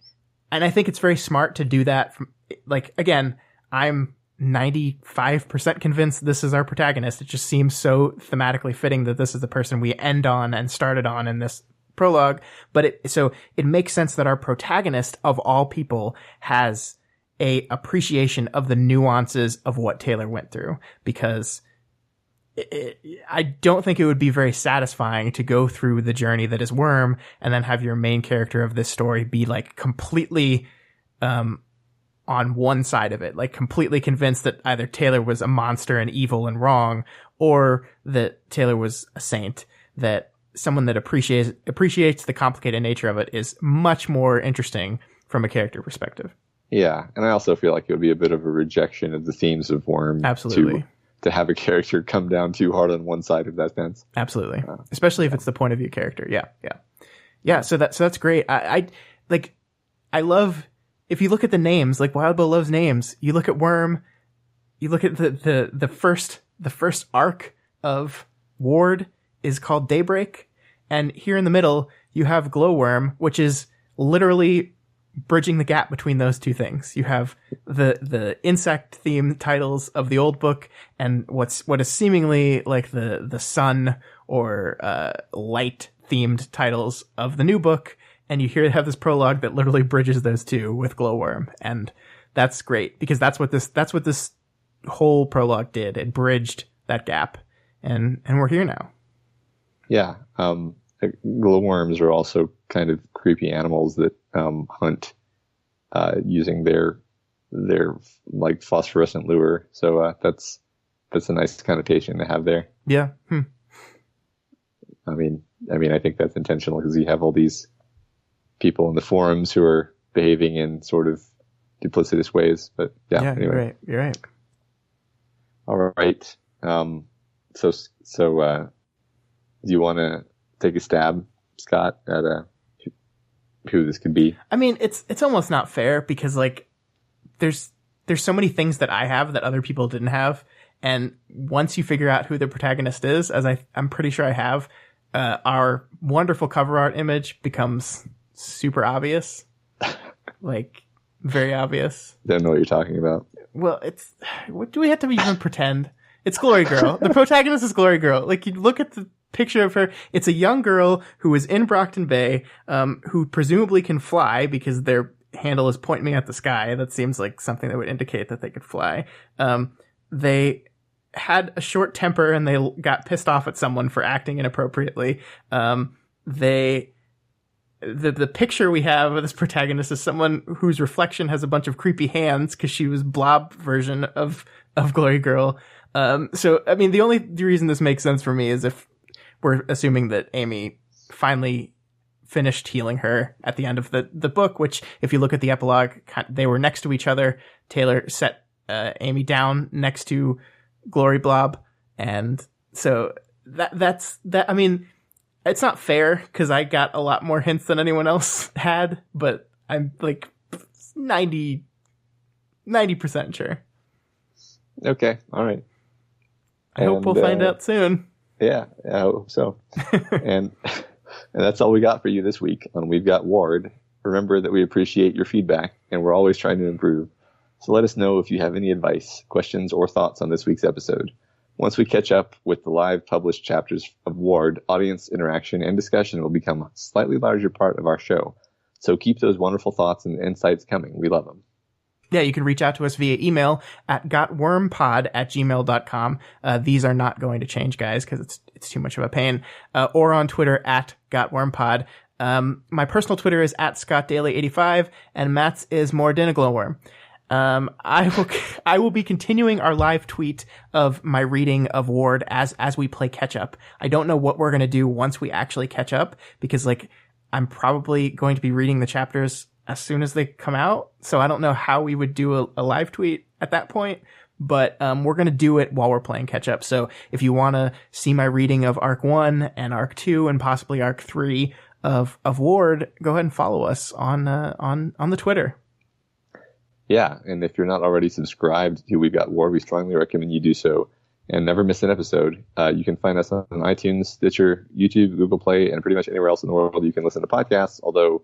and I think it's very smart to do that. From, like, again, I'm 95% convinced this is our protagonist. It just seems so thematically fitting that this is the person we end on and started on in this prologue. But so it makes sense that our protagonist of all people has a appreciation of the nuances of what Taylor went through, because I don't think it would be very satisfying to go through the journey that is Worm and then have your main character of this story be like completely on one side of it, like completely convinced that either Taylor was a monster and evil and wrong, or that Taylor was a saint. That someone that appreciates the complicated nature of it is much more interesting from a character perspective. Yeah, and I also feel like it would be a bit of a rejection of the themes of Worm. Absolutely. To have a character come down too hard on one side, if that sense. Absolutely. Especially if it's the point of view character. Yeah. So that's great. I love, if you look at the names, like Wild Bill loves names. You look at Worm, you look at the first arc of Ward is called Daybreak, and here in the middle you have Glowworm, which is literally bridging the gap between those two things. You have the insect themed titles of the old book and what is seemingly like the sun or light themed titles of the new book, and you have this prologue that literally bridges those two with Glowworm, and that's great because that's what this whole prologue did. It bridged that gap, and we're here now. Yeah. Glowworms are also kind of creepy animals that hunt using their like phosphorescent lure. So that's a nice connotation to have there. Yeah. I mean, I think that's intentional because you have all these people in the forums who are behaving in sort of duplicitous ways. But yeah. Anyway. You're right. All right. So do you want to take a stab, Scott, at who this could be? I mean, it's almost not fair because like there's so many things that I have that other people didn't have, and once you figure out who the protagonist is, as I'm pretty sure I have, our wonderful cover art image becomes super obvious, like very obvious. Don't know what you're talking about. Well, what do we have to even pretend? It's Glory Girl. The protagonist is Glory Girl. Like, you look at the picture of her, it's a young girl who is in Brockton Bay, who presumably can fly because their handle is pointing me at the sky. That seems like something that would indicate that they could fly. They had a short temper and they got pissed off at someone for acting inappropriately. The picture we have of this protagonist is someone whose reflection has a bunch of creepy hands because she was blob version of Glory Girl. So, I mean, the only reason this makes sense for me is if we're assuming that Amy finally finished healing her at the end of the book, which if you look at the epilogue, they were next to each other. Taylor set Amy down next to Glory Blob. And so that's that. I mean, it's not fair because I got a lot more hints than anyone else had, but I'm like 90% sure. Okay. All right. I hope we'll find out soon. Yeah, I hope so. and that's all we got for you this week on We've Got Ward. Remember that we appreciate your feedback, and we're always trying to improve. So let us know if you have any advice, questions, or thoughts on this week's episode. Once we catch up with the live published chapters of Ward, audience interaction and discussion will become a slightly larger part of our show. So keep those wonderful thoughts and insights coming. We love them. Yeah, you can reach out to us via email at gotwormpod@gmail.com. These are not going to change, guys, because it's too much of a pain. Or on Twitter at gotwormpod. My personal Twitter is at scottdaily85, and Matt's is more Glowworm. I will be continuing our live tweet of my reading of Ward as we play catch up. I don't know what we're going to do once we actually catch up, because like I'm probably going to be reading the chapters as soon as they come out. So I don't know how we would do a live tweet at that point, but we're going to do it while we're playing catch up. So if you want to see my reading of Arc 1 and Arc 2 and possibly Arc 3 of Ward, go ahead and follow us on the Twitter. Yeah, and if you're not already subscribed to We've Got Ward, we strongly recommend you do so and never miss an episode. You can find us on iTunes, Stitcher, YouTube, Google Play, and pretty much anywhere else in the world you can listen to podcasts, although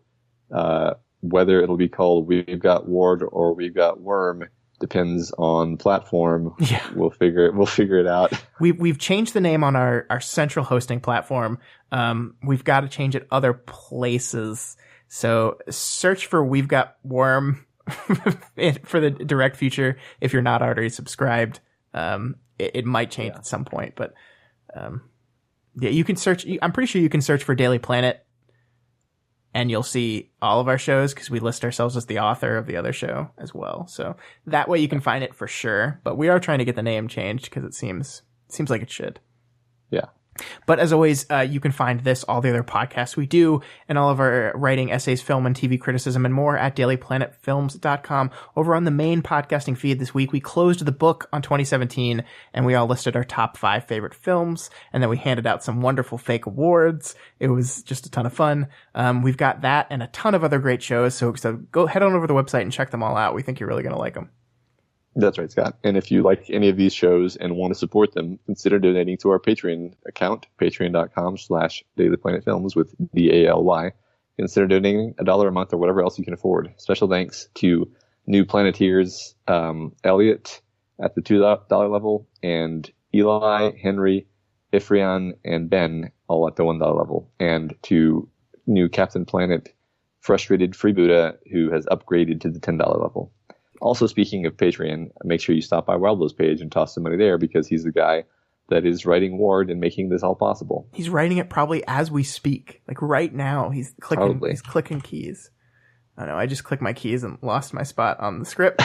whether it'll be called We've Got Ward or We've Got Worm depends on platform. Yeah. We'll figure it out. We've changed the name on our central hosting platform. We've got to change it other places. So search for We've Got Worm for the direct future if you're not already subscribed. It might change at some point, but yeah, you can search. I'm pretty sure you can search for Daily Planet, and you'll see all of our shows because we list ourselves as the author of the other show as well. So that way you can find it for sure. But we are trying to get the name changed because it seems like it should. Yeah. But as always, you can find this, all the other podcasts we do, and all of our writing, essays, film, and TV criticism, and more at dailyplanetfilms.com. Over on the main podcasting feed this week, we closed the book on 2017, and we all listed our top 5 favorite films, and then we handed out some wonderful fake awards. It was just a ton of fun. We've got that and a ton of other great shows, so go head on over to the website and check them all out. We think you're really going to like them. That's right, Scott. And if you like any of these shows and want to support them, consider donating to our Patreon account, patreon.com/dailyplanetfilms with DALY. Consider donating $1 a month or whatever else you can afford. Special thanks to new Planeteers, Elliot at the $2 level, and Eli, Henry, Ifrian, and Ben all at the $1 level. And to new Captain Planet, Frustrated Freebuddha, who has upgraded to the $10 level. Also, speaking of Patreon, make sure you stop by Wildlow's page and toss some money there because he's the guy that is writing Ward and making this all possible. He's writing it probably as we speak. Like right now, he's clicking keys. I don't know. I just clicked my keys and lost my spot on the script.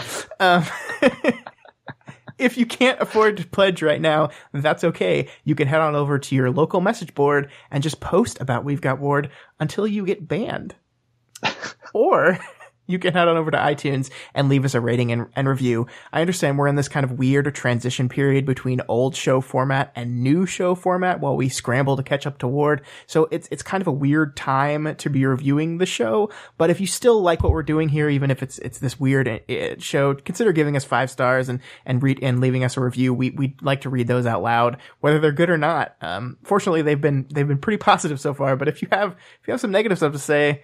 If you can't afford to pledge right now, that's okay. You can head on over to your local message board and just post about We've Got Ward until you get banned. Or you can head on over to iTunes and leave us a rating and review. I understand we're in this kind of weird transition period between old show format and new show format while we scramble to catch up to Ward. So it's kind of a weird time to be reviewing the show. But if you still like what we're doing here, even if it's this weird show, consider giving us 5 stars and leaving us a review. We'd like to read those out loud, whether they're good or not. Fortunately, they've been pretty positive so far. But if you have some negative stuff to say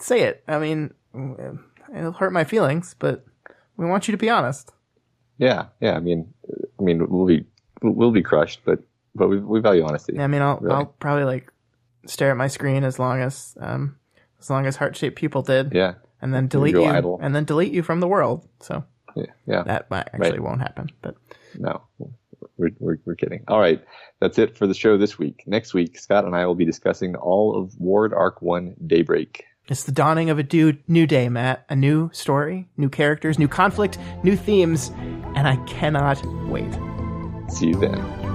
it. I mean, it'll hurt my feelings, but we want you to be honest. Yeah. I mean, we'll be crushed, but we value honesty. Yeah, I mean, I'll probably stare at my screen as long as Heart-Shaped People did. Yeah. And then delete you, idle. And then delete you from the world. So yeah, that actually won't happen. But no, we're kidding. All right, that's it for the show this week. Next week, Scott and I will be discussing all of Ward Arc 1 Daybreak. It's the dawning of a new day, Matt. A new story, new characters, new conflict, new themes, and I cannot wait. See you then.